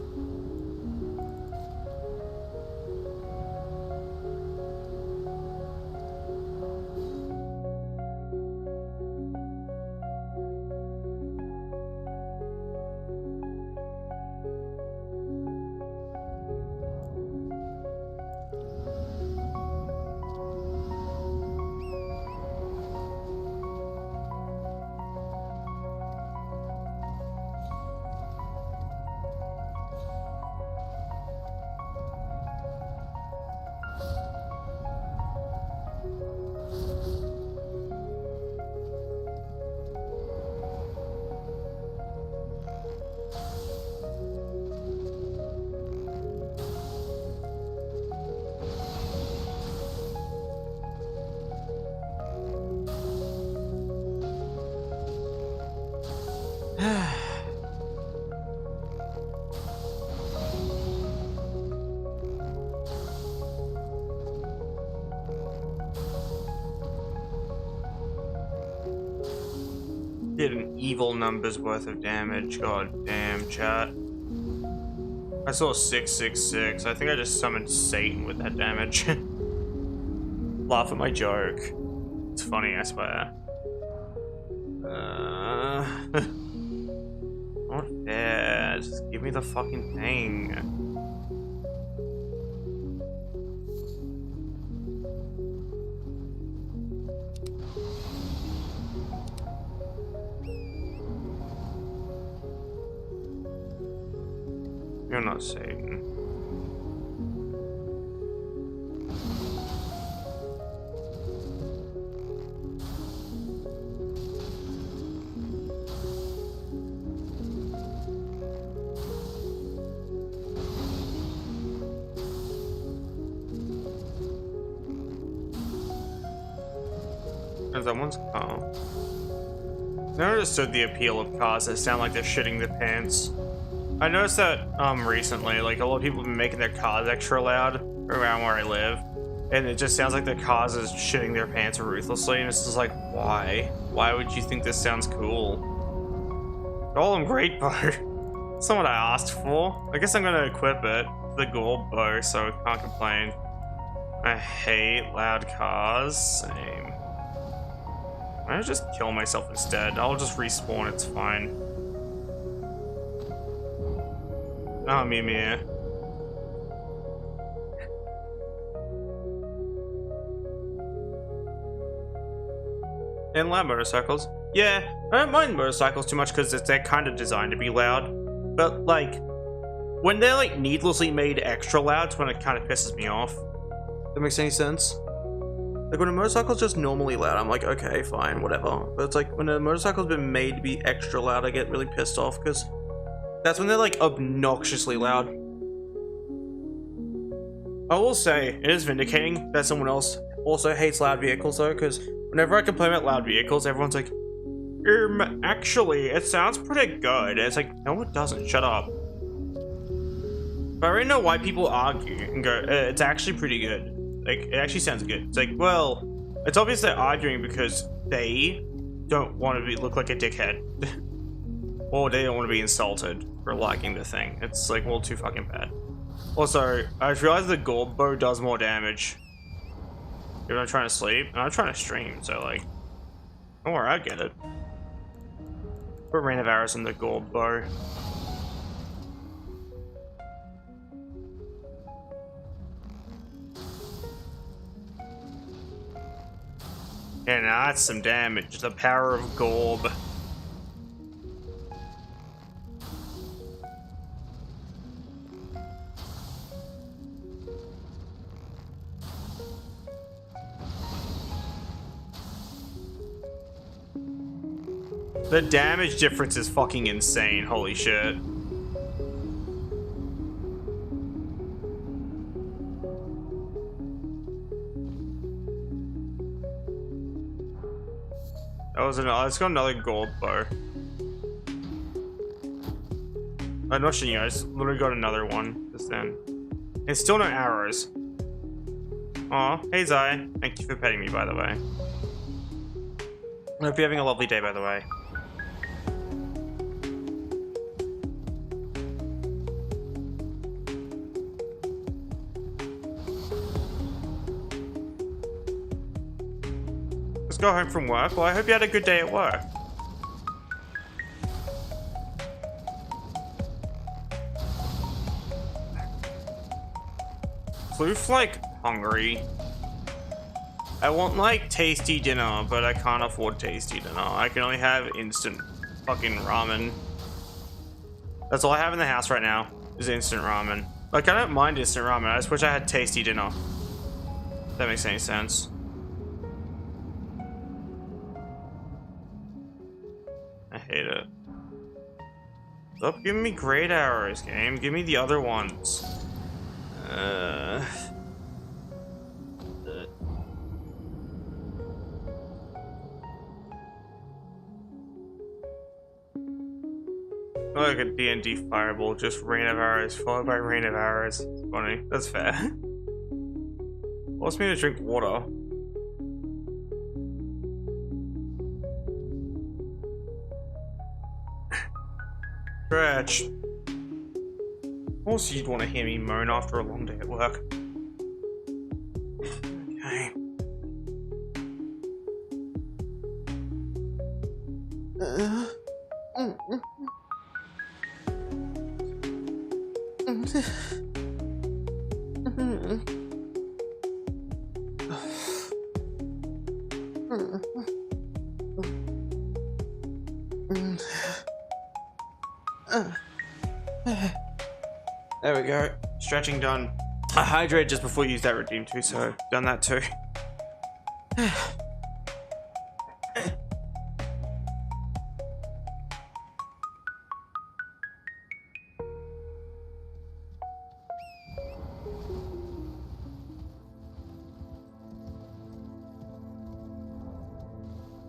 Did an evil number's worth of damage. God damn, chat. I saw 666. I think I just summoned Satan with that damage. Laugh at my joke. It's funny, I swear. Not fair. Just give me the fucking thing. You're not Satan. As someone's car. Never understood the appeal of cars that sound like they're shitting their pants. I noticed that recently, like a lot of people have been making their cars extra loud around where I live, and it just sounds like their cars is shitting their pants ruthlessly, and it's just like, why? Why would you think this sounds cool? Call them Greatbow. That's not what I asked for. I guess I'm gonna equip it, the gold bow, so I can't complain. I hate loud cars. Same. I'll just kill myself instead. I'll just respawn, it's fine. Oh, Mimir. And loud motorcycles. Yeah, I don't mind motorcycles too much because they're kind of designed to be loud. But, like, when they're, like, needlessly made extra loud, it's when it kind of pisses me off. That makes any sense? Like, when a motorcycle's just normally loud, I'm like, okay, fine, whatever. But it's like, when a motorcycle's been made to be extra loud, I get really pissed off because that's when they're, like, obnoxiously loud. I will say, it is vindicating that someone else also hates loud vehicles though, because whenever I complain about loud vehicles, everyone's like, actually, it sounds pretty good. It's like, no it doesn't, shut up. But I already know why people argue and go, it's actually pretty good. Like, it actually sounds good. It's like, well, it's obvious they're arguing because they don't want to look like a dickhead. Or they don't want to be insulted for liking the thing. It's like, well, too fucking bad. Also, I just realized the gourd bow does more damage if I'm trying to sleep, and I'm trying to stream, so like, don't worry, I get it. Put rain of arrows in the gourd bow. Yeah, now that's some damage. The power of Gorb. The damage difference is fucking insane, holy shit. That was another, let's go another gold bow. I'm not shitting you, I just literally got another one just then. And still no arrows. Aw, hey Zai. Thank you for petting me, by the way. I hope you're having a lovely day, by the way. Let's go home from work. Well, I hope you had a good day at work. Kloof, like, hungry. I want, like, tasty dinner, but I can't afford tasty dinner. I can only have instant fucking ramen. That's all I have in the house right now, is instant ramen. Like, I don't mind instant ramen, I just wish I had tasty dinner. If that makes any sense. I hate it. Stop giving me great arrows, game. Give me the other ones. Like a D&D fireball, just rain of arrows followed by rain of arrows. It's funny. That's fair. Wants me to drink water. Stretch. Of course you'd want to hear me moan after a long day at work. Okay. There we go. Stretching done. I hydrated just before you used that redeem too, so done that too.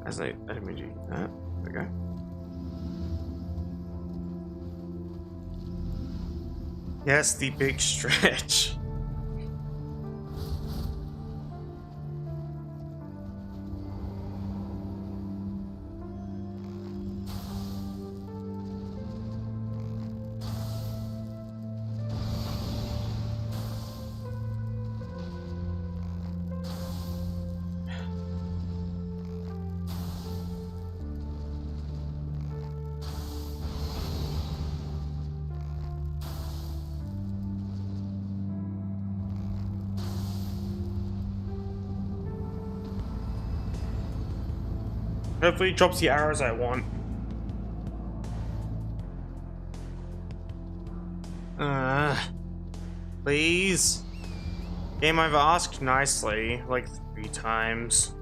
As I didn't mean to do that. There we go. Yes, the big stretch. Hopefully it drops the arrows I want. Please? Game, I've asked nicely, like 3 times.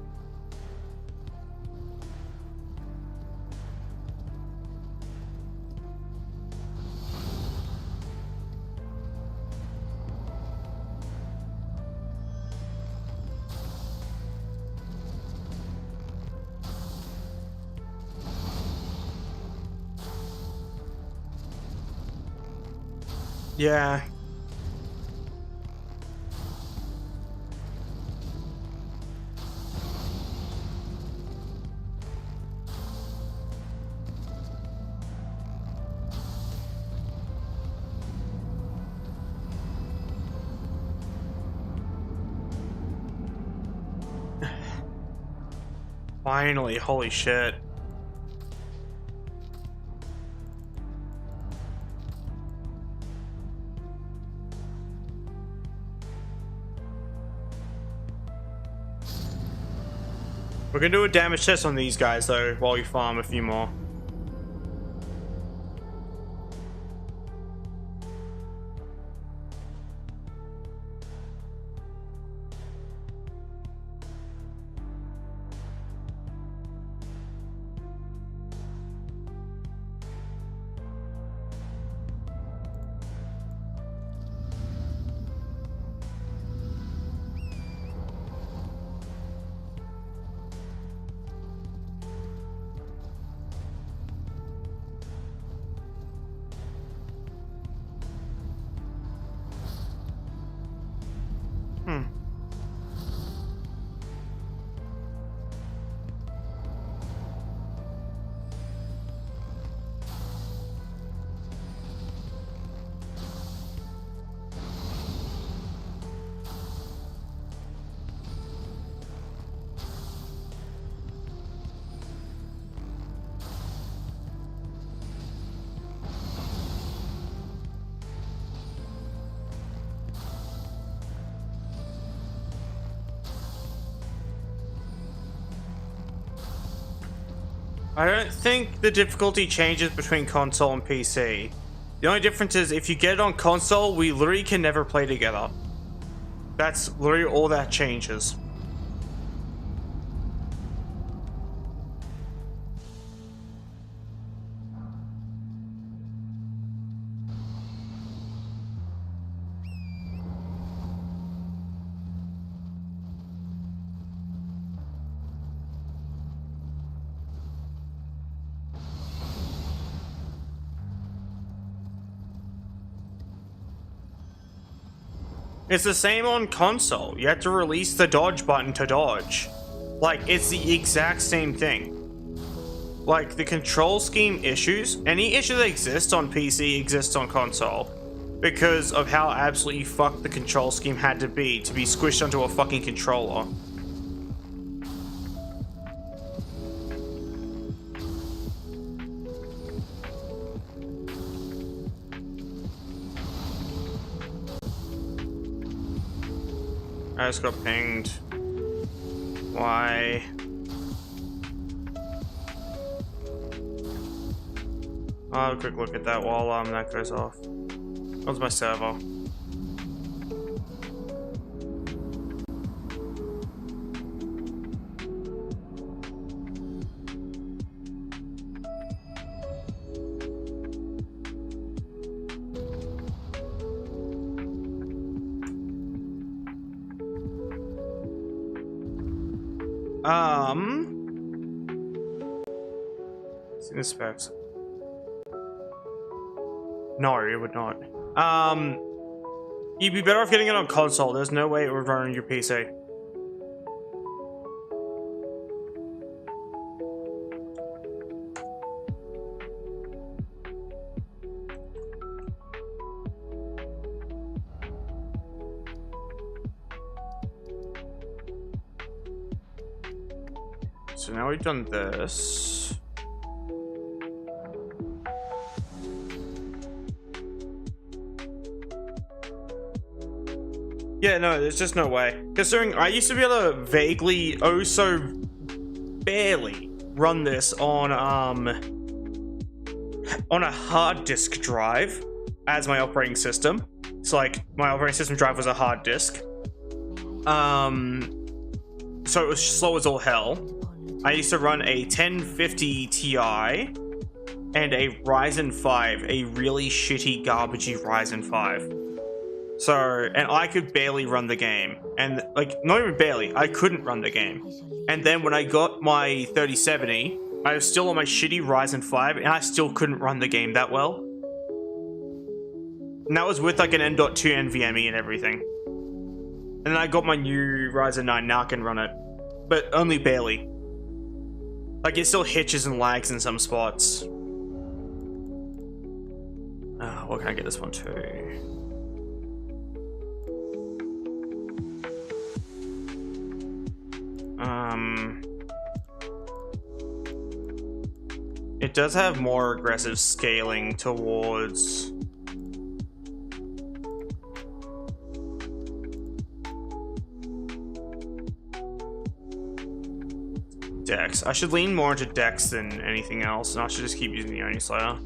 Yeah. Finally, holy shit. We're gonna do a damage test on these guys though while we farm a few more. I don't think the difficulty changes between console and PC. The only difference is if you get it on console, we literally can never play together. That's literally all that changes. It's the same on console. You have to release the dodge button to dodge. Like, it's the exact same thing. Like, the control scheme issues, any issue that exists on PC exists on console. Because of how absolutely fucked the control scheme had to be squished onto a fucking controller. I just got pinged. Why? I'll have a quick look at that while that goes off. What's my server? See the specs. No, it would not. You'd be better off getting it on console. There's no way it would run on your PC. So now we've done this. Yeah, no, there's just no way. Considering I used to be able to vaguely, oh so barely, run this on a hard disk drive as my operating system. It's like my operating system drive was a hard disk. So it was slow as all hell. I used to run a 1050 Ti and a Ryzen 5, a really shitty, garbagey Ryzen 5. So, and I could barely run the game. And, like, not even barely, I couldn't run the game. And then when I got my 3070, I was still on my shitty Ryzen 5, and I still couldn't run the game that well. And that was with like an M.2 NVMe and everything. And then I got my new Ryzen 9, now I can run it. But only barely. Like, it still hitches and lags in some spots. What can I get this one to? It does have more aggressive scaling towards... Dex. I should lean more into Dex than anything else, and I should just keep using the Oni Slayer.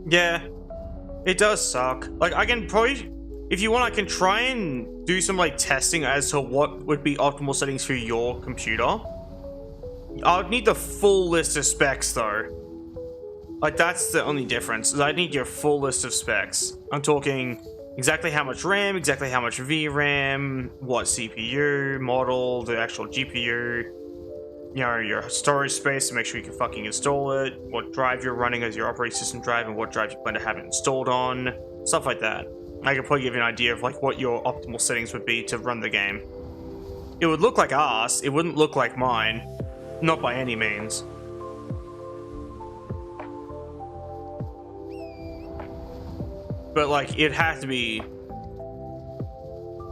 Yeah, it does suck. Like, I can probably, if you want, I can try and do some like testing as to what would be optimal settings for your computer. I would need the full list of specs though. Like, that's the only difference. I need your full list of specs. I'm talking exactly how much RAM, exactly how much VRAM, what CPU, model, the actual GPU. You know, your storage space to make sure you can fucking install it, what drive you're running as your operating system drive, and what drive you plan to have it installed on, stuff like that. I could probably give you an idea of like what your optimal settings would be to run the game. It would look like ours, it wouldn't look like mine, not by any means. But like, it has to be...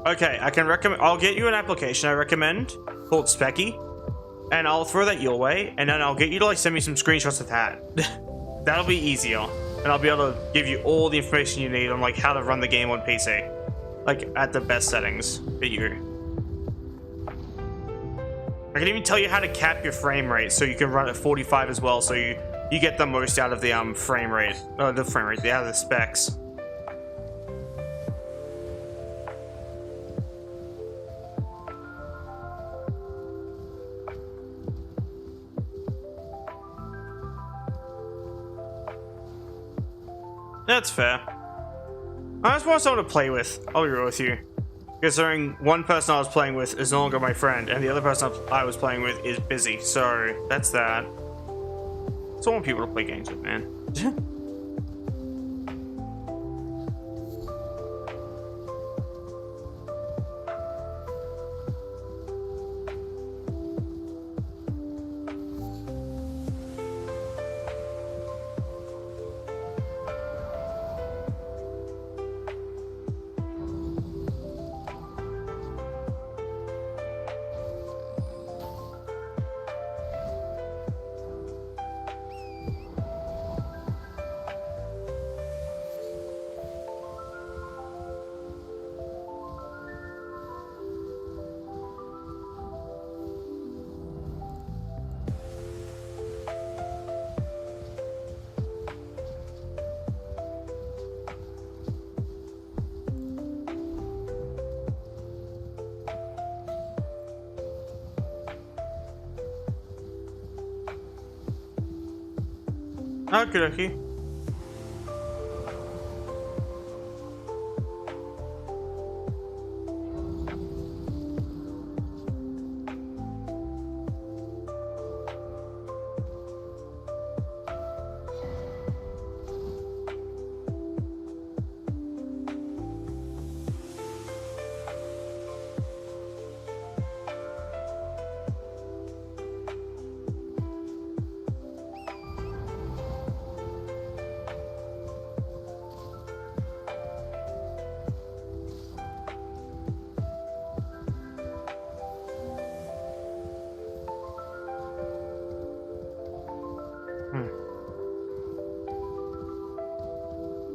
Okay, I can recommend, I'll get you an application I recommend called Specky. And I'll throw that your way, and then I'll get you to like send me some screenshots of that. That'll be easier, and I'll be able to give you all the information you need on like how to run the game on PC, like at the best settings for you. I can even tell you how to cap your frame rate so you can run at 45 as well, so you get the most out of the frame rate, out of the specs. That's fair. I just want someone to play with. I'll be real with you. Considering one person I was playing with is no longer my friend, and the other person I was playing with is busy, so that's that. So I want people to play games with, man. Okay, okay.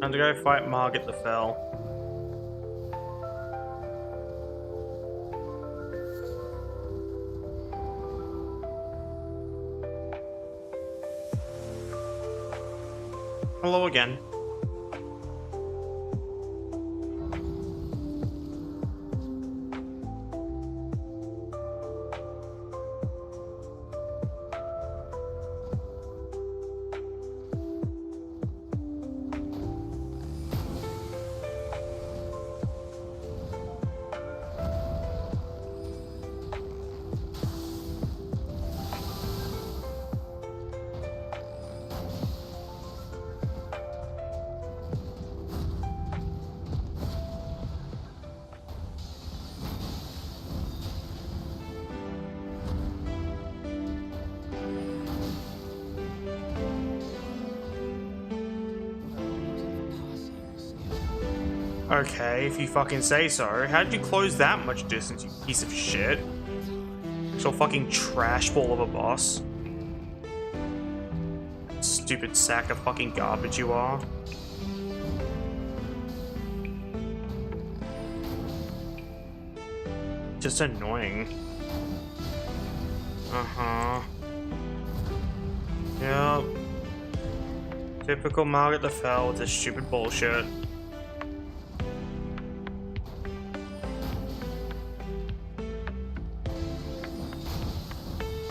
Time to go fight Margit the Fell. Hello again. Okay, if you fucking say so. How did you close that much distance, you piece of shit? So fucking trash ball of a boss. Stupid sack of fucking garbage you are. Just annoying. Uh-huh. Yep. Typical Margaret the Fell with this stupid bullshit.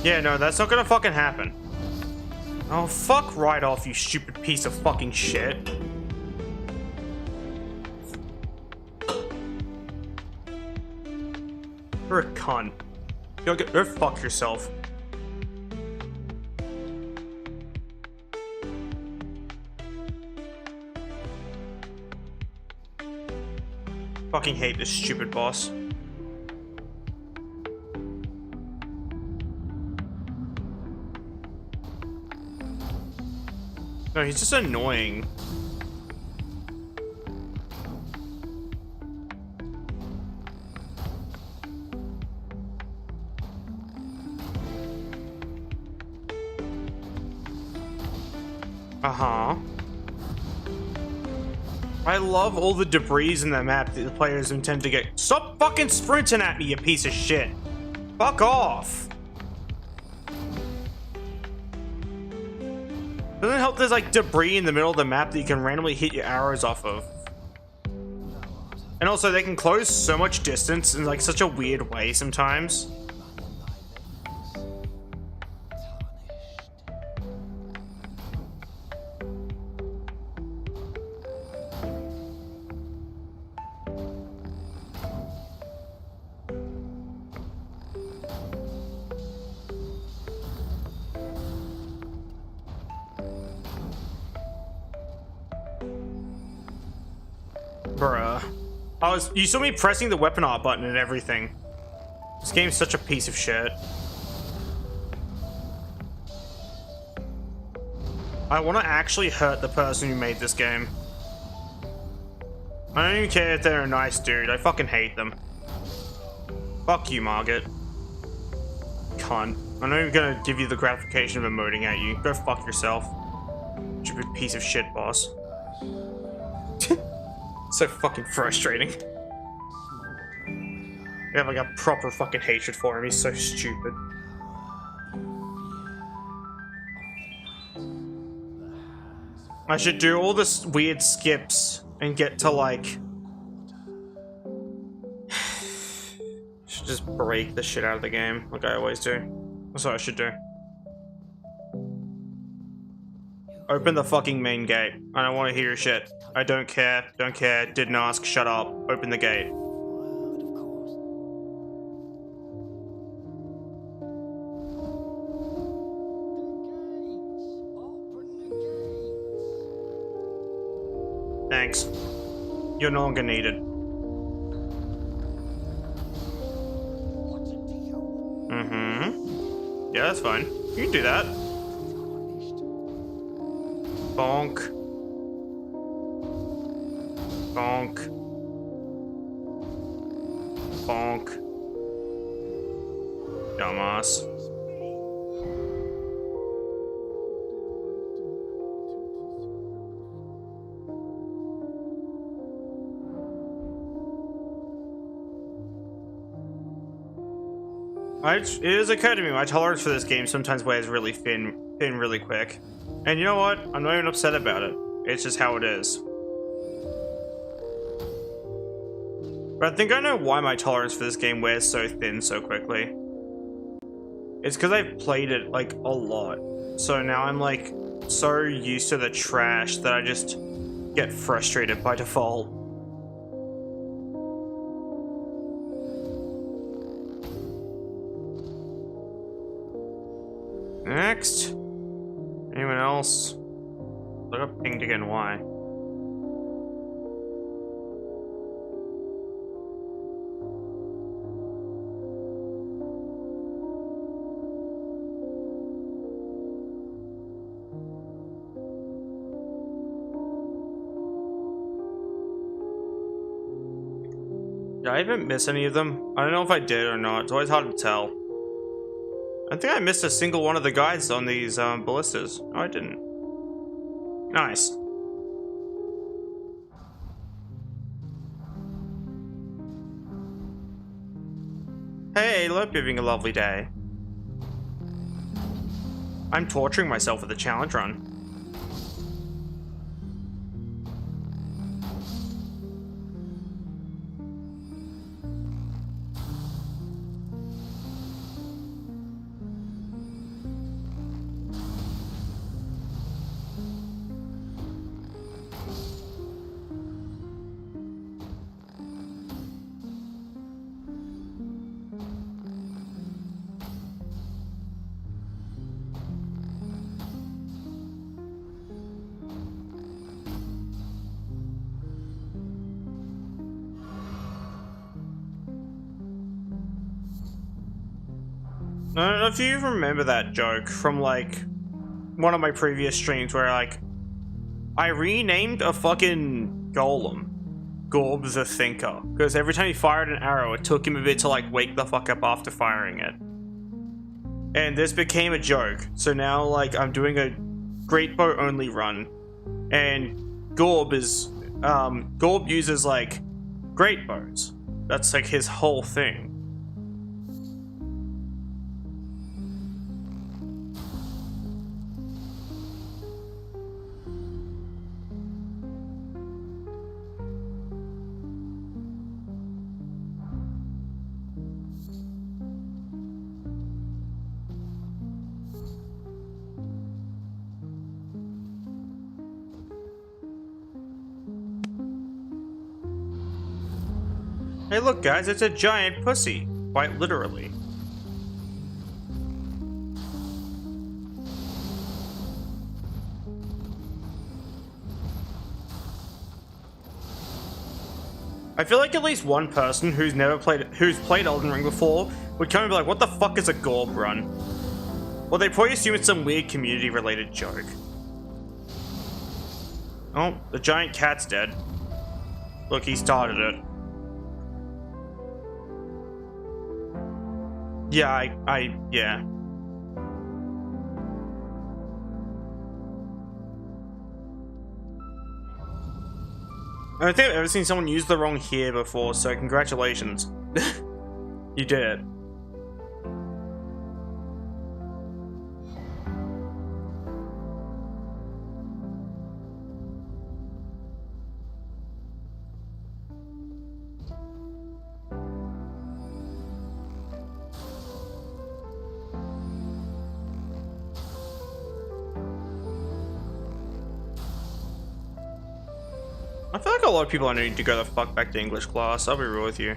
Yeah, no, that's not gonna fucking happen. Oh, fuck right off, you stupid piece of fucking shit. You're a cunt. Go fuck yourself. Fucking hate this stupid boss. No, he's just annoying. Uh-huh. I love all the debris in the map that the players intend to get. Stop fucking sprinting at me, you piece of shit. Fuck off. Doesn't help there's like debris in the middle of the map that you can randomly hit your arrows off of. And also they can close so much distance in like such a weird way sometimes. Bruh. You saw me pressing the weapon art button and everything. This game's such a piece of shit. I want to actually hurt the person who made this game. I don't even care if they're a nice dude. I fucking hate them. Fuck you, Margaret. Cunt. I'm not even gonna give you the gratification of emoting at you. Go fuck yourself. Stupid piece of shit, boss. So fucking frustrating. I have like a proper fucking hatred for him. He's so stupid. I should do all this weird skips and get to like... should just break the shit out of the game like I always do. That's what I should do. Open the fucking main gate. I don't want to hear your shit. I don't care. Don't care. Didn't ask. Shut up. Open the gate. Thanks. You're no longer needed. Mm-hmm. Yeah, that's fine. You can do that. Bonk. Bonk. Bonk. Dumbass. It is occurred to me, my tolerance for this game sometimes wears really thin really quick. And you know what? I'm not even upset about it. It's just how it is. But I think I know why my tolerance for this game wears so thin so quickly. It's because I've played it, like, a lot. So now I'm, like, so used to the trash that I just get frustrated by default. Next. Anyone else? Look up pinged again, why? I even miss any of them? I don't know if I did or not. It's always hard to tell. I think I missed a single one of the guides on these ballistas. No, I didn't. Nice. Hey, hope you're having a lovely day. I'm torturing myself with the challenge run. I don't know if you remember that joke from like one of my previous streams where like I renamed a fucking golem Gorb the Thinker because every time he fired an arrow it took him a bit to like wake the fuck up after firing it. And this became a joke. So now like I'm doing a Greatbow Only run and Gorb uses like great bows. That's like his whole thing. Hey look guys, it's a giant pussy. Quite literally. I feel like at least one person who's played Elden Ring before would come and be like, what the fuck is a Gorb run? Well, they probably assume it's some weird community related joke. Oh, the giant cat's dead. Look, he started it. Yeah, yeah. I don't think I've ever seen someone use the wrong here before, so congratulations. You did it. I feel like a lot of people are needing to go the fuck back to English class, I'll be real with you.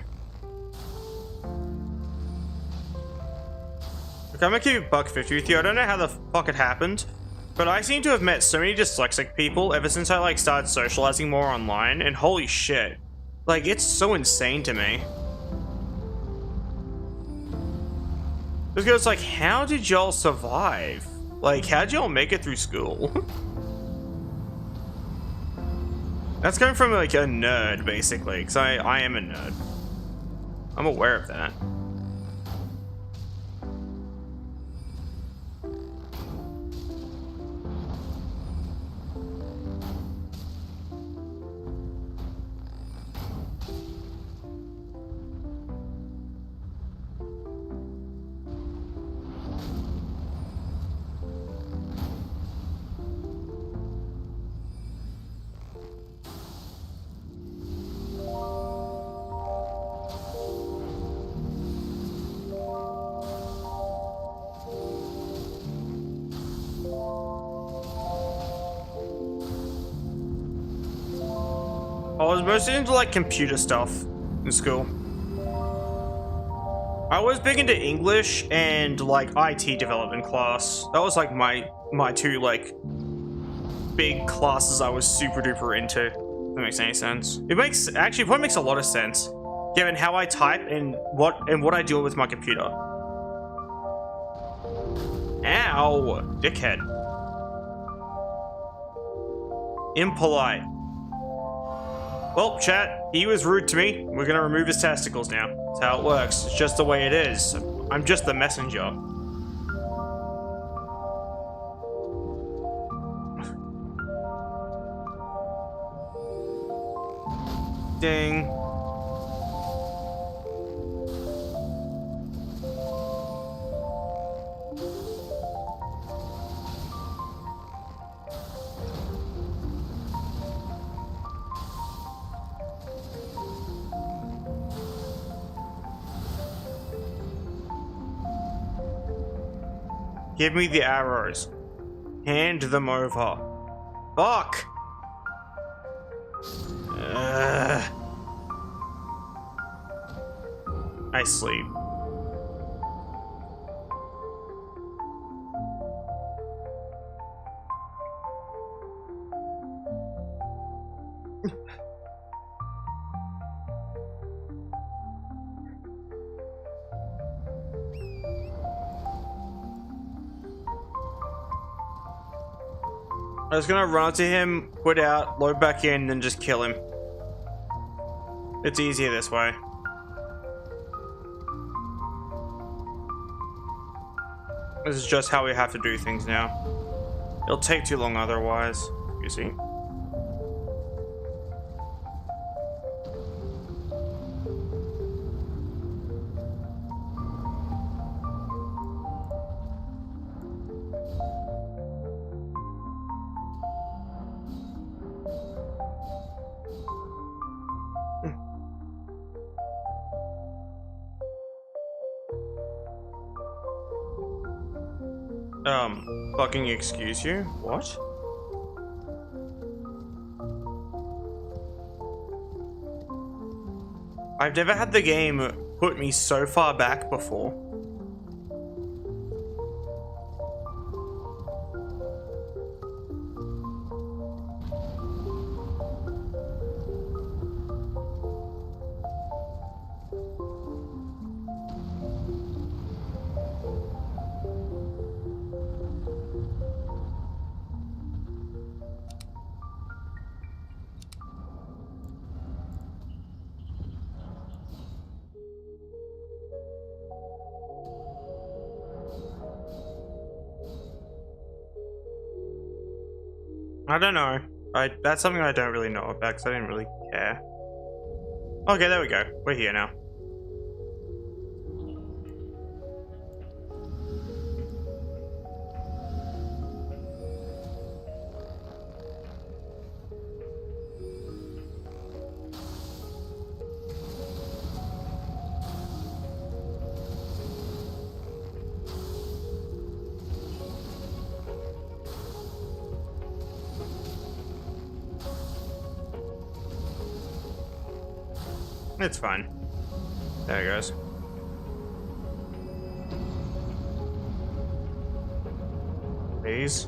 Okay, I'm gonna keep it $1.50 with you. I don't know how the fuck it happened, but I seem to have met so many dyslexic people ever since I like started socializing more online, and holy shit. Like, it's so insane to me. This goes like, how did y'all survive? Like, how'd y'all make it through school? That's coming from like a nerd, basically, because I am a nerd. I'm aware of that. I was mostly into like computer stuff in school. I was big into English and like IT development class. That was like my two like big classes I was super duper into. If that makes any sense. It probably makes a lot of sense given how I type and what I do with my computer. Ow, dickhead. Impolite. Well, chat, he was rude to me. We're gonna remove his testicles now. That's how it works. It's just the way it is. I'm just the messenger. Ding. Give me the arrows. Hand them over. Fuck! I sleep. I was gonna run up to him, put out, load back in, and just kill him. It's easier this way. This is just how we have to do things now. It'll take too long otherwise, you see. Fucking excuse you? What? I've never had the game put me so far back before. I don't know. That's something I don't really know about because I didn't really care. Okay, there we go. We're here now. It's fine. There it goes. Please.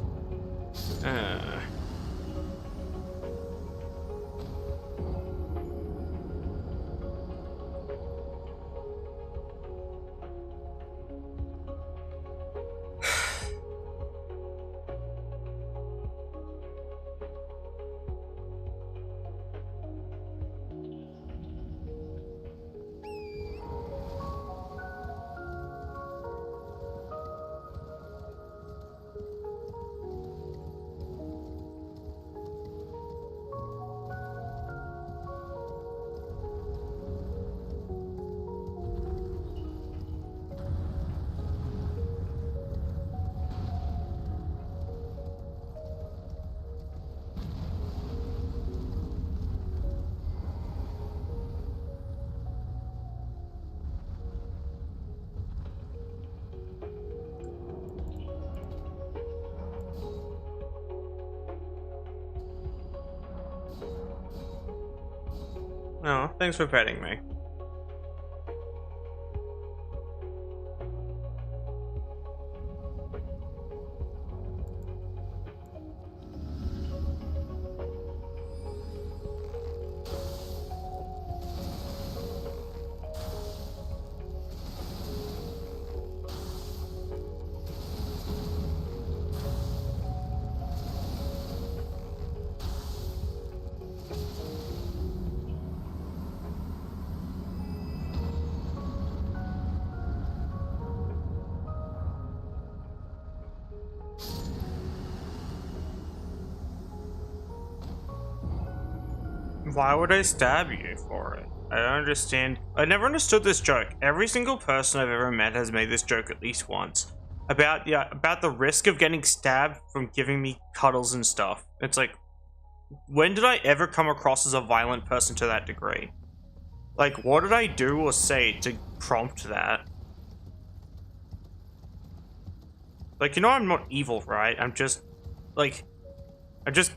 Oh, thanks for petting me. why would I stab you for it? I don't understand. I never understood this joke. Every single person I've ever met has made this joke at least once. About the risk of getting stabbed from giving me cuddles and stuff. It's like, when did I ever come across as a violent person to that degree? Like, what did I do or say to prompt that? Like, you know I'm not evil, right? I'm just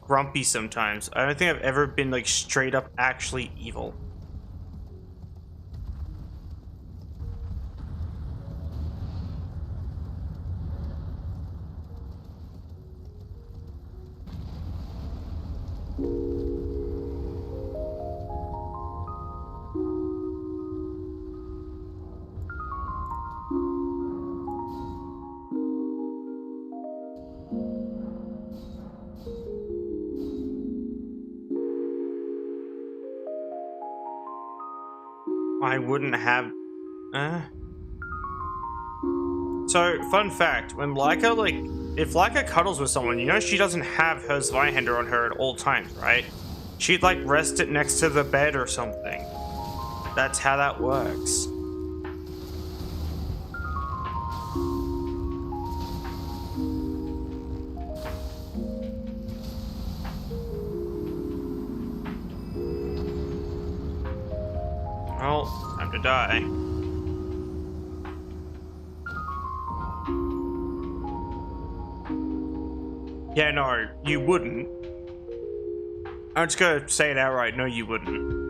grumpy sometimes. I don't think I've ever been, like, straight up actually evil. I wouldn't have... So, fun fact, when Layka, like, if Layka cuddles with someone, you know she doesn't have her Zweihander on her at all times, right? She'd, like, rest it next to the bed or something. That's how that works. Well, time to die. Yeah, no, you wouldn't. I'm just gonna say it outright, no you wouldn't.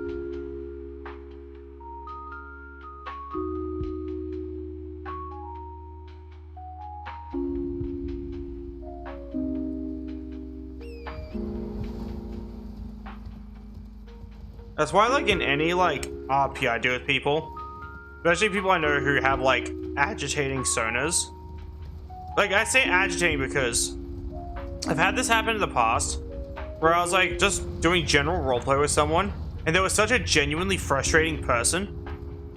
That's why, like, in any, like, RP I do with people, especially people I know who have, like, agitating soners. Like, I say agitating because I've had this happen in the past, where I was, like, just doing general roleplay with someone, and they were such a genuinely frustrating person,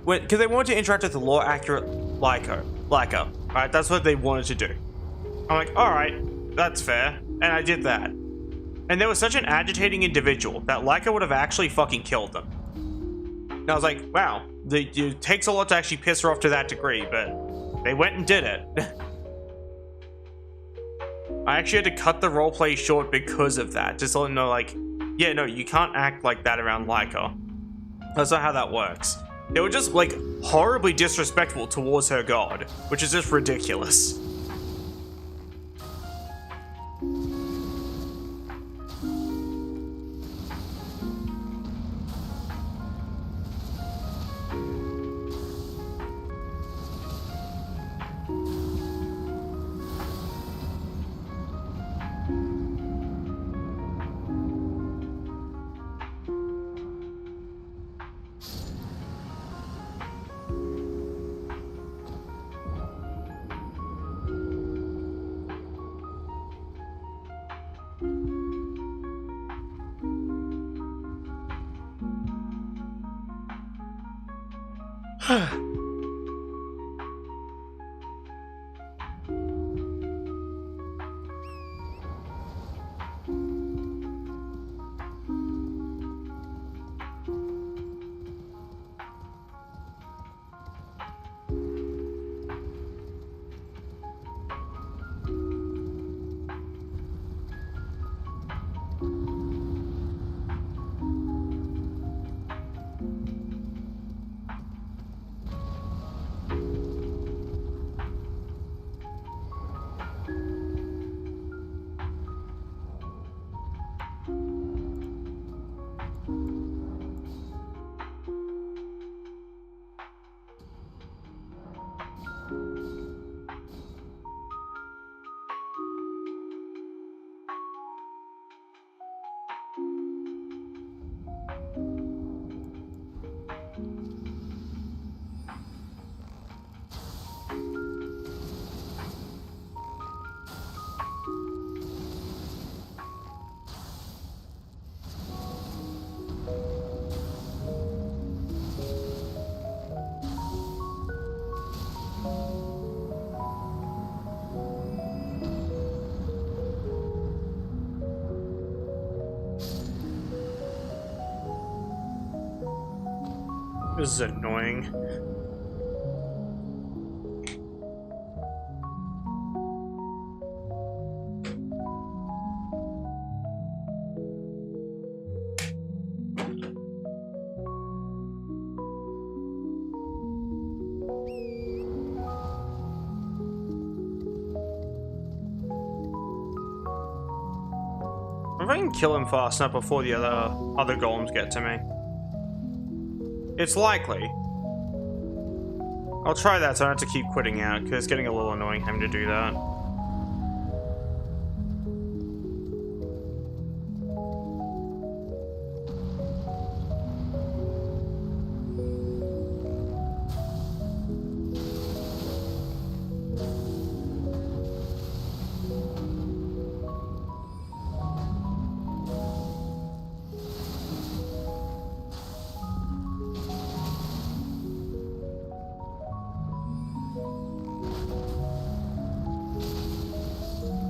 because they wanted to interact with the lore-accurate Layka, right? That's what they wanted to do. I'm like, alright, that's fair, and I did that. And they were such an agitating individual that Layka would have actually fucking killed them. And I was like, wow, it takes a lot to actually piss her off to that degree, but they went and did it. I actually had to cut the roleplay short because of that, just to let them know, like, yeah, no, you can't act like that around Layka. That's not how that works. They were just, like, horribly disrespectful towards her god, which is just ridiculous. This is annoying. If I can kill him fast enough before the other golems get to me. It's likely. I'll try that so I don't have to keep quitting out, because it's getting a little annoying having to do that.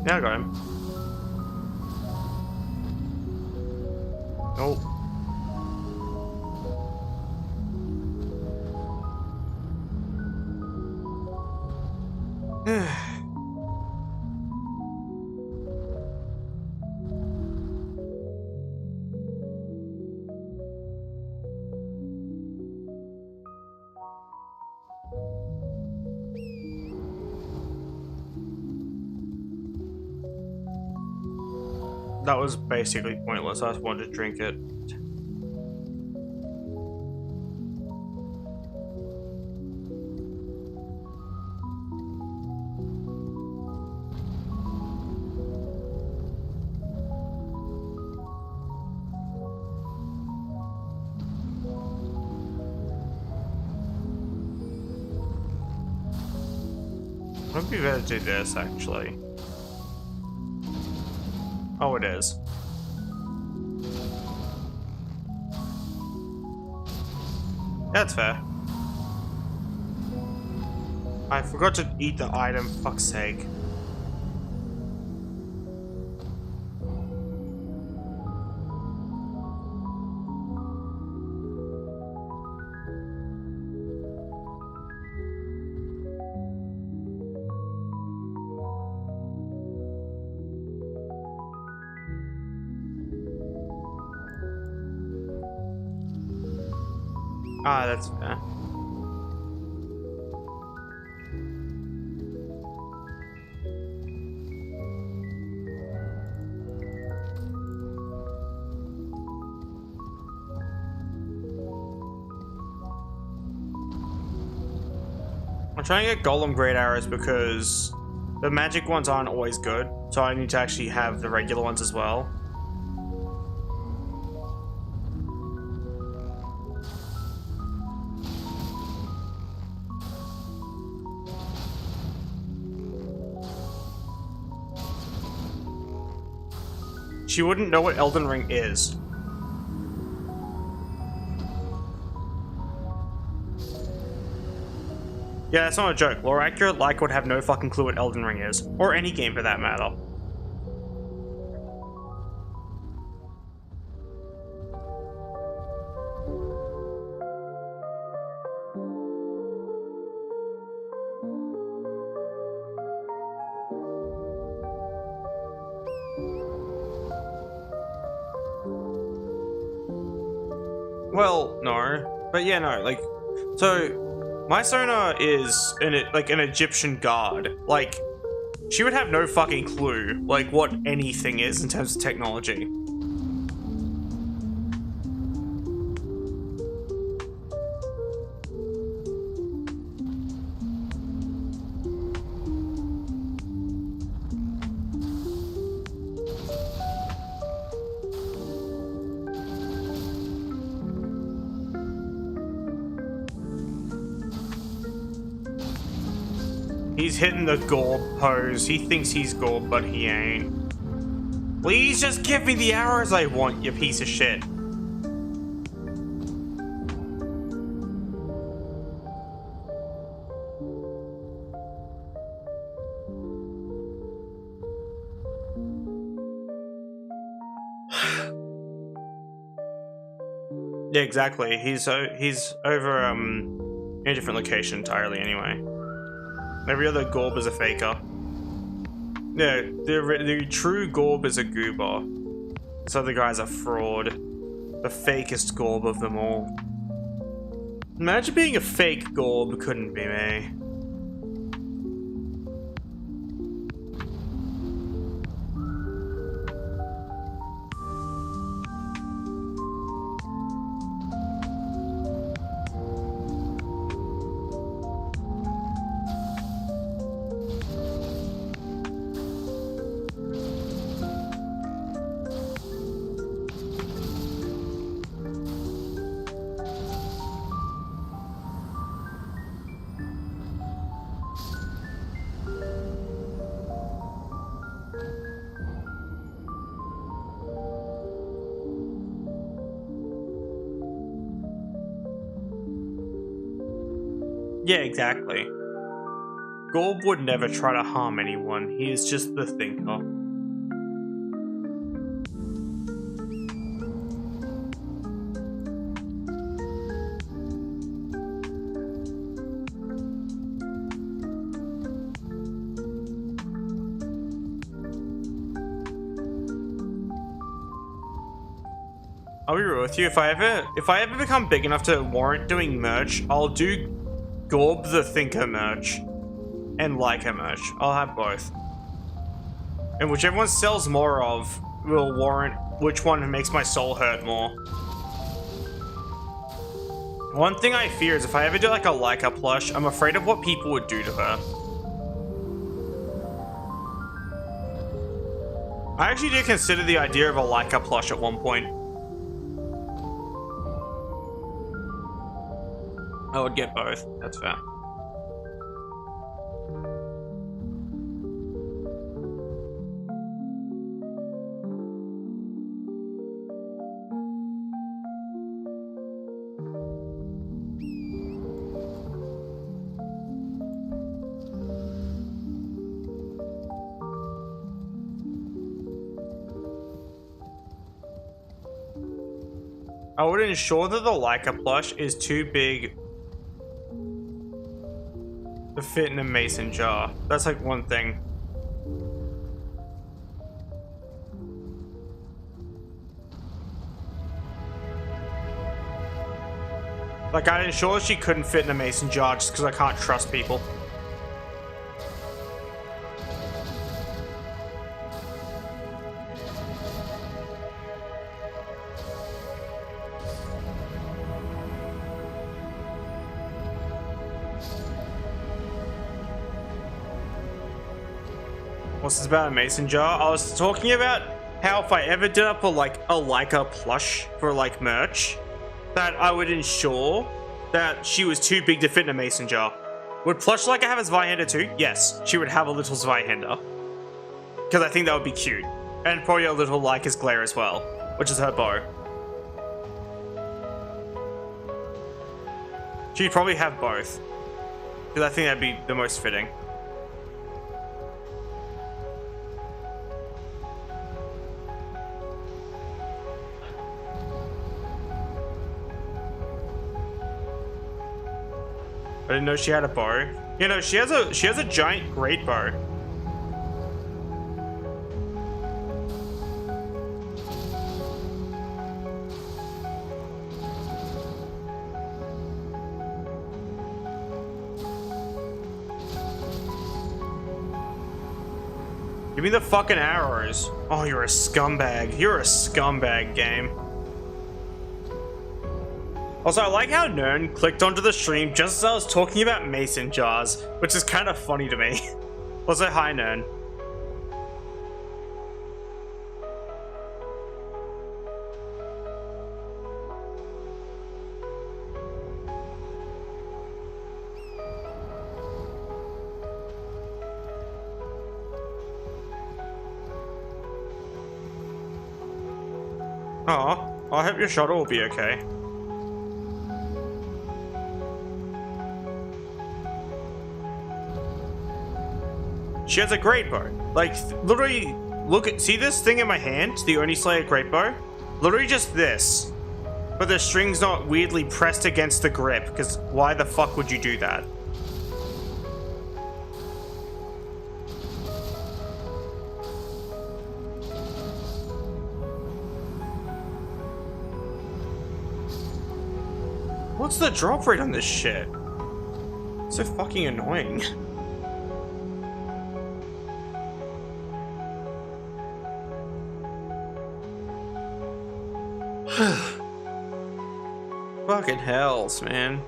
Yeah, I got him. Nope. That was basically pointless. I just wanted to drink it. Might be better to do this, actually. Oh, it is. That's fair. I forgot to eat the item, fuck's sake. Ah, that's fair. I'm trying to get golem great arrows because the magic ones aren't always good, so I need to actually have the regular ones as well. She wouldn't know what Elden Ring is. Yeah, that's not a joke. Lore accurate, Layka would have no fucking clue what Elden Ring is. Or any game for that matter. Well, no. But yeah, no, like, so my Sona is an Egyptian god. Like, she would have no fucking clue, like, what anything is in terms of technology. He's hitting the Gorb pose. He thinks he's Gorb, but he ain't. Please just give me the arrows I want, you piece of shit. Yeah, exactly. He's over in a different location entirely anyway. Every other Gorb is a faker. Yeah, the true Gorb is a goober. This other guy's a fraud. The fakest Gorb of them all. Imagine being a fake Gorb, couldn't be me. Yeah, exactly. Gorb would never try to harm anyone. He is just the thinker. I'll be real with you. If I ever become big enough to warrant doing merch, I'll do Gorb the Thinker merch and Layka merch. I'll have both. And whichever one sells more of will warrant which one makes my soul hurt more. One thing I fear is if I ever do like a Layka plush, I'm afraid of what people would do to her. I actually did consider the idea of a Layka plush at one point. I would get both. That's fair. I would ensure that the Layka plush is too big to fit in a mason jar. That's like one thing. Like, I'd ensure she couldn't fit in a mason jar just because I can't trust people. What's this about a mason jar? I was talking about how if I ever did up a Layka plush for like merch, that I would ensure that she was too big to fit in a mason jar. Would plush Layka have a Zweihander too? Yes, she would have a little Zweihander. Because I think that would be cute. And probably a little Layka's glare as well, which is her bow. She'd probably have both. Because I think that'd be the most fitting. I didn't know she had a bow. You know, she has a giant great bow. Give me the fucking arrows. Oh, you're a scumbag. You're a scumbag, game. Also, I like how Nern clicked onto the stream just as I was talking about mason jars, which is kind of funny to me. Also, hi Nern. Oh, I hope your shuttle will be okay. She has a great bow. Like, literally, see this thing in my hand? The Oni Slayer great bow? Literally just this. But the string's not weirdly pressed against the grip, because why the fuck would you do that? What's the drop rate on this shit? So fucking annoying. Fucking hells, man.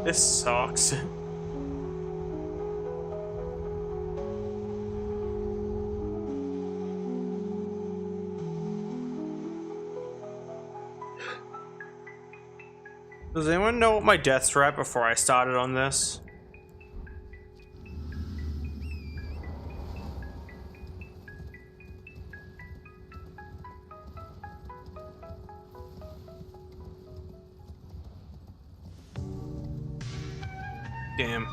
This sucks. Does anyone know what my deaths were at before I started on this? Damn.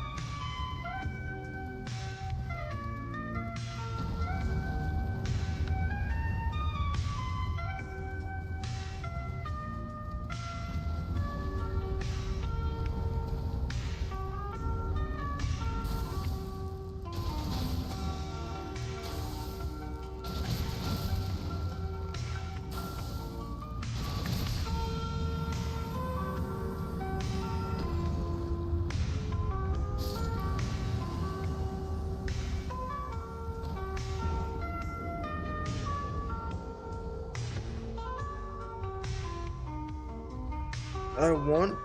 I want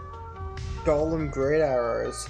golem great arrows.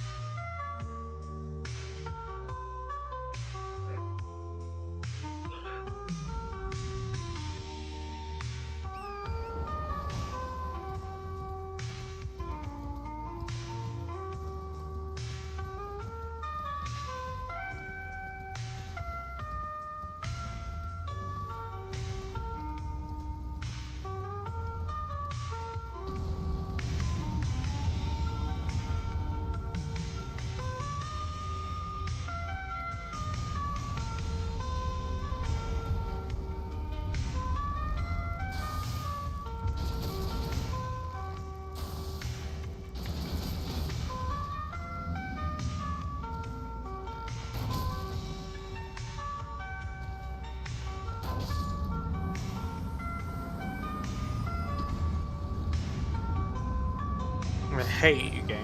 I hate you, game.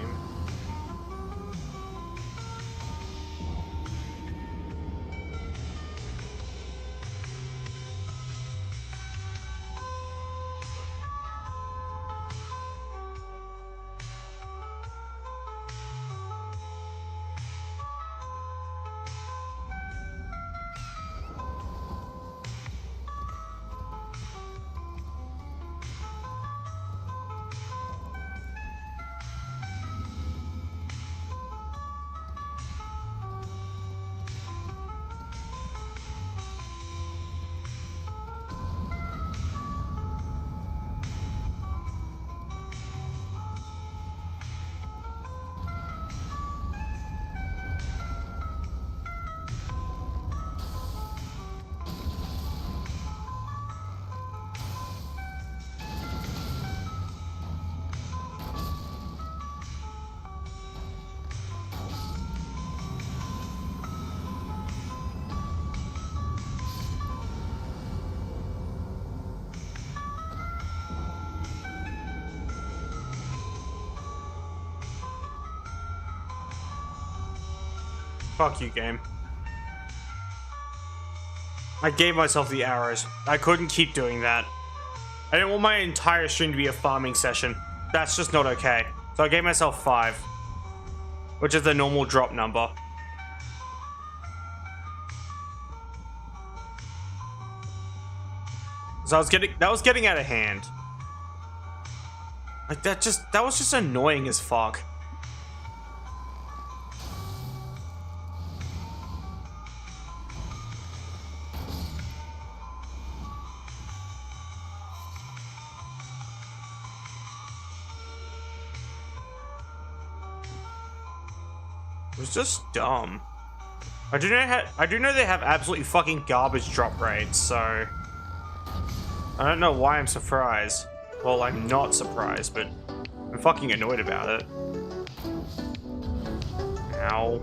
Fuck you, game. I gave myself the arrows. I couldn't keep doing that. I didn't want my entire stream to be a farming session. That's just not okay. So I gave myself 5. Which is the normal drop number. So that was getting out of hand. Like that was just annoying as fuck. It was just dumb. I do know they have absolutely fucking garbage drop rates, so I don't know why I'm surprised. Well, I'm not surprised, but I'm fucking annoyed about it. Ow.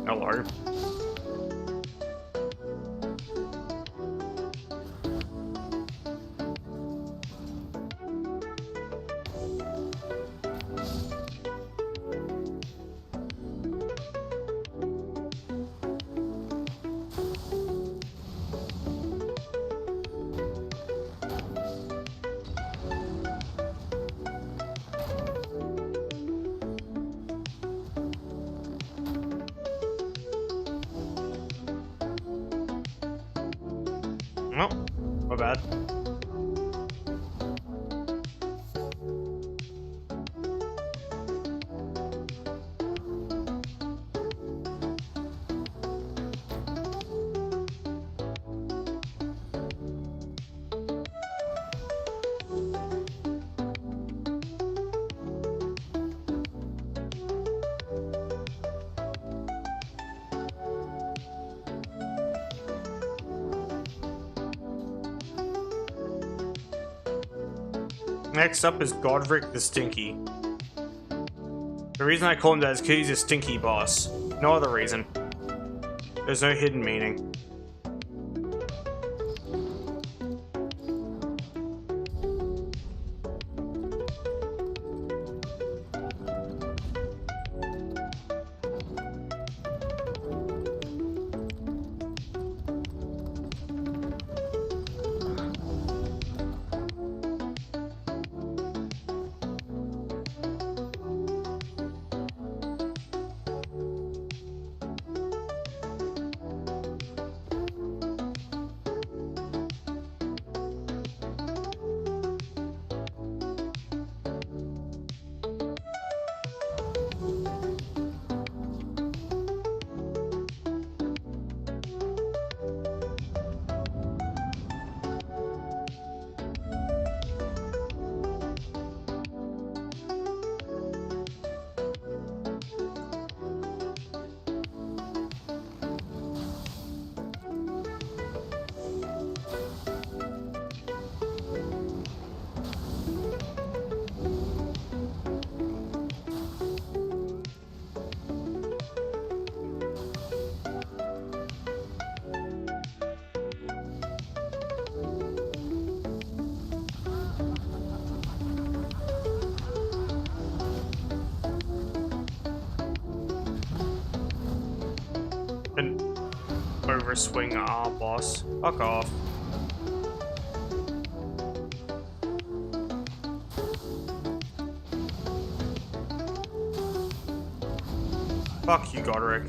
Hello. Oh, my bad. Next up is Godric the Stinky. The reason I call him that is because he's a stinky boss. No other reason. There's no hidden meaning. Overswing our boss. Fuck off. Fuck you, Godric.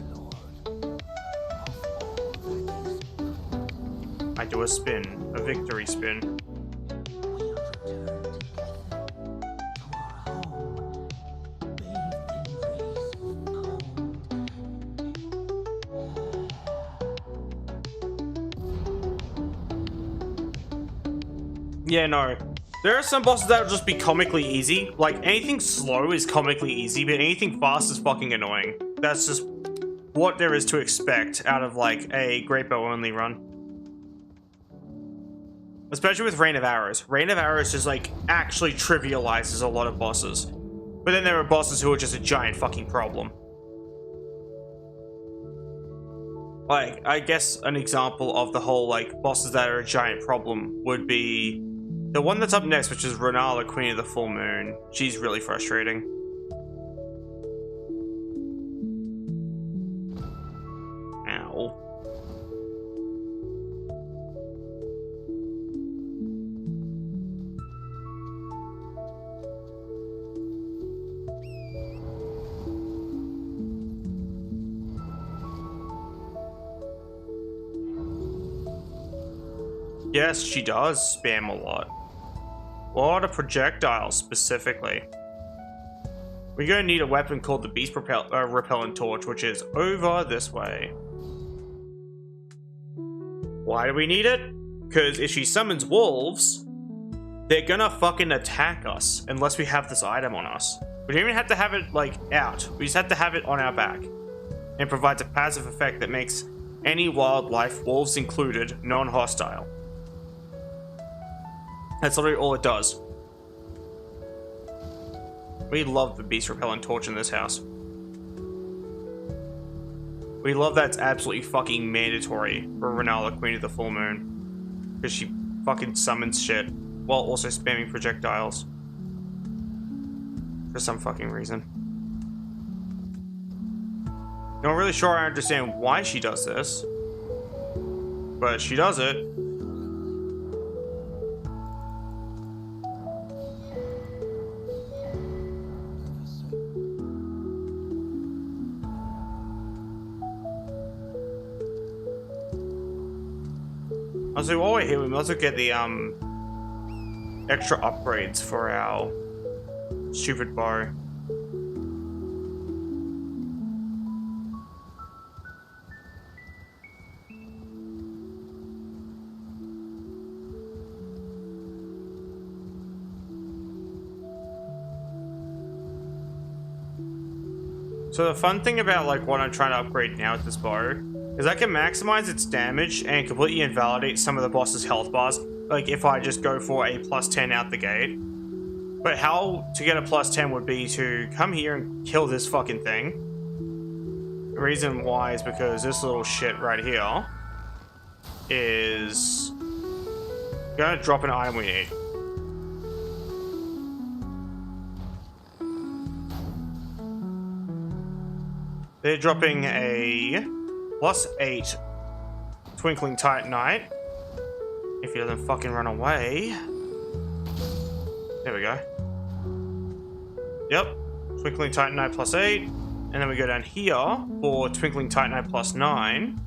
I do a spin. A victory spin. Yeah, no. There are some bosses that will just be comically easy. Like, anything slow is comically easy, but anything fast is fucking annoying. That's just what there is to expect out of, like, a Greatbow Only run. Especially with Rain of Arrows. Rain of Arrows just, like, actually trivializes a lot of bosses. But then there are bosses who are just a giant fucking problem. Like, I guess an example of the whole, like, bosses that are a giant problem would be The one that's up next, which is Renala, Queen of the Full Moon. She's really frustrating. Ow. Yes, she does spam a lot. A lot of projectiles, specifically. We're going to need a weapon called the Beast Repellent Torch, which is over this way. Why do we need it? Because if she summons wolves, they're gonna fucking attack us unless we have this item on us. We don't even have to have it, like, out. We just have to have it on our back. It provides a passive effect that makes any wildlife, wolves included, non-hostile. That's literally all it does. We love the Beast Repellent Torch in this house. We love that it's absolutely fucking mandatory for Renala, Queen of the Full Moon. Because she fucking summons shit while also spamming projectiles. For some fucking reason. Not really sure I understand why she does this. But she does it. Also, while we're here, we might also get the extra upgrades for our stupid bow. So the fun thing about like what I'm trying to upgrade now with this bow is I can maximize its damage and completely invalidate some of the boss's health bars, like if I just go for a +10 out the gate. But how to get a +10 would be to come here and kill this fucking thing. The reason why is because this little shit right here is gonna drop an item we need. They're dropping a +8 Twinkling Titanite. If he doesn't fucking run away. There we go. Yep. Twinkling Titanite +8. And then we go down here for Twinkling Titanite +9.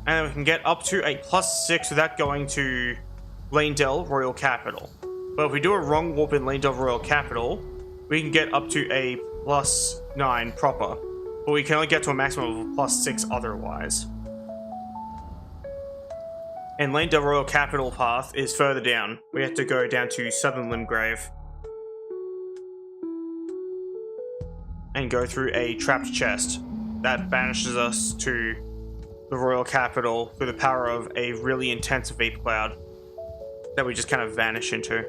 And then we can get up to a +6 without going to Lanedell Royal Capital. But if we do a wrong warp in Lanedell Royal Capital, we can get up to a +9 proper. But we can only get to a maximum of a +6 otherwise. And Lanedell Royal Capital path is further down. We have to go down to Southern Limgrave. And go through a trapped chest that banishes us to the Royal Capital through the power of a really intense vape cloud that we just kind of vanish into.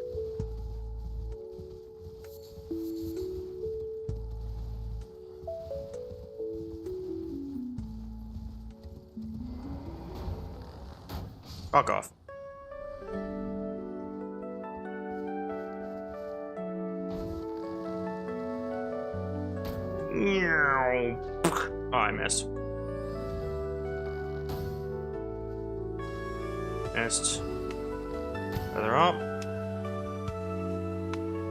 Fuck off. Oh, I missed. Missed. Further up.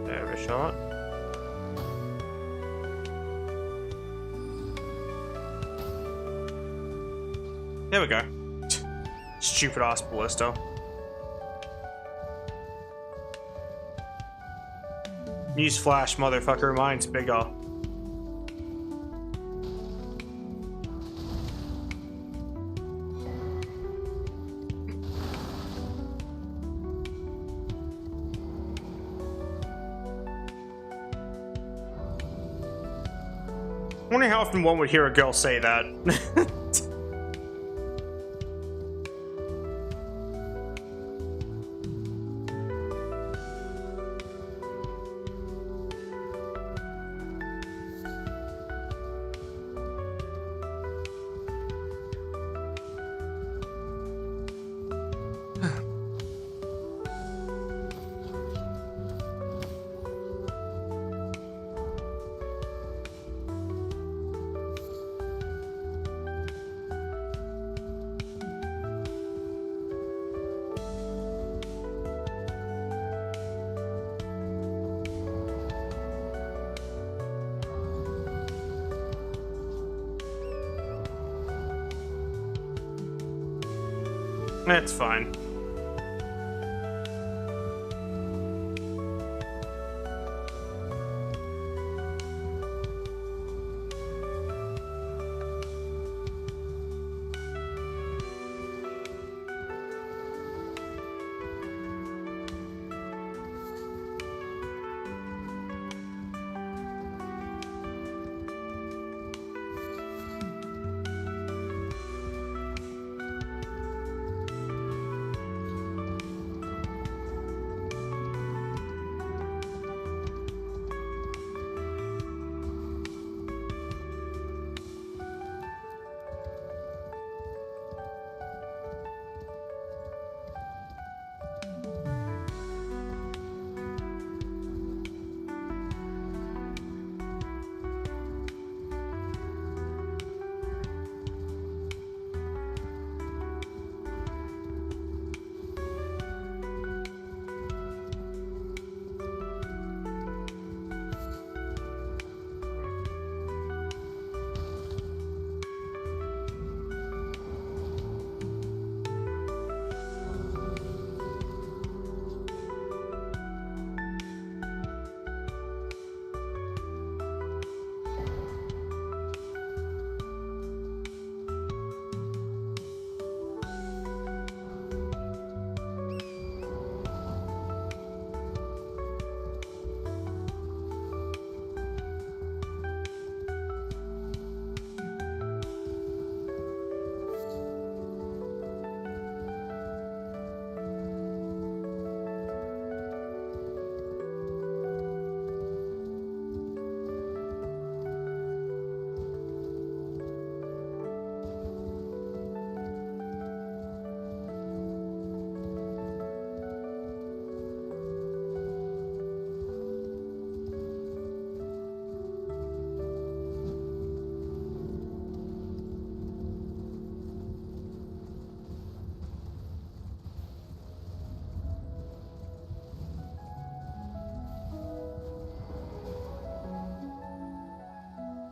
There we shot. There we go. Stupid ass ballista. Newsflash, motherfucker, mine's bigger. I wonder how often one would hear a girl say that. That's fine.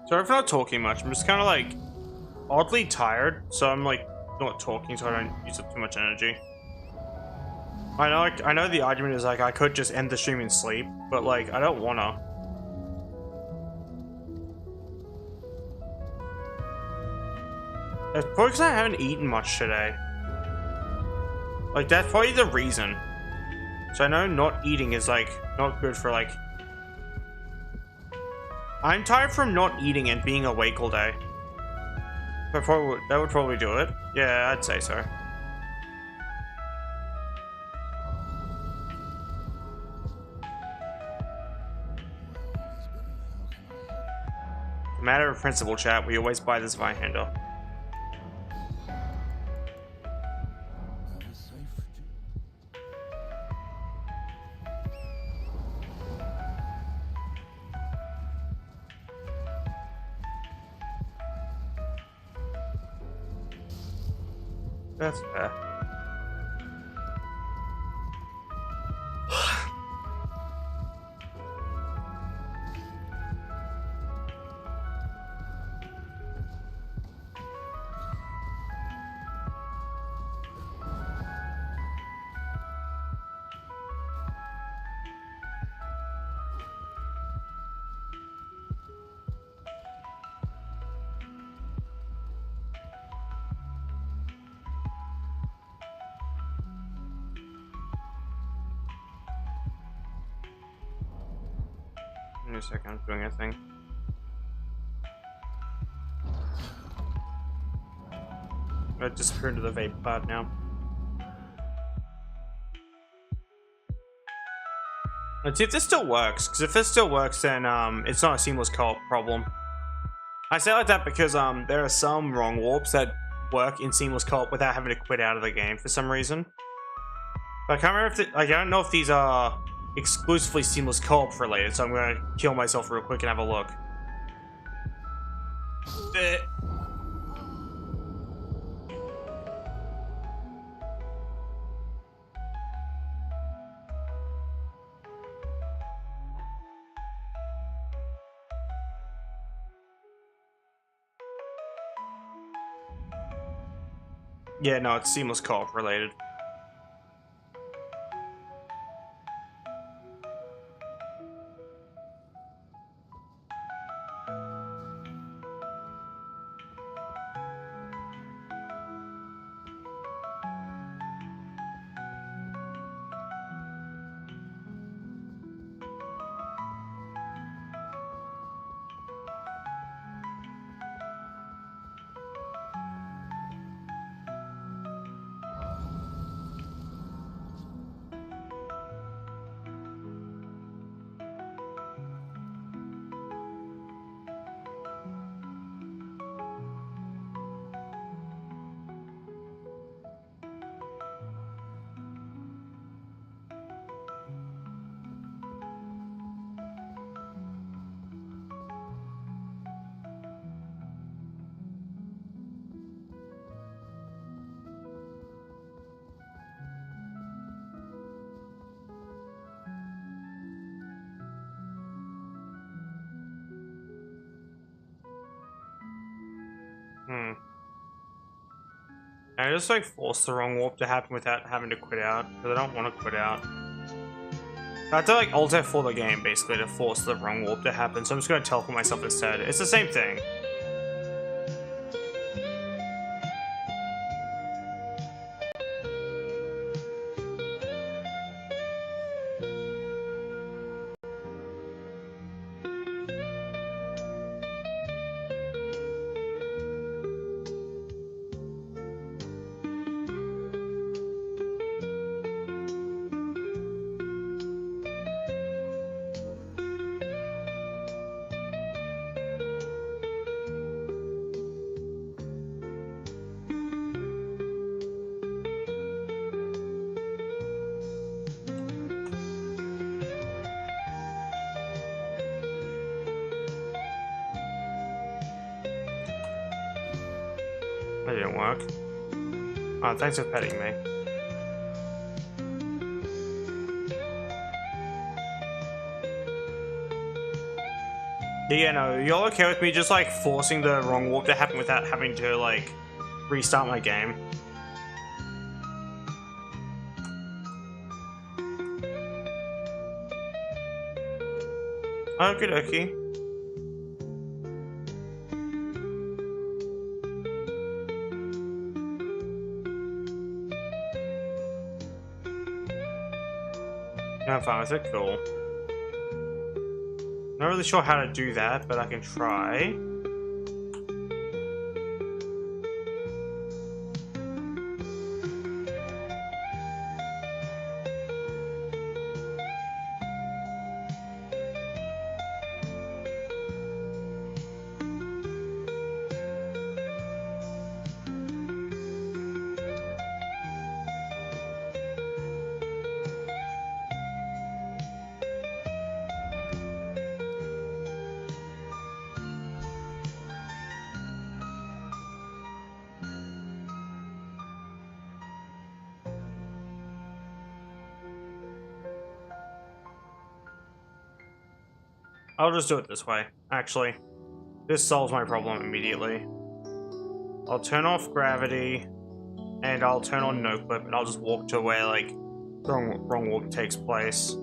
Sorry for not talking much. I'm just kind of like oddly tired, so I'm like not talking so I don't use up too much energy. I know the argument is like I could just end the stream and sleep, but like I don't wanna. It's probably because I haven't eaten much today. Like that's probably the reason. So I know not eating is like not good for like. I'm tired from not eating and being awake all day. That would probably do it. Yeah, I'd say so. Matter of principle, chat. We always buy this vine handle. That's fair. Give me a second, I'm doing a thing. I disappear into the vape pod now. Let's see if this still works, because if this still works, then it's not a seamless co-op problem. I say it like that because there are some wrong warps that work in seamless co-op without having to quit out of the game for some reason. But I can't remember if I don't know if these are exclusively seamless co-op related, so I'm gonna kill myself real quick and have a look. Yeah, no, it's seamless co-op related. I just like force the wrong warp to happen without having to quit out, because I don't want to quit out. I have to like alt F4 the game basically to force the wrong warp to happen, so I'm just gonna teleport myself instead. It's the same thing. That didn't work. Oh, thanks for petting me. Yeah, no, you're okay with me just like forcing the wrong warp to happen without having to like restart my game? Okie dokie. Yeah, I'm fine with it, cool. Not really sure how to do that, but I can try. I'll just do it this way, actually. This solves my problem immediately. I'll turn off gravity, and I'll turn on no clip, and I'll just walk to where, like, the wrong walk takes place.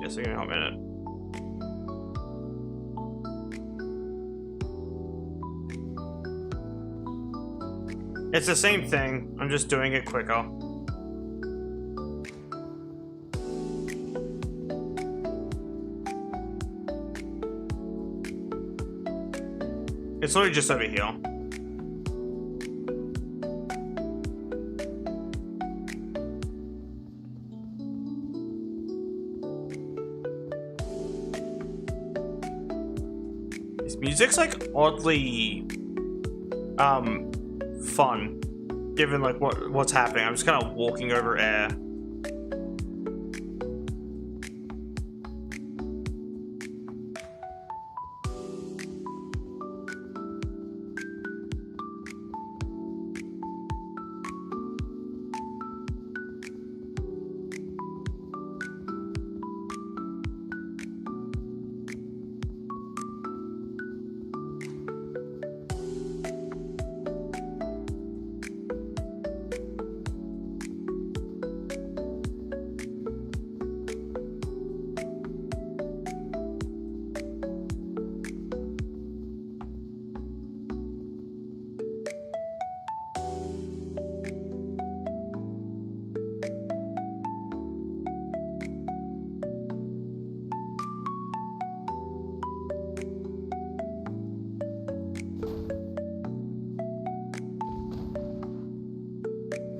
Yes, give me a minute. It's the same thing, I'm just doing it quicker. It's literally just over here. This music's like oddly fun, given like what's happening. I'm just kind of walking over air.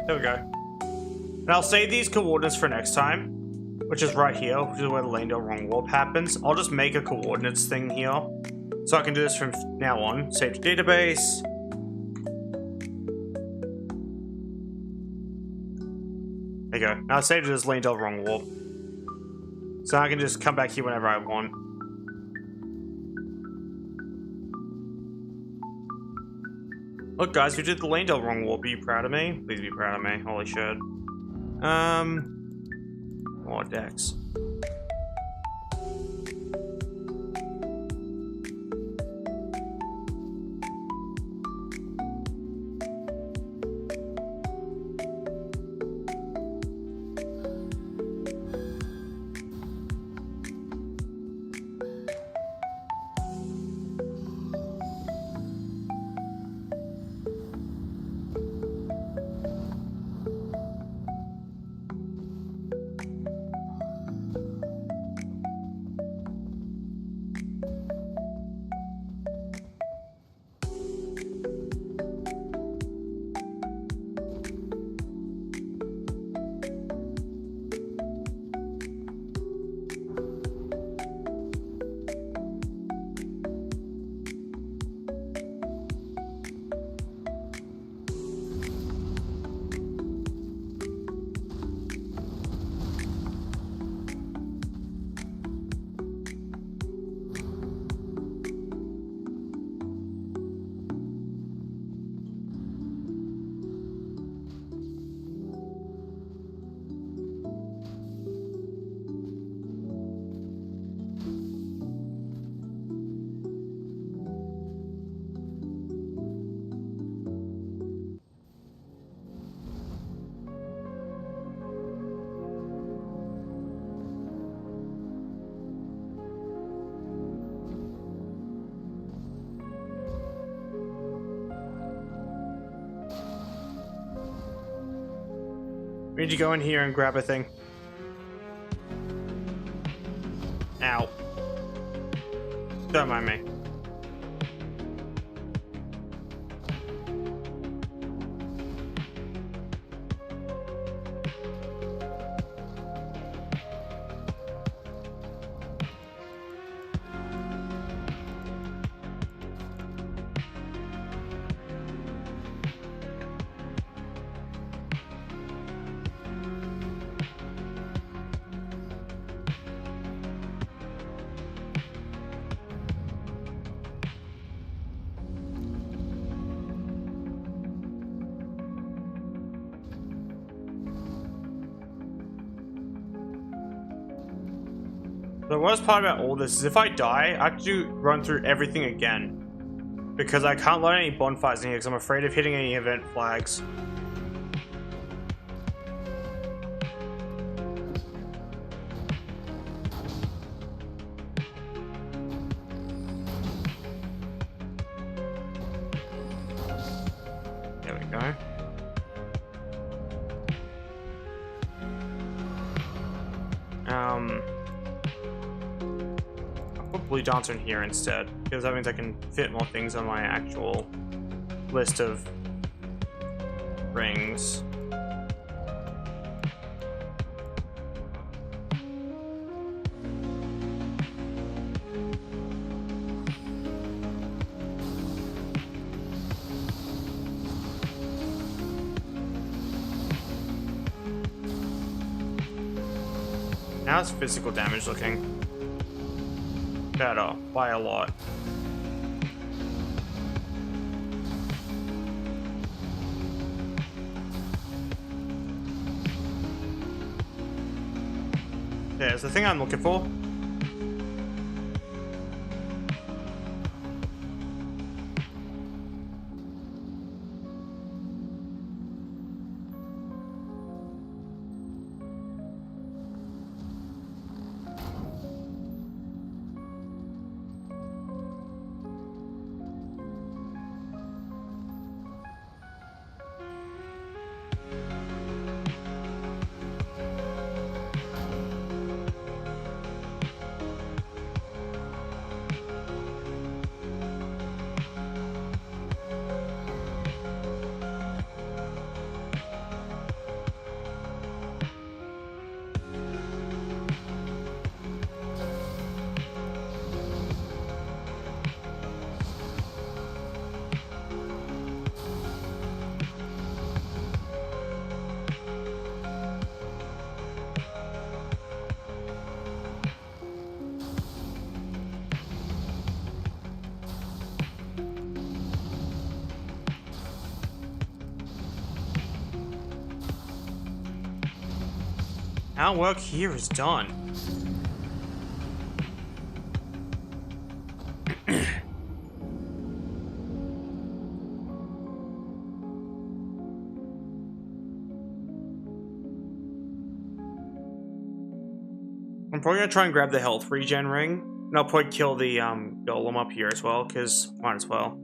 There we go. And I'll save these coordinates for next time, which is right here, which is where the Landell Wrong Warp happens. I'll just make a coordinates thing here, so I can do this from now on. Save to database. There you go. Now I've saved it as Landell Wrong Warp. So I can just come back here whenever I want. Look, guys, we did the Landell Wrong Warp. Are you proud of me? Please be proud of me. Holy shit. More decks. We need to go in here and grab a thing. Ow. Don't mind me. The worst part about all this is if I die, I have to run through everything again. Because I can't light any bonfires in here because I'm afraid of hitting any event flags. There we go. Blue Dancer in here instead, because that means I can fit more things on my actual list of rings. How's physical damage looking? Better by a lot. There's the thing I'm looking for. Our work here is done. I'm probably gonna try and grab the health regen ring, and I'll probably kill the golem up here as well, because might as well.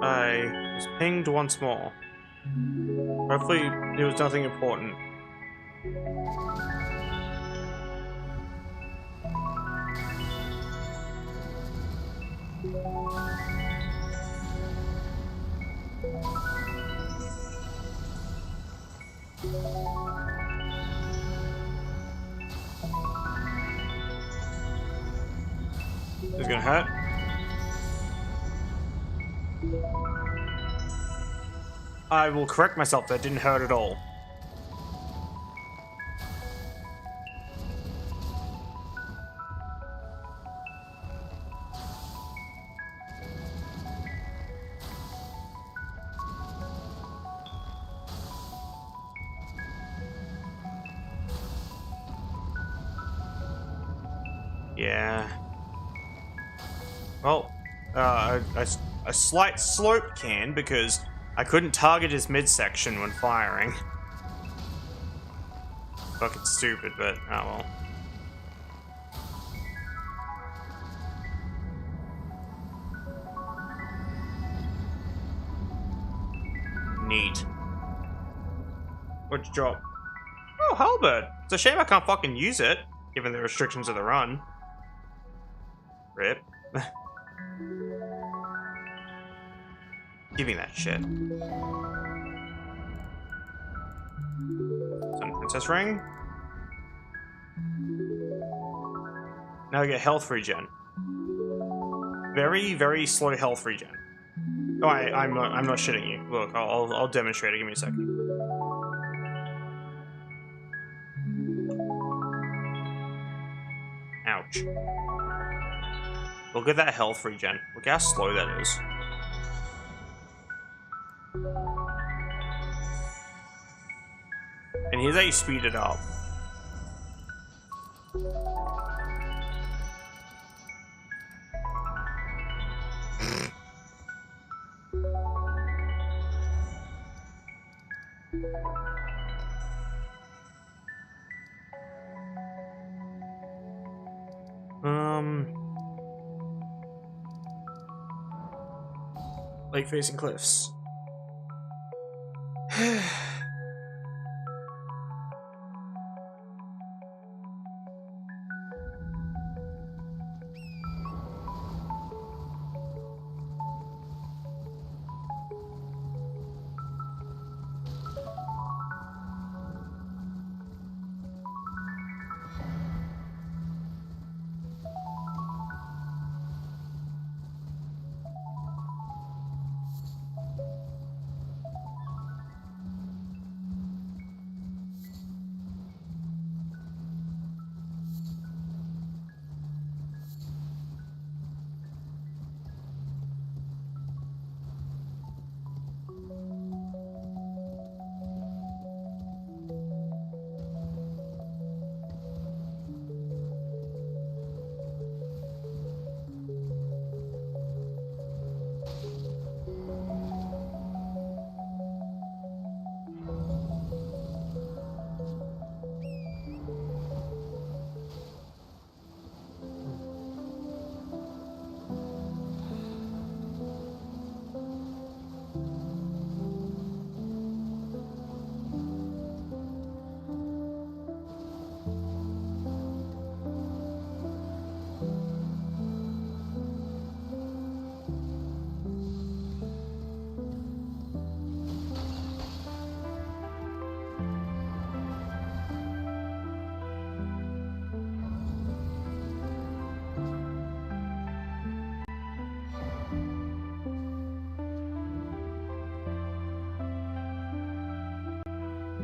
I was pinged once more. Hopefully, it was nothing important. It's gonna hurt. I will correct myself, that didn't hurt at all. Yeah. Well, a slight slope can, because I couldn't target his midsection when firing. Fucking stupid, but oh well. Neat. What'd you drop? Oh, halberd. It's a shame I can't fucking use it, given the restrictions of the run. Rip. Give me that shit. Sun Princess Ring. Now I get health regen. Very, very slow health regen. Oh, I'm not shitting you. Look, I'll demonstrate it. Give me a second. Ouch. Look at that health regen. Look how slow that is. And here's how you speed it up. Lake facing cliffs.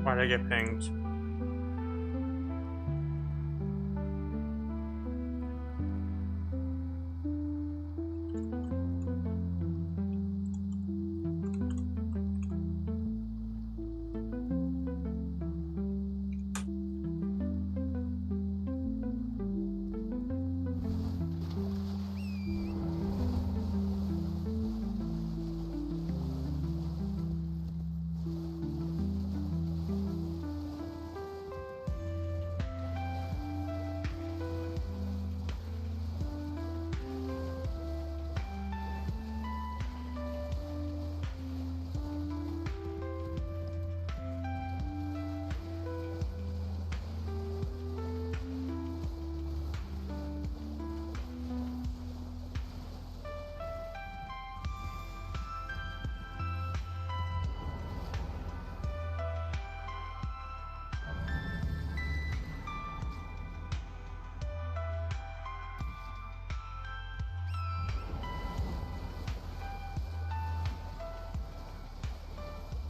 Why'd I get pinged?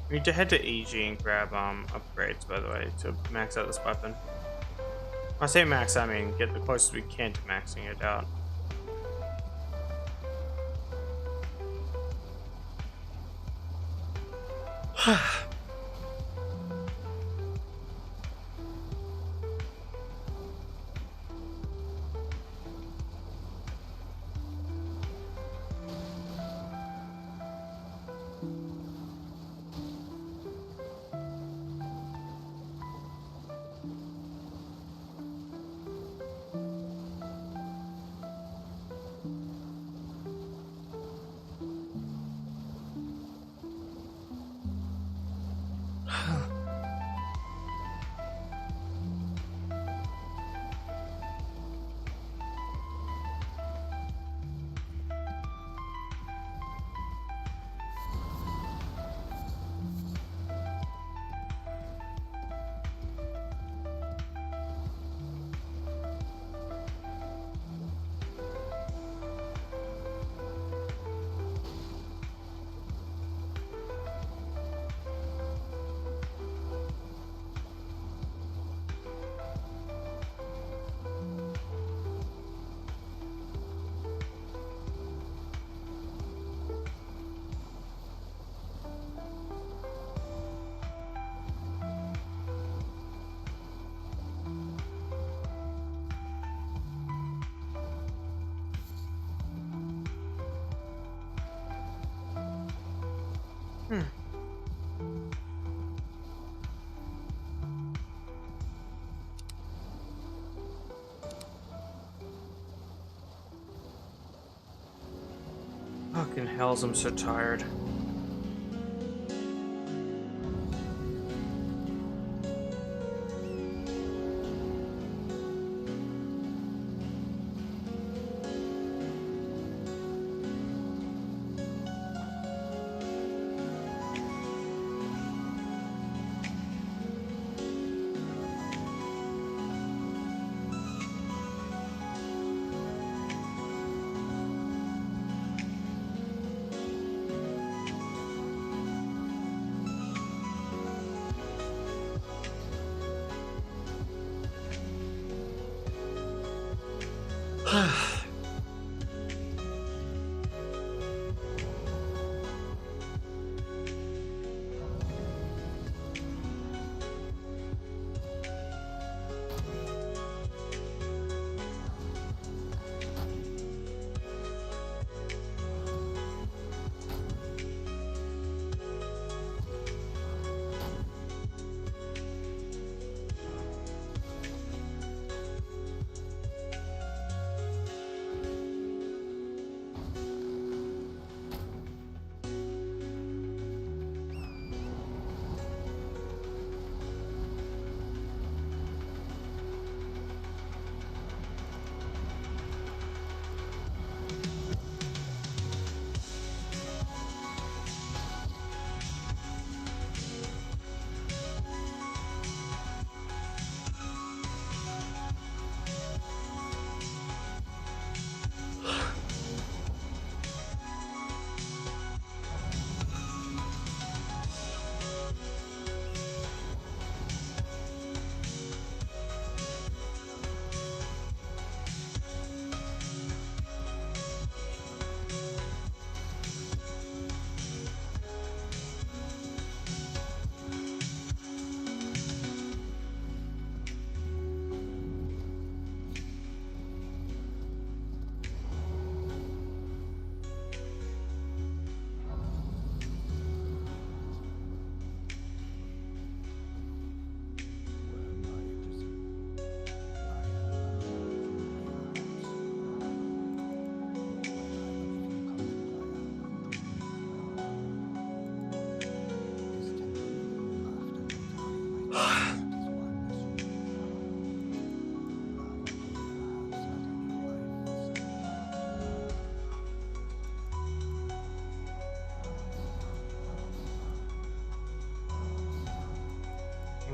We need to head to EG and grab upgrades, by the way, to max out this weapon. When I say max, I mean get the closest we can to maxing it out. Fucking hells, I'm so tired.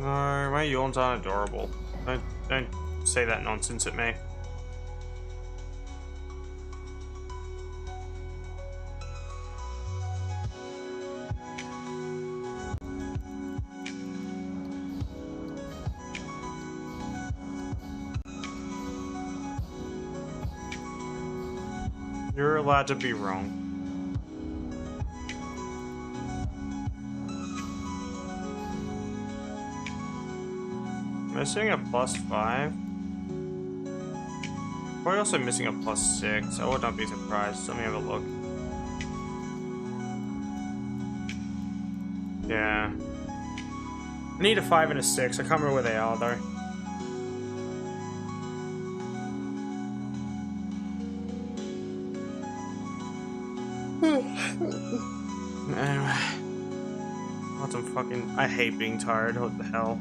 No, my yawns aren't adorable. Don't say that nonsense at me. You're allowed to be wrong. Missing a +5. Probably also missing a +6. I would not be surprised. Let me have a look. Yeah. I need a 5 and a 6. I can't remember where they are though. Anyway. What some fucking... I hate being tired. What the hell?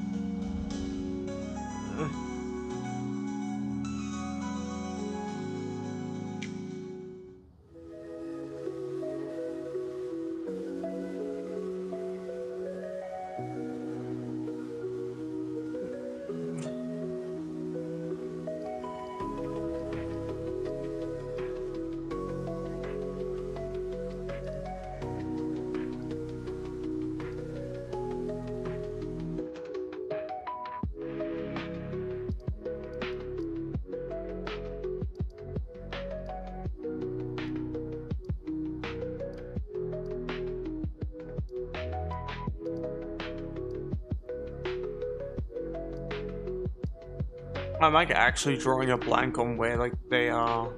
I'm like actually drawing a blank on where like they are.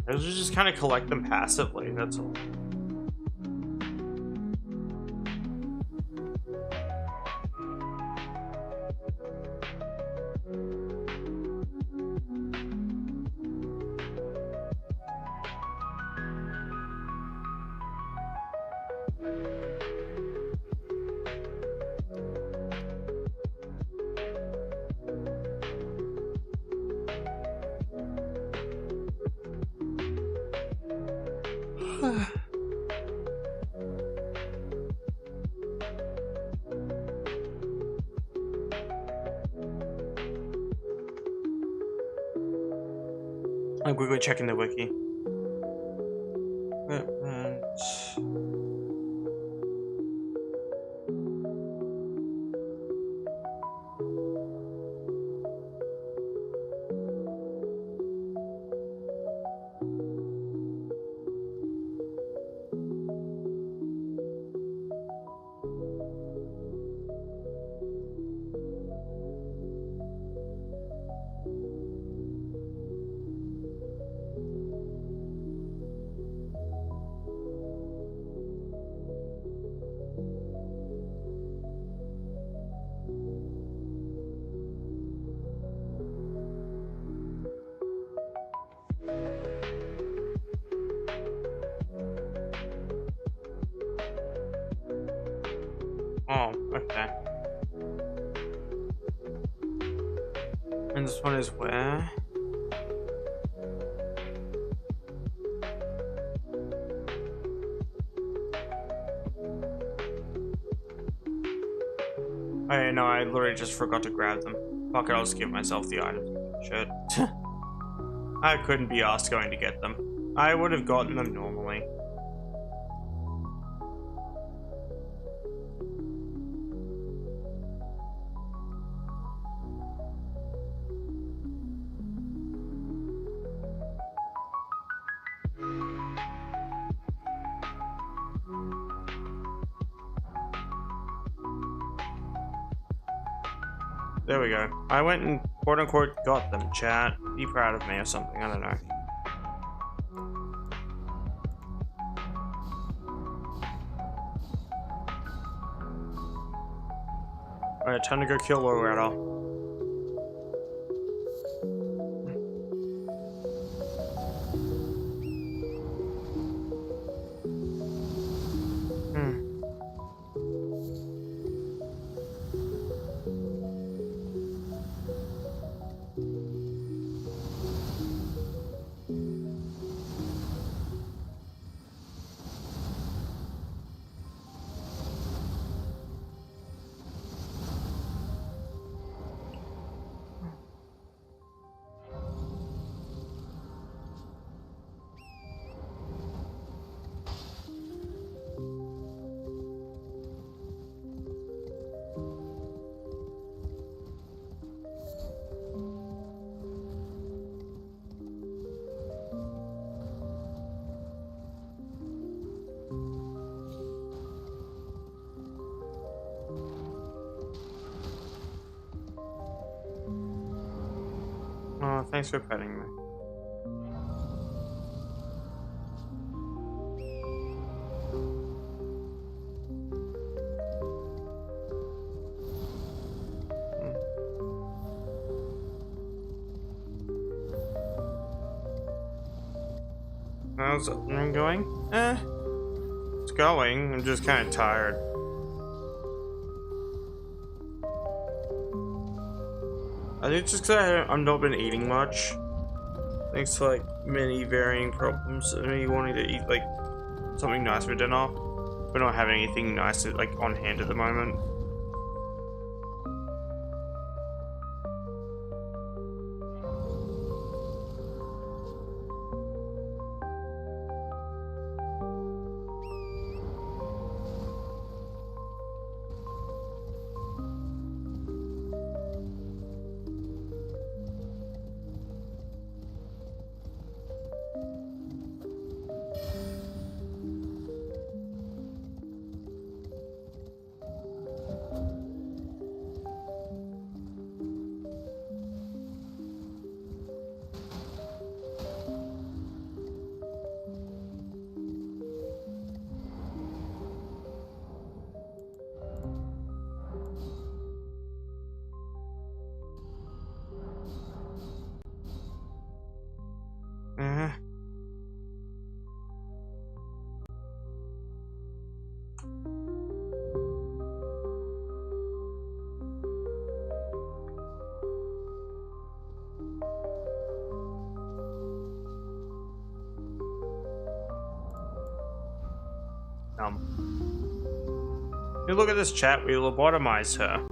I just kind of collect them passively, that's all. I'm quickly checking the wiki. Oh, okay. And this one is where? Oh no, I literally just forgot to grab them. Fuck it, I'll just give myself the items. Shit. I couldn't be asked going to get them. I would have gotten them normally. There we go. I went and quote-unquote got them, chat. Be proud of me or something, I don't know. Alright, time to go kill Loretta. Thanks for petting me. How's it going? It's going. I'm just kind of tired. I think it's just because I've not been eating much. Thanks to like many varying problems of me wanting to eat like something nice for dinner. We're not having anything nice like on hand at the moment. You look at this chat, we lobotomized her.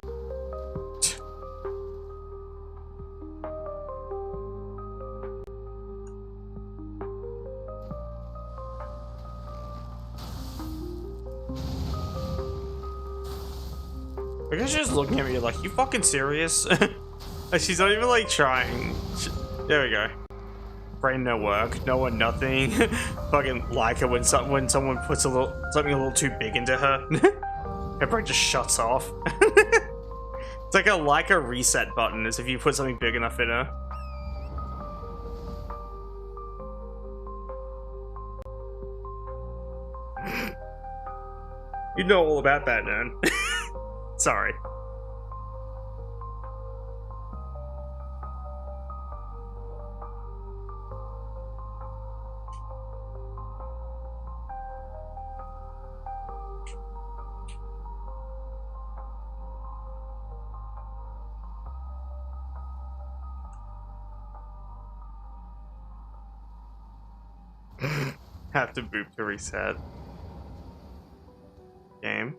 I guess she's just looking at me like, you fucking serious? Like, she's not even like trying. There we go. Brain no work, no one nothing. Fucking Layka when someone puts something a little too big into her. Her brain just shuts off. It's like a Layka reset button, as if you put something big enough in her. You know all about that, man. Sorry. Have to boop to reset. Game.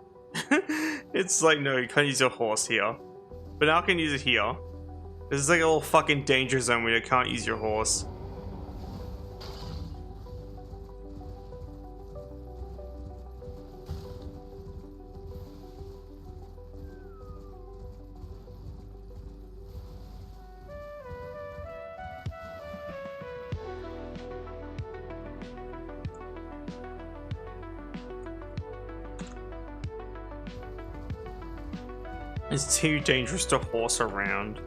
It's like, no, you can't use your horse here. But now I can use it here. This is like a little fucking danger zone where you can't use your horse. It's too dangerous to horse around.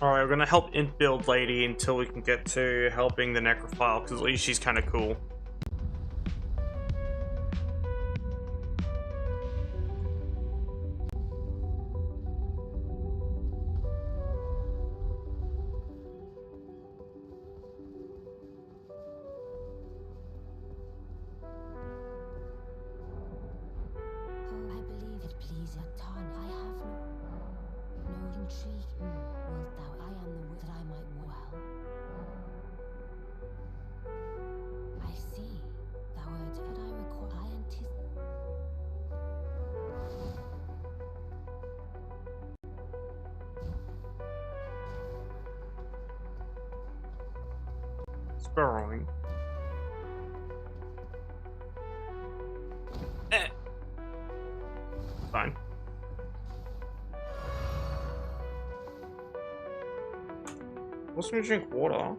Alright, we're gonna help Imp build Lady until we can get to helping the Necrophile, because at least she's kind of cool. I believe it please your tongue. I have no. burrowing. Fine. What's me drink water?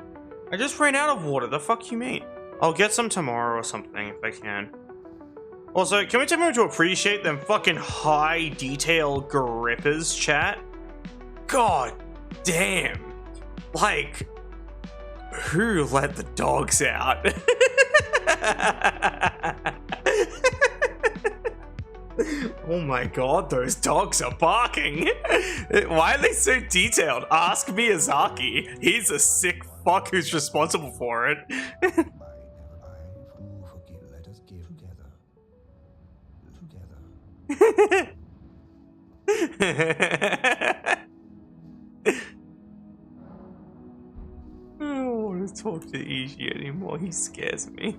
I just ran out of water. The fuck you mean? I'll get some tomorrow or something if I can. Also, can we take a moment to appreciate them fucking high detail grippers, chat? God damn. Like, who let the dogs out? Oh my god, those dogs are barking. Why are they so detailed? Ask Miyazaki. He's a sick fuck who's responsible for it. Let us give together. I don't want to talk to Ishi anymore. He scares me.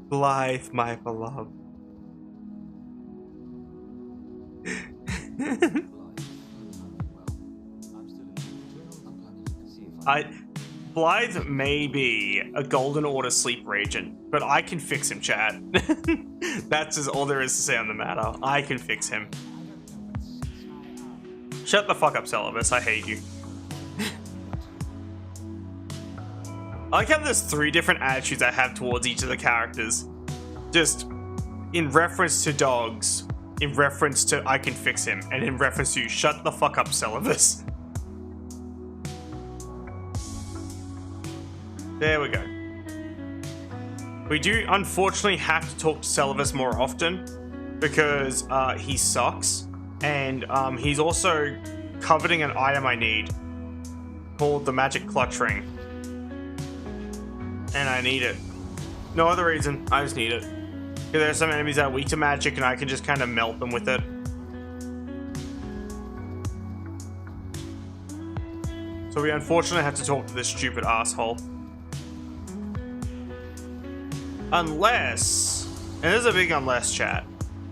Blythe, my beloved. Blythe may be a Golden Order sleeper agent, but I can fix him, chat. That's just all there is to say on the matter. I can fix him. Shut the fuck up, Celibus. I hate you. I like how there's 3 different attitudes I have towards each of the characters. Just in reference to dogs, in reference to I can fix him, and in reference to shut the fuck up, Celibus. There we go. We do unfortunately have to talk to Celibus more often because he sucks, and he's also coveting an item I need called the Magic Clutch Ring. And I need it. No other reason, I just need it. Because there are some enemies that are weak to magic and I can just kind of melt them with it. So we unfortunately have to talk to this stupid asshole. Unless, and there's a big unless, chat.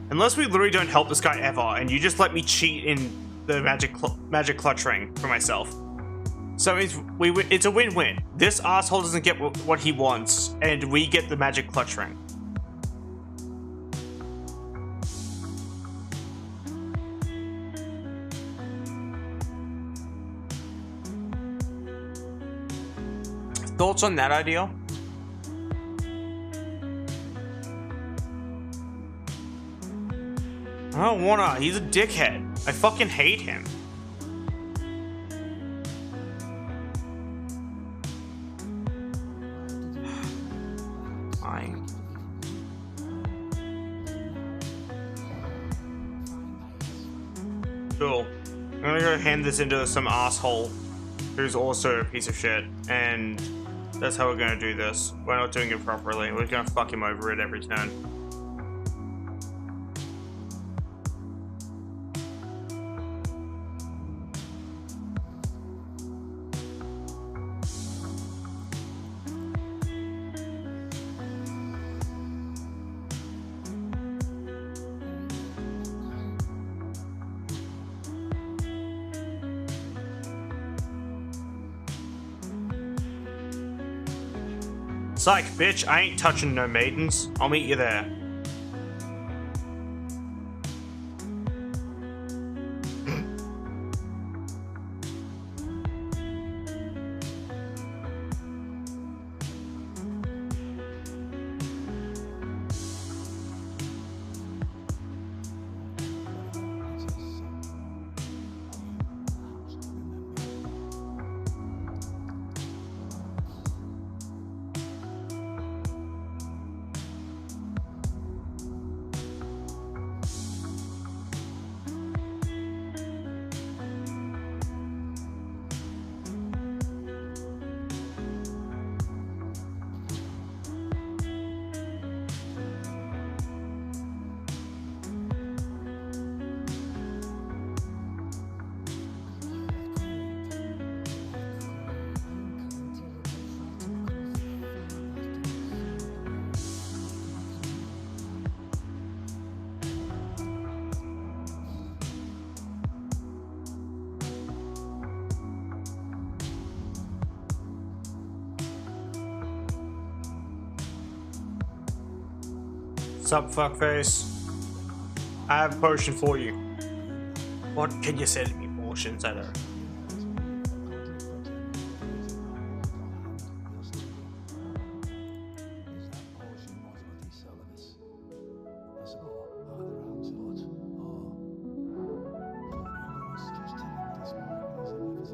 Unless we literally don't help this guy ever and you just let me cheat in the magic clutch ring for myself. So it's a win-win. This asshole doesn't get what he wants, and we get the magic clutch ring. Thoughts on that idea? I don't wanna. He's a dickhead. I fucking hate him. Fine. Cool. I'm gonna go hand this into some asshole who's also a piece of shit, and that's how we're gonna do this. We're not doing it properly. We're gonna fuck him over at every turn. Psych, bitch, I ain't touching no maidens. I'll meet you there. Sup, fuckface? I have a potion for you. What can you send me potions at her?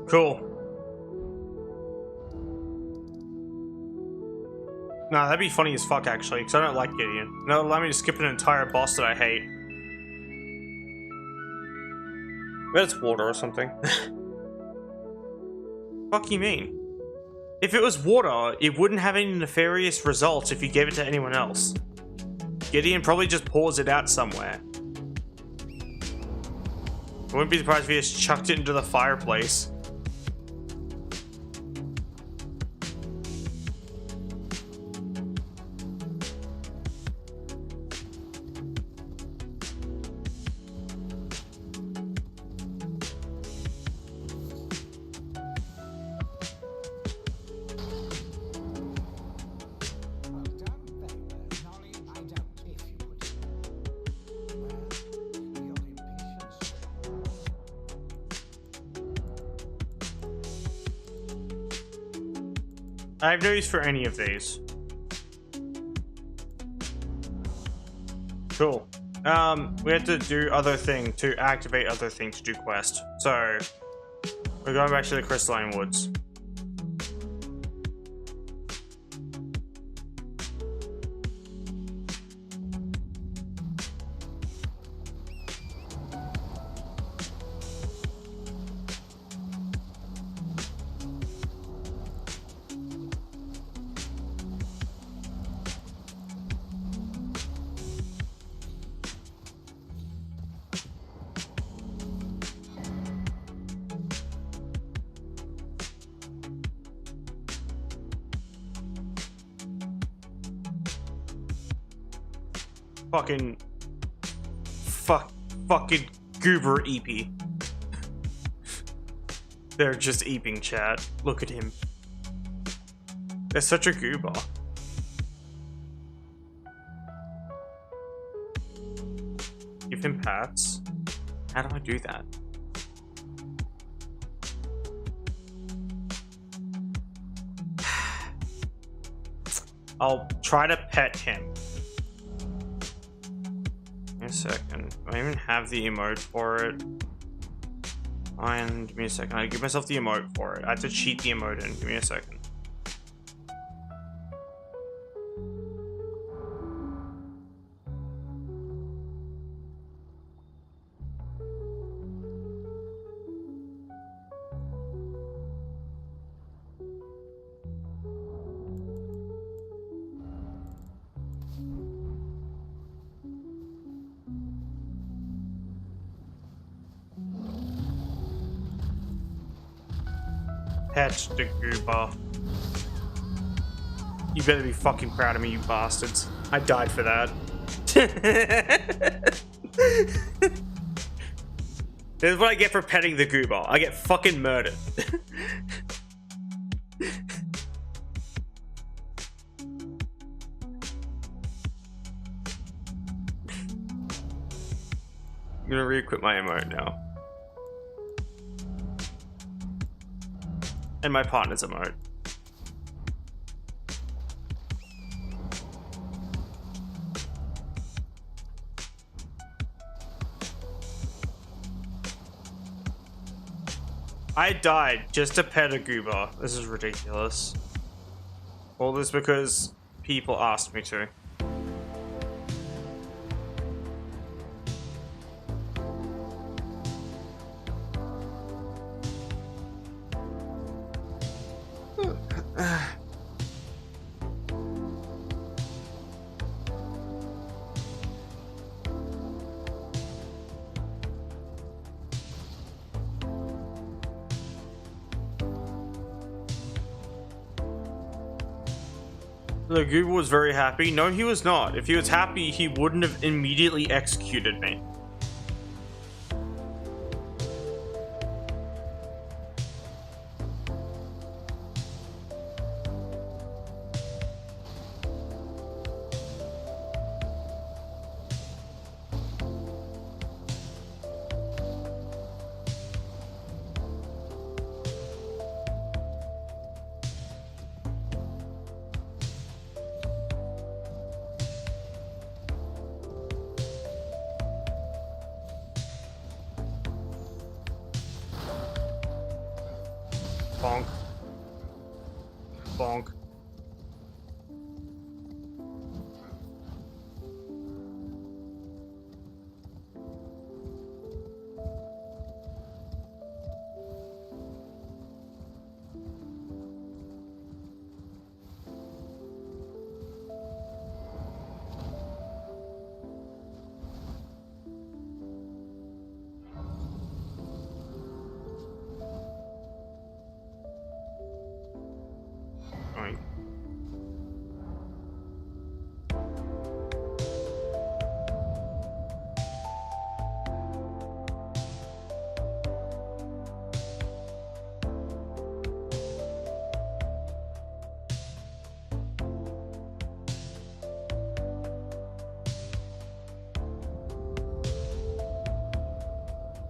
Cool. Nah, that'd be funny as fuck, actually, because I don't like Gideon. That'll allow me to skip an entire boss that I hate. Bet it's water or something. Fuck you mean? If it was water, it wouldn't have any nefarious results if you gave it to anyone else. Gideon probably just pours it out somewhere. I wouldn't be surprised if he just chucked it into the fireplace. I have no use for any of these. Cool. We had to do other thing to activate other thing to do quest. So we're going back to the Crystalline Woods. Fucking goober EP. They're just eeping, chat. Look at him. They're such a goober. Give him pats. How do I do that? I'll try to pet him. Give me a second. Do I even have the emote for it? Fine, give me a second. I give myself the emote for it. I have to cheat the emote in. Give me a second. Pet the goober. You better be fucking proud of me, you bastards. I died for that. This is what I get for petting the goober. I get fucking murdered. I'm gonna re-equip my emote now. And my partner's emote. I died just to pet a goober. This is ridiculous. All this because people asked me to. The goober was very happy. No, he was not. If he was happy, he wouldn't have immediately executed me.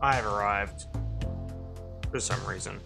I have arrived. For some reason.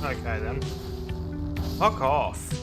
Okay then. Fuck off.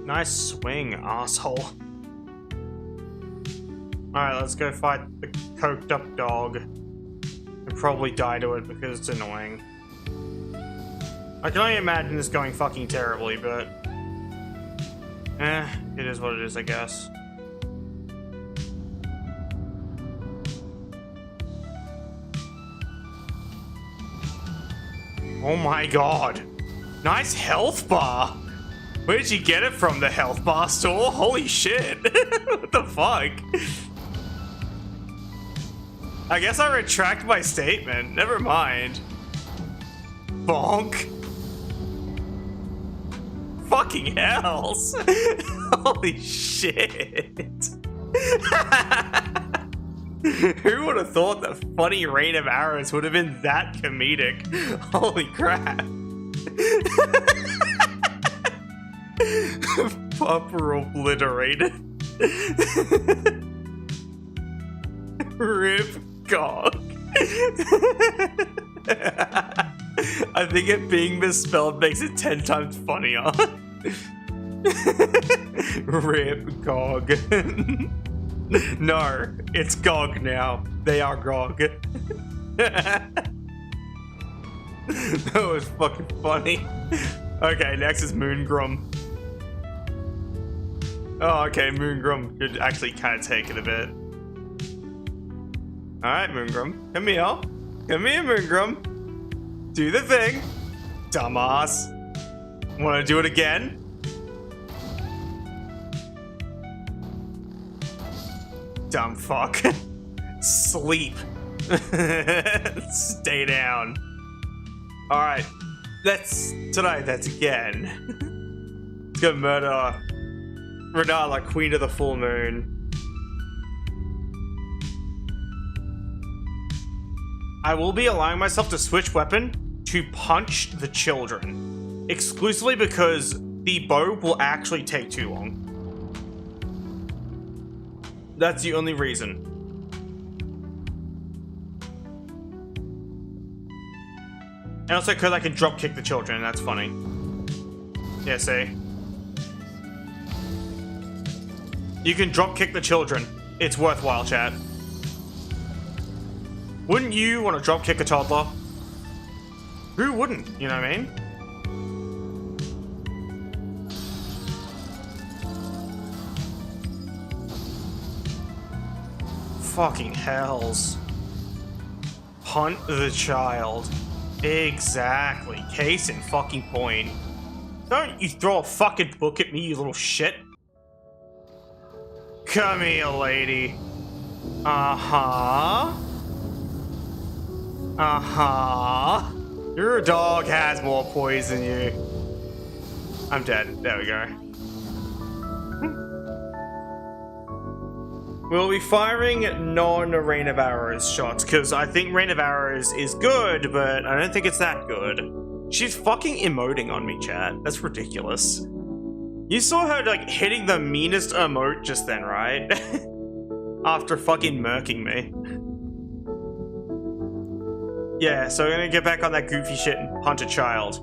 Nice swing, asshole. Alright, let's go fight the coked up dog. And probably die to it because it's annoying. I can only imagine this going fucking terribly, but... it is what it is, I guess. Oh my god. Nice health bar! Where did you get it from, the health bar store? Holy shit. What the fuck? I guess I retract my statement. Never mind. Bonk. Fucking hells. Holy shit. Who would have thought that funny rain of arrows would have been that comedic? Holy crap. Proper obliterated. Rip cock. I think it being misspelled makes it 10 times funnier. Rip Gog. No, it's Gog now. They are Gog. That was fucking funny. Okay, next is Moongrum. Oh, okay, Moongrum could actually kind of take it a bit. Alright, Moongrum. Come here. Come here, Moongrum. Do the thing. Dumbass. Wanna do it again? Dumb fuck. Sleep. Stay down. Alright. Let's try that again. Let's go murder Renala, Queen of the Full Moon. I will be allowing myself to switch weapon to punch the children. Exclusively because the bow will actually take too long. That's the only reason. And also because I can drop kick the children, and that's funny. Yeah, see? You can drop kick the children. It's worthwhile, chat. Wouldn't you want to drop kick a toddler? Who wouldn't? You know what I mean? Fucking hells. Hunt the child. Exactly. Case in fucking point. Don't you throw a fucking book at me, you little shit. Come here, lady. Uh-huh. Uh-huh. Your dog has more poison than you. I'm dead. There we go. We'll be firing non-Rain of Arrows shots, because I think Rain of Arrows is good, but I don't think it's that good. She's fucking emoting on me, chat. That's ridiculous. You saw her, like, hitting the meanest emote just then, right? After fucking murking me. Yeah, so we're gonna get back on that goofy shit and hunt a child.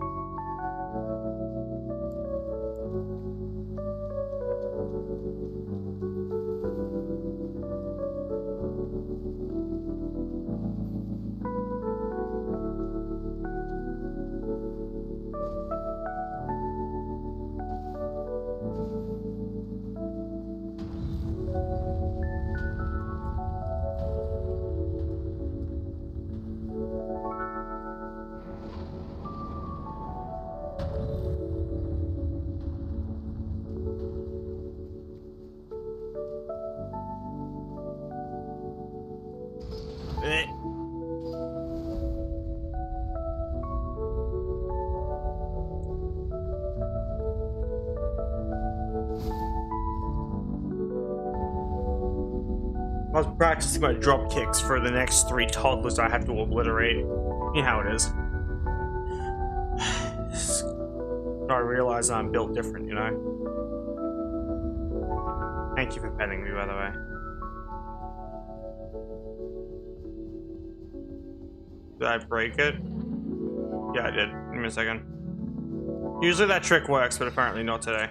I was practicing my drop kicks for the next 3 toddlers I have to obliterate. You know how it is. I realize I'm built different, you know? Thank you for petting me, by the way. Did I break it? Yeah, I did. Give me a second. Usually that trick works, but apparently not today.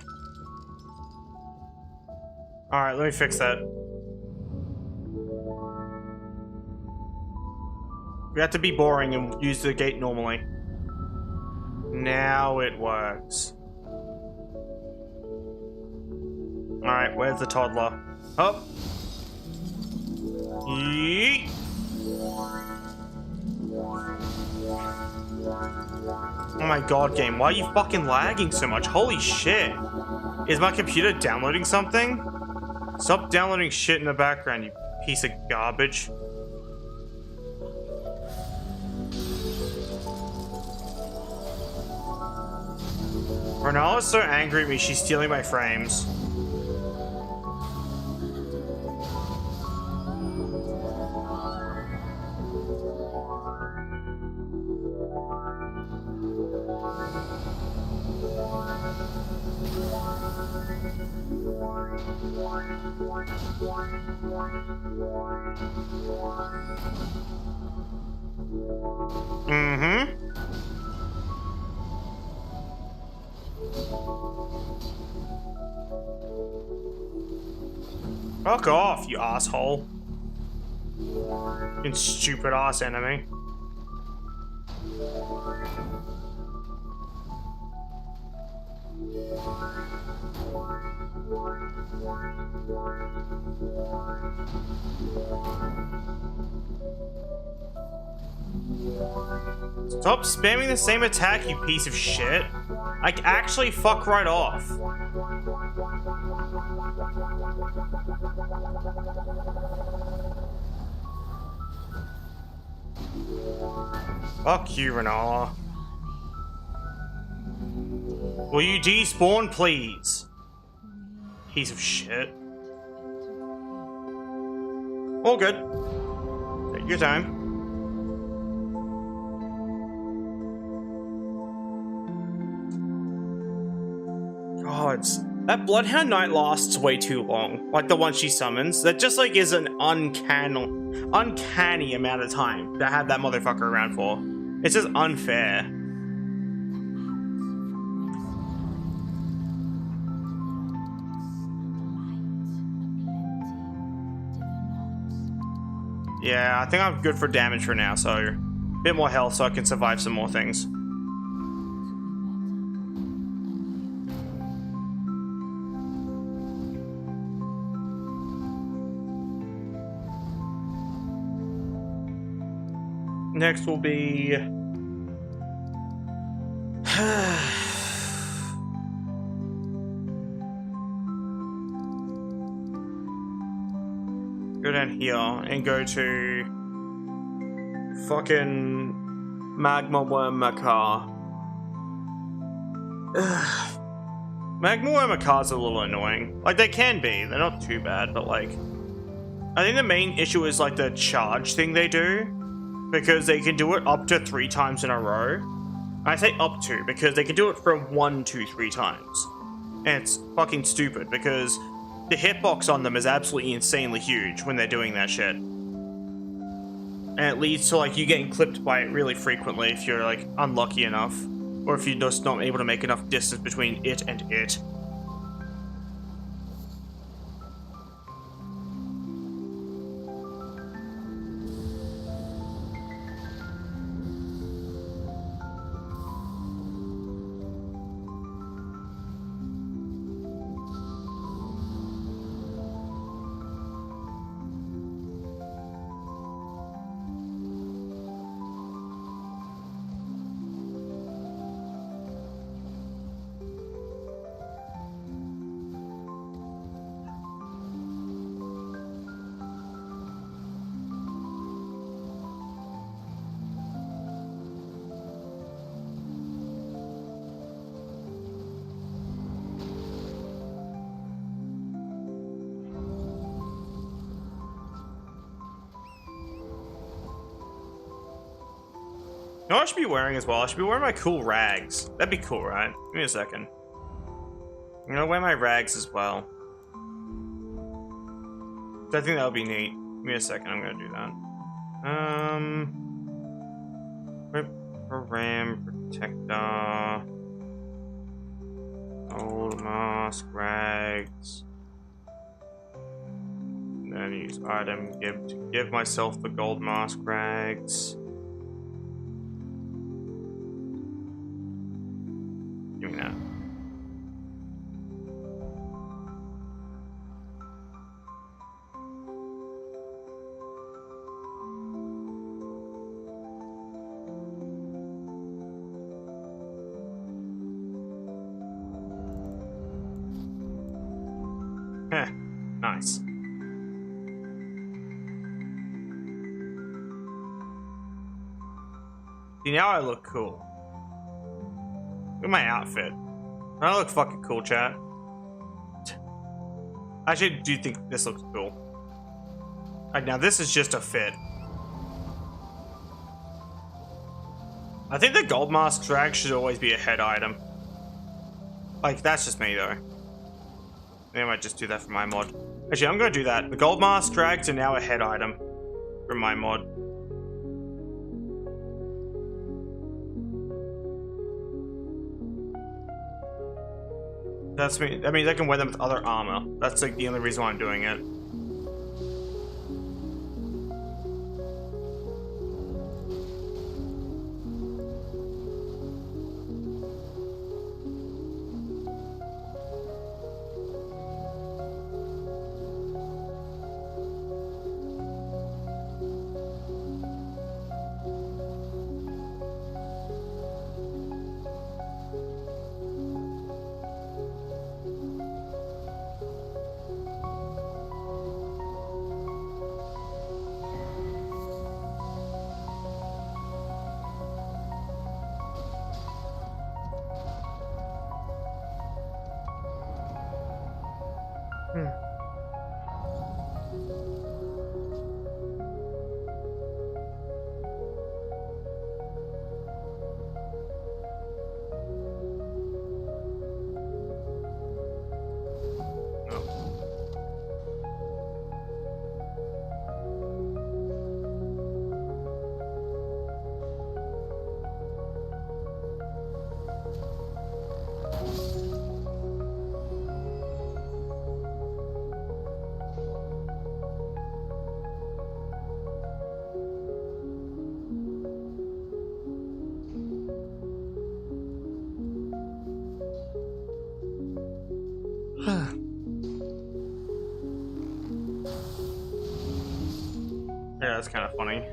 Alright, let me fix that. We have to be boring and use the gate normally. Now it works. Alright, where's the toddler? Up. Yeet. Oh my god, game. Why are you fucking lagging so much? Holy shit. Is my computer downloading something? Stop downloading shit in the background, you piece of garbage. Ronaldo's so angry at me, she's stealing my frames. Mm-hmm. Fuck off, you asshole. You stupid ass enemy. Stop spamming the same attack, you piece of shit. Like, actually fuck right off. Fuck you, Renala. Will you despawn, please? Piece of shit. All good. Take your time. God, that Bloodhound Knight lasts way too long. Like the one she summons. That just like is an uncanny amount of time to have that motherfucker around for. It's just unfair. Yeah, I think I'm good for damage for now, so a bit more health so I can survive some more things. Next will be... go down here and go to fucking Magma Worm Makar. Magma Worm Makar's a little annoying. Like, they can be. They're not too bad, but like... I think the main issue is like the charge thing they do. Because they can do it up to 3 times in a row. I say up to because they can do it from 1 to 3 times. And it's fucking stupid because the hitbox on them is absolutely insanely huge when they're doing that shit. And it leads to like you getting clipped by it really frequently if you're like unlucky enough. Or if you're just not able to make enough distance between it and it. You know what I should be wearing as well? I should be wearing my cool rags. That'd be cool, right? Give me a second. I'm gonna wear my rags as well. I think that would be neat. Give me a second, I'm gonna do that. Ram Protector. Gold mask, rags. And then use item to give myself the gold mask rags. Give me that. Heh, nice. See, now I look cool. Look at my outfit. I look fucking cool, chat. I actually do think this looks cool. Like, now this is just a fit. I think the gold mask drag should always be a head item. Like, that's just me, though. Maybe I might just do that for my mod. Actually, I'm gonna do that. The gold mask drags are now a head item for my mod. That's me. I mean, I can wear them with other armor. That's like the only reason why I'm doing it. Yeah, that's kind of funny.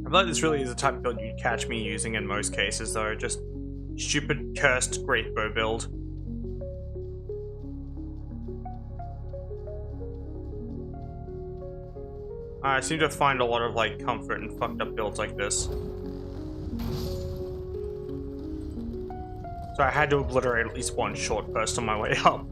I feel like this really is the type of build you'd catch me using in most cases, though. Just stupid, cursed Greatbow build. I seem to find a lot of, like, comfort in fucked up builds like this. So I had to obliterate at least one short burst on my way up.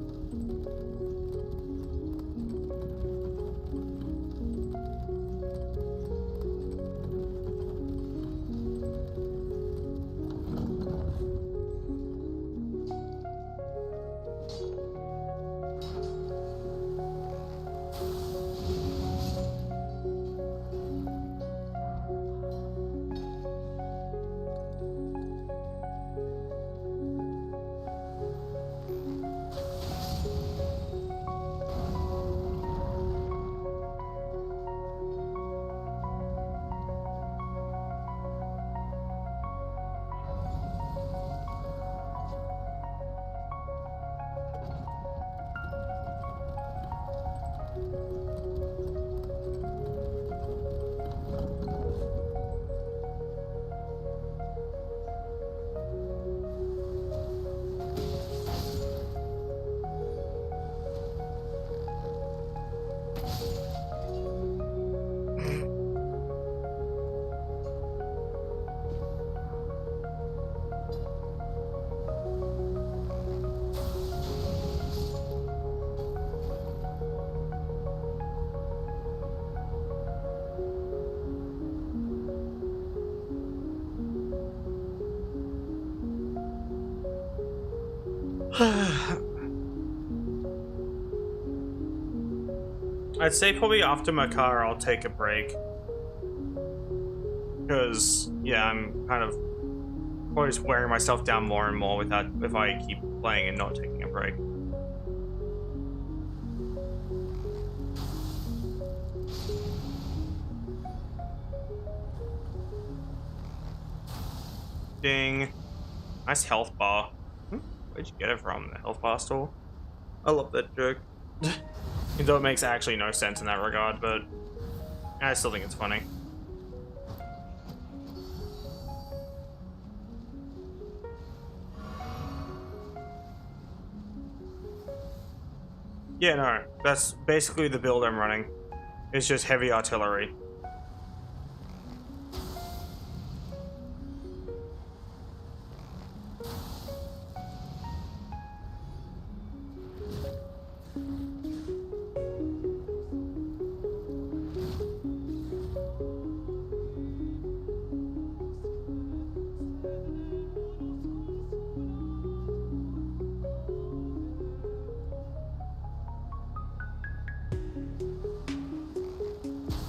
I'd say probably after Makar I'll take a break. Because, yeah, I'm kind of always wearing myself down more and more without if I keep playing and not taking a break. Ding. Nice health bar. Where'd you get it from? The health bar store? I love that joke. Even though it makes actually no sense in that regard, but I still think it's funny. Yeah, no, that's basically the build I'm running. It's just heavy artillery.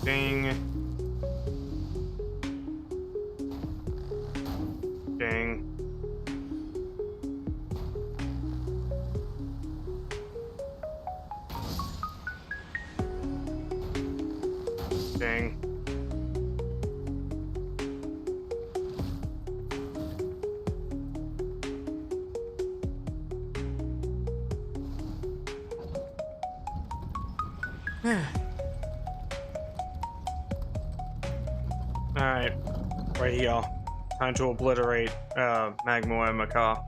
Ding. Ding. Ding. Alright, right here. Time to obliterate Magma and Makar.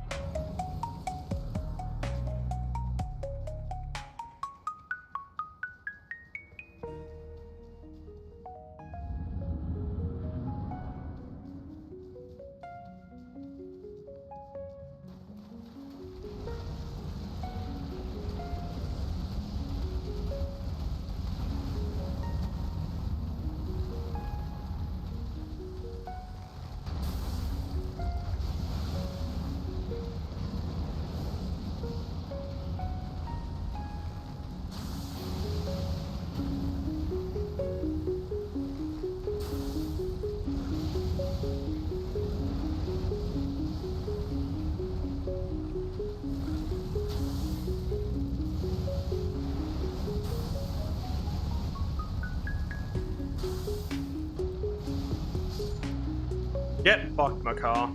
Get fucked, Makar.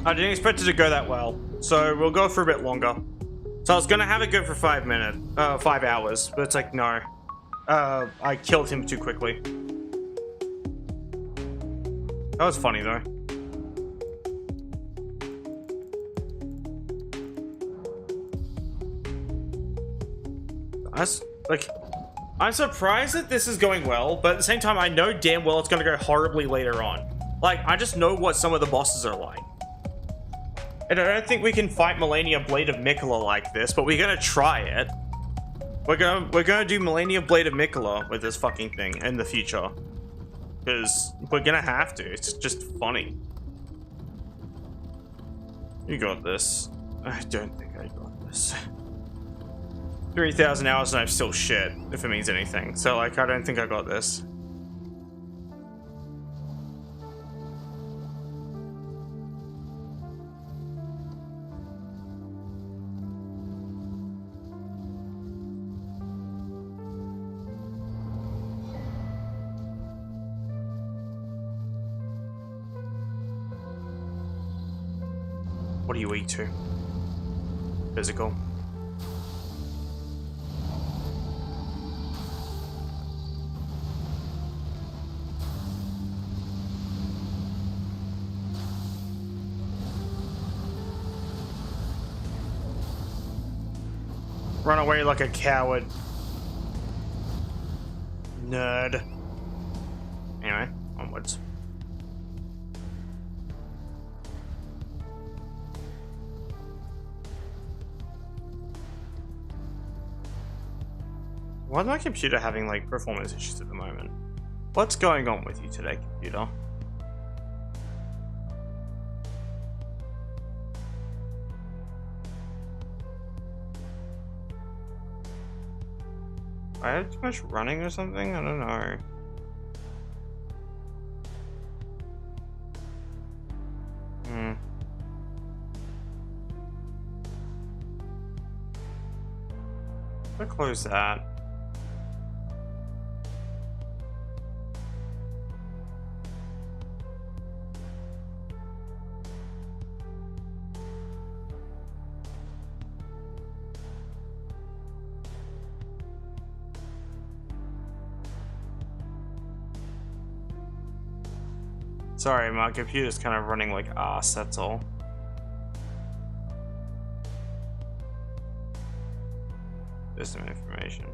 I didn't expect it to go that well, so we'll go for a bit longer. So I was gonna have it go for 5 minutes, 5 hours, but it's like, no. I killed him too quickly. That was funny though. I'm surprised that this is going well, but at the same time, I know damn well it's gonna go horribly later on. Like, I just know what some of the bosses are like. And I don't think we can fight Millennia Blade of Mikola like this, but we're gonna try it. We're gonna do Millennia Blade of Mikola with this fucking thing in the future. Because we're gonna have to. It's just funny. You got this. I don't think I got this. 3,000 hours and I'm still shit, if it means anything. So, like, I don't think I got this. What are you weak to? Physical. Run away like a coward. Nerd. Anyway, onwards. Why is my computer having like performance issues at the moment? What's going on with you today, computer? I have too much running or something? I don't know. I'll close that. Sorry, my computer's kind of running like ass, that's all. There's some information.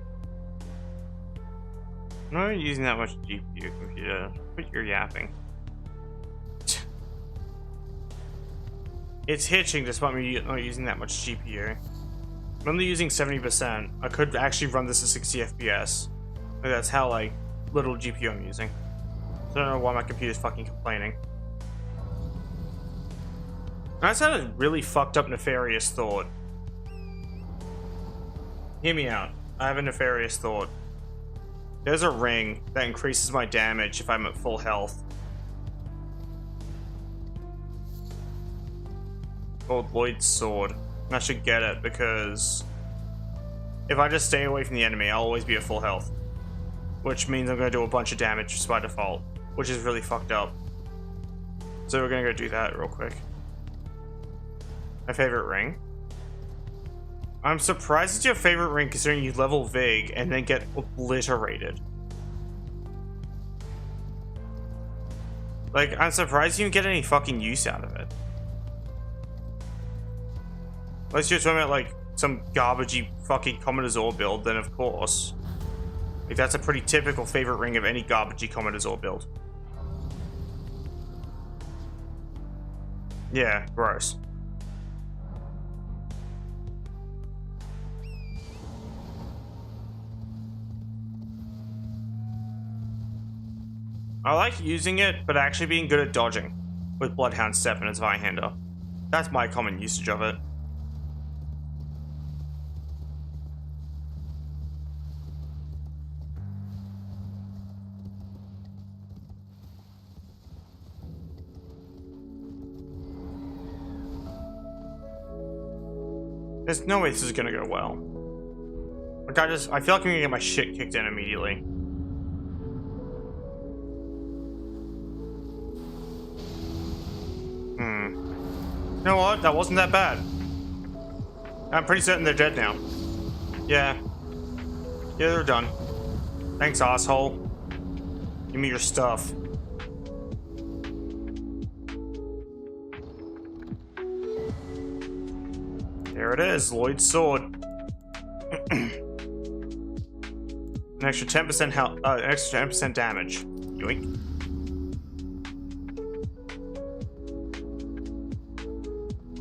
I'm not using that much GPU, computer. Quit your yapping. It's hitching despite me not using that much GPU. I'm only using 70%. I could actually run this at 60 FPS. Like, that's how like little GPU I'm using. I don't know why my computer's fucking complaining. I just had a really fucked up nefarious thought. Hear me out. I have a nefarious thought. There's a ring that increases my damage if I'm at full health. Called Lloyd's Sword. I should get it because if I just stay away from the enemy, I'll always be at full health. Which means I'm going to do a bunch of damage just by default. Which is really fucked up. So we're gonna go do that real quick. My favorite ring? I'm surprised it's your favorite ring considering you level Vig and then get obliterated. Like, I'm surprised you didn't get any fucking use out of it. Unless you're talking about like some garbagey fucking Commodore build, then of course. Like, that's a pretty typical favorite ring of any garbagey Commodore build. Yeah, gross. I like using it, but actually being good at dodging with Bloodhound Step and its Vihander. That's my common usage of it. There's no way this is gonna go well. Like, I feel like I'm gonna get my shit kicked in immediately. You know what? That wasn't that bad. I'm pretty certain they're dead now. Yeah. Yeah, they're done. Thanks, asshole. Give me your stuff. There it is, Lloyd's sword. An extra 10% health, extra 10% damage. Yoink.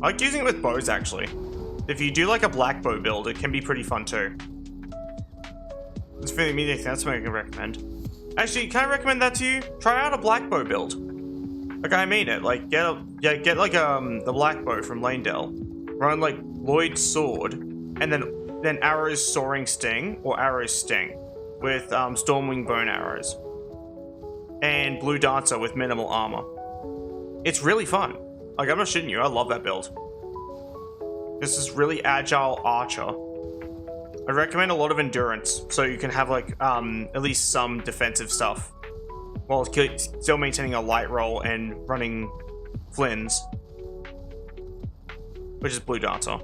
I like using it with bows, actually. If you do like a black bow build, it can be pretty fun too. It's really me, that's what I can recommend. Actually, can I recommend that to you? Try out a black bow build. Like, I mean it. Like, get like the black bow from Lanedale. Run like Lloyd's sword, and then arrows soaring sting or arrows sting with Stormwing bone arrows, and blue dancer with minimal armor. It's really fun. Like, I'm not shitting you. I love that build. This is really agile archer. I recommend a lot of endurance, so you can have like at least some defensive stuff, while still maintaining a light roll and running Flynn's, which is blue dancer.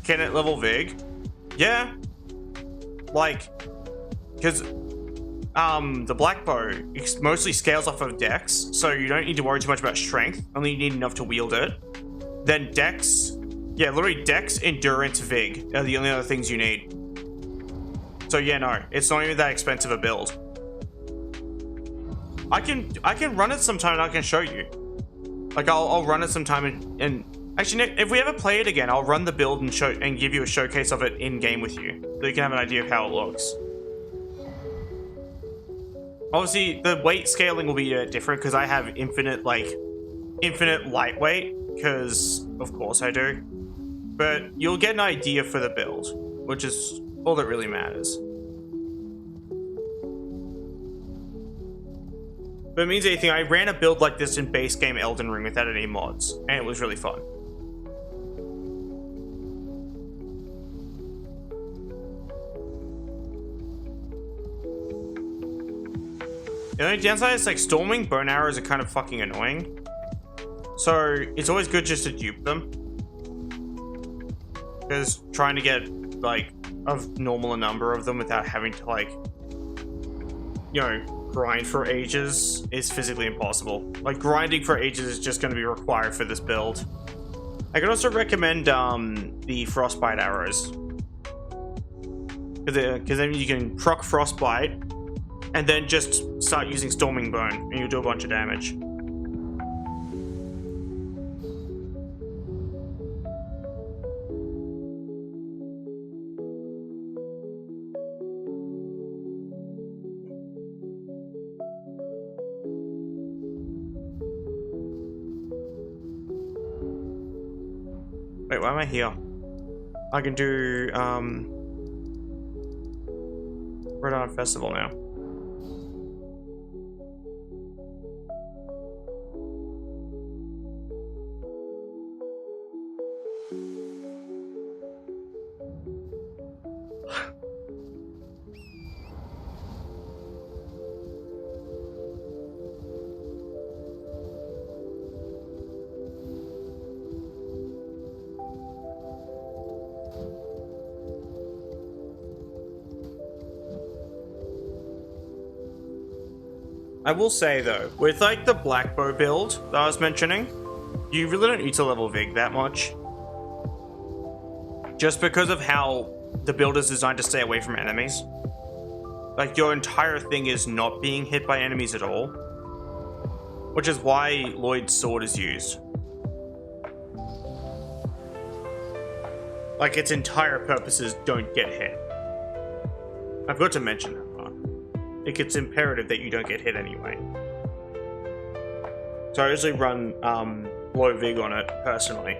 Can it level Vig? Yeah. Like, because the black bow mostly scales off of dex, so you don't need to worry too much about strength. Only need enough to wield it. Then dex, yeah, literally dex, endurance, Vig are the only other things you need. So yeah, no, it's not even that expensive a build. I can run it sometime and I can show you. Like, I'll run it sometime and actually, Nick, if we ever play it again, I'll run the build and give you a showcase of it in game with you, so you can have an idea of how it looks. Obviously, the weight scaling will be different because I have infinite lightweight, because of course I do. But you'll get an idea for the build, which is all that really matters. But it means anything, I ran a build like this in base game Elden Ring without any mods, and it was really fun. The only downside is like Stormwing bone arrows are kind of fucking annoying. So it's always good just to dupe them. Because trying to get like a normal number of them without having to like, you know, grind for ages is physically impossible. Like, grinding for ages is just going to be required for this build. I can also recommend the frostbite arrows. Because then you can proc frostbite and then just start using Storming Bone, and you'll do a bunch of damage. Wait, why am I here? I can do Red Iron Festival now. I will say though, with like the black bow build that I was mentioning, you really don't need to level Vig that much. Just because of how the build is designed to stay away from enemies. Like, your entire thing is not being hit by enemies at all. Which is why Lloyd's sword is used. Like, its entire purposes don't get hit. I forgot to mention that part. Like, it's imperative that you don't get hit anyway. So I usually run low Vig on it, personally.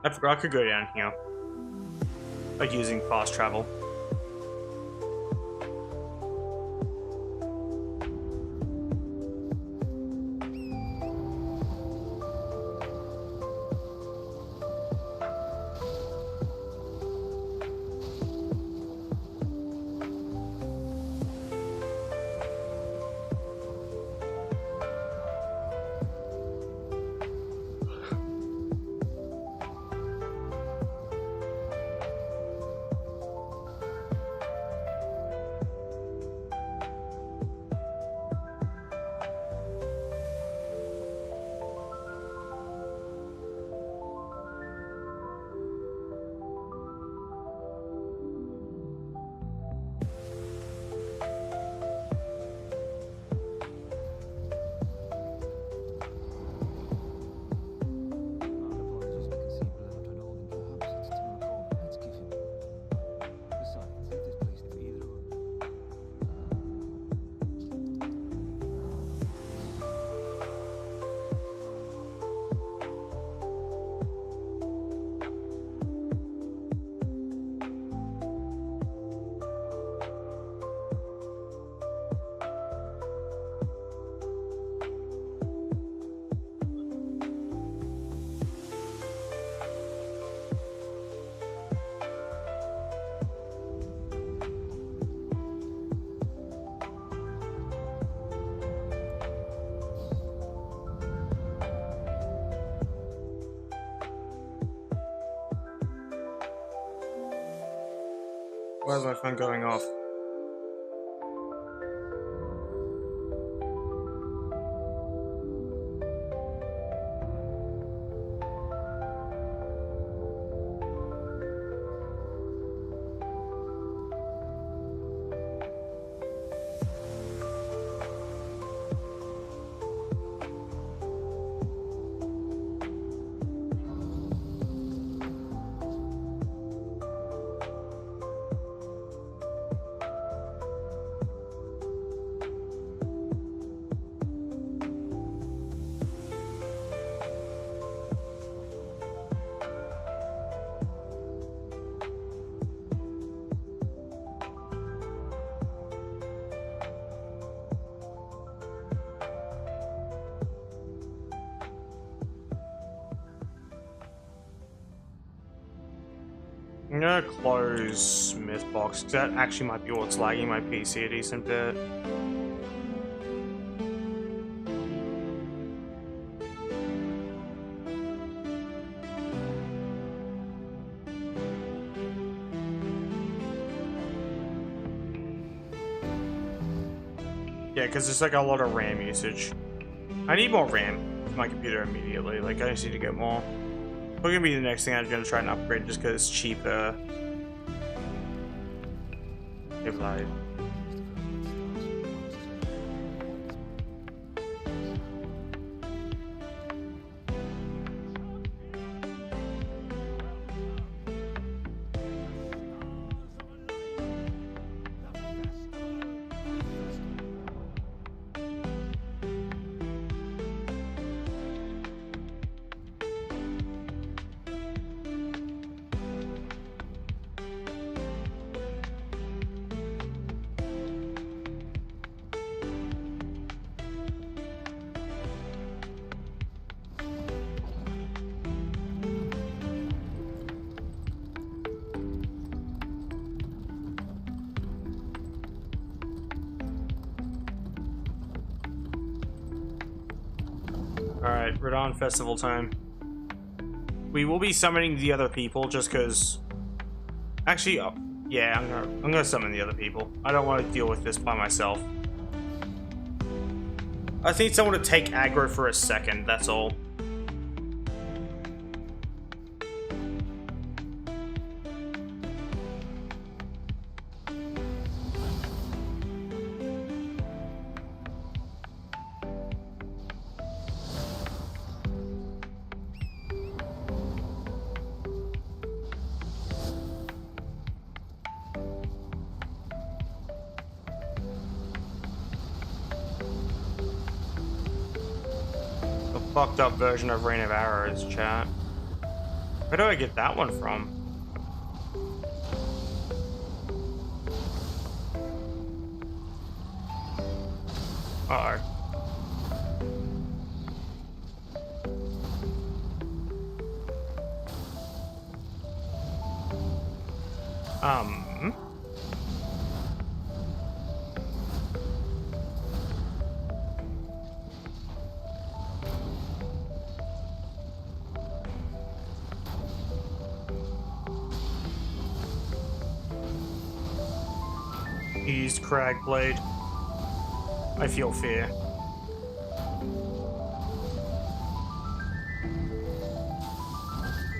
I forgot I could go down here. Like using fast travel. Why is my phone going off? I'm gonna close Smith Box because that actually might be what's lagging my PC a decent bit. Yeah, because there's like a lot of RAM usage. I need more RAM for my computer immediately. Like, I just need to get more. Probably gonna be the next thing I'm gonna try and upgrade just because it's cheaper. If like. Alright, Radon Festival time. We will be summoning the other people just because... Actually, oh, yeah, I'm gonna summon the other people. I don't want to deal with this by myself. I just need someone to take aggro for a second, that's all. Fucked up version of Rain of Arrows, chat. Where do I get that one from? Uh-oh. He used Crag Blade. I feel fear.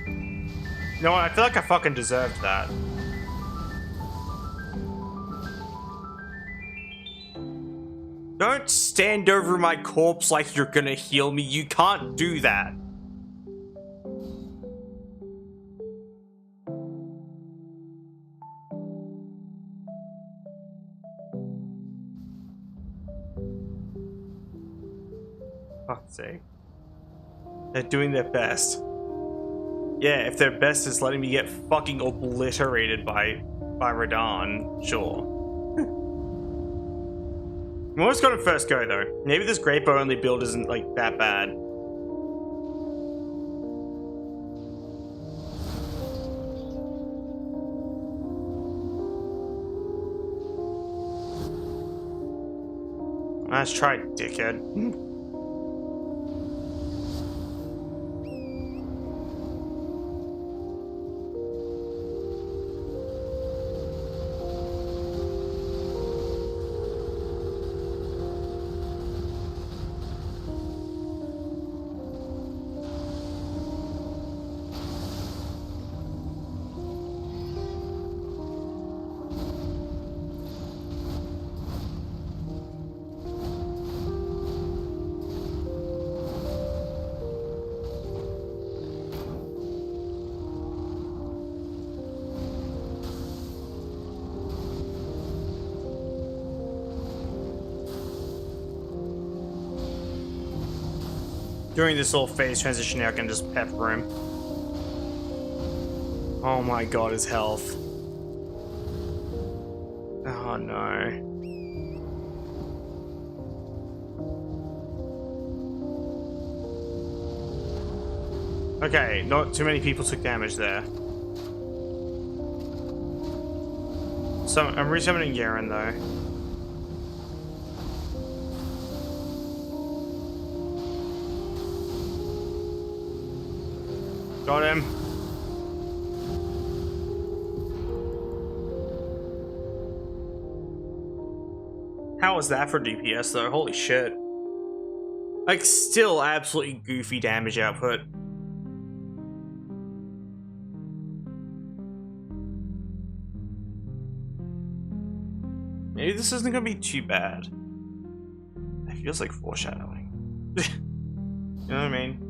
You know what? I feel like I fucking deserved that. Don't stand over my corpse like you're gonna heal me. You can't do that. Fuck's sake. They're doing their best. Yeah, if their best is letting me get fucking obliterated by Radon, sure. I'm almost got him first go though. Maybe this Greatbow Only build isn't like that bad. Let's try, dickhead. during this little phase transition now I can just pepper him. Oh my god, his health. Oh no. Okay, not too many people took damage there. So I'm resummoning Yaren though. Got him. How was that for DPS though? Holy shit. Like, still absolutely goofy damage output. Maybe this isn't gonna be too bad. It feels like foreshadowing. You know what I mean?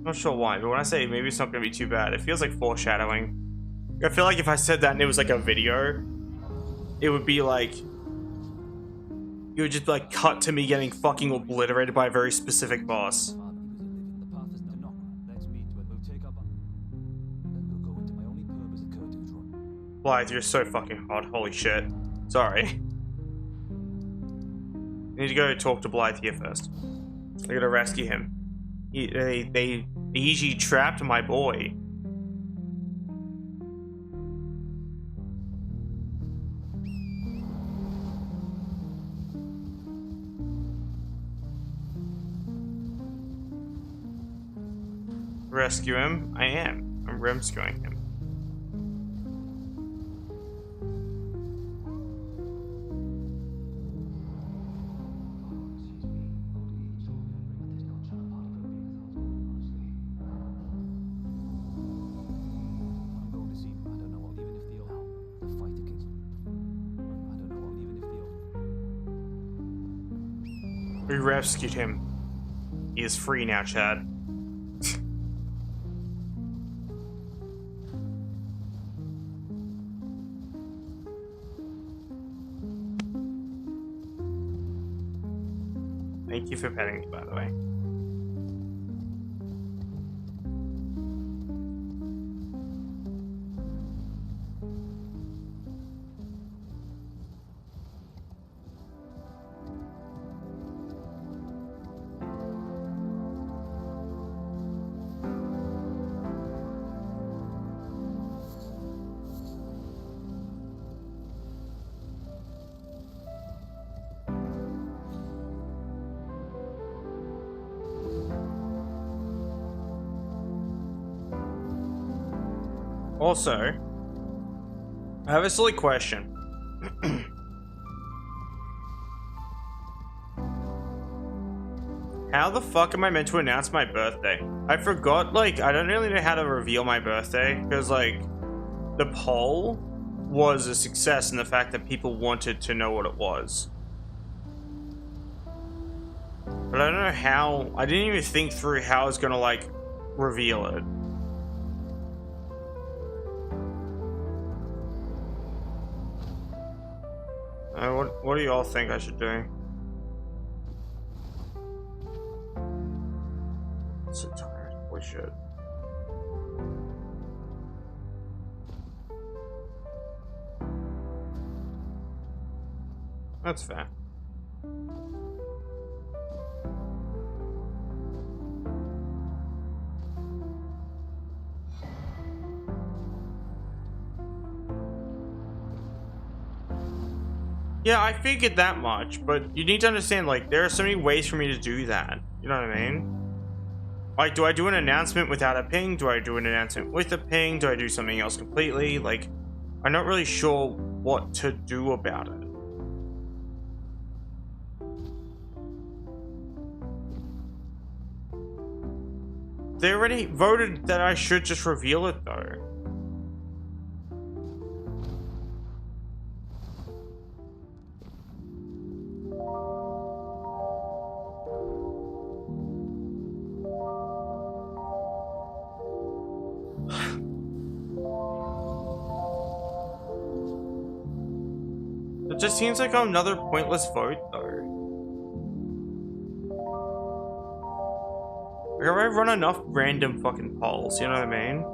Not sure why, but when I say maybe it's not gonna be too bad, it feels like foreshadowing. I feel like if I said that and it was like a video, it would be like, it would just like cut to me getting fucking obliterated by a very specific boss. Blythe, you're so fucking hot. Holy shit. Sorry. I need to go talk to Blythe here first. I gotta rescue him. They easily trapped my boy. Rescue him? I am. I'm rescuing him. We rescued him. He is free now, Chad. Thank you for petting me, by the way. Also, I have a silly question. How the fuck am I meant to announce my birthday? I forgot, like, I don't really know how to reveal my birthday, because, like, the poll was a success in the fact that people wanted to know what it was. But I don't know how, I didn't even think through how I was gonna, like, reveal it. What do you all think I should do? I'm so tired. Holy shit. That's fair. Yeah, I figured that much, but you need to understand, like, there are so many ways for me to do that. You know what I mean? Like, do I do an announcement without a ping? Do I do an announcement with a ping? Do I do something else completely? Like, I'm not really sure what to do about it. They already voted that I should just reveal it, though. just seems like another pointless vote, though. Like, have I run enough random fucking polls, you know what I mean?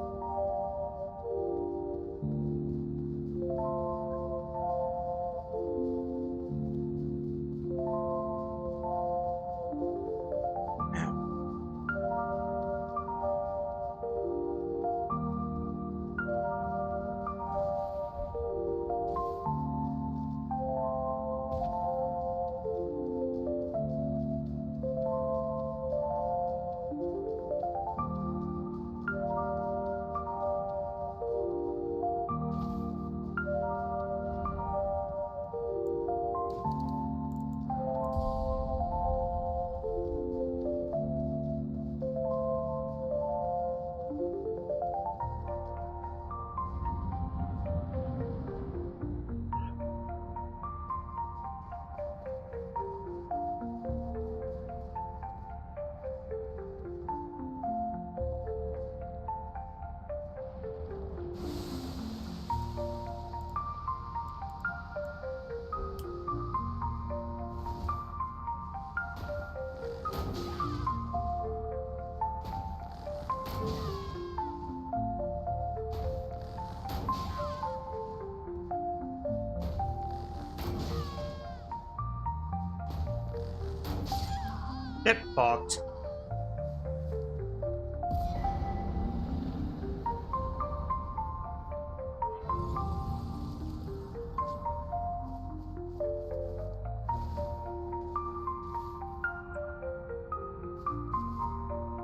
Get fucked.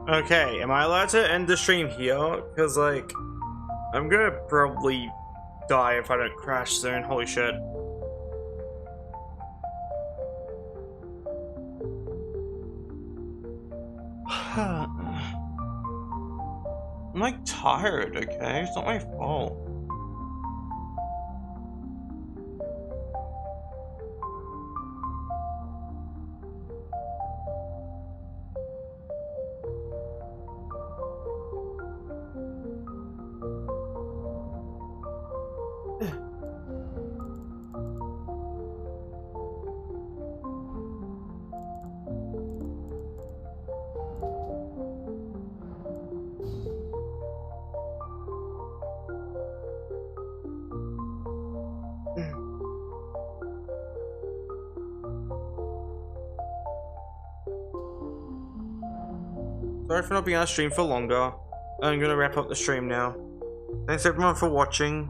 Okay, am I allowed to end the stream here? Because, like, I'm gonna probably die if I don't crash soon. Holy shit. I'm like tired, okay? It's not my fault. Sorry for not being on stream for longer. I'm gonna wrap up the stream now. Thanks everyone for watching.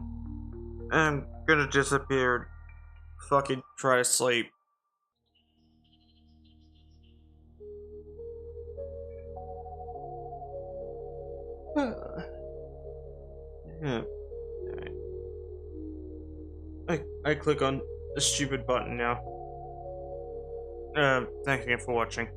I'm gonna disappear. Fucking try to sleep. Yeah. I click on the stupid button now. Thanks again for watching.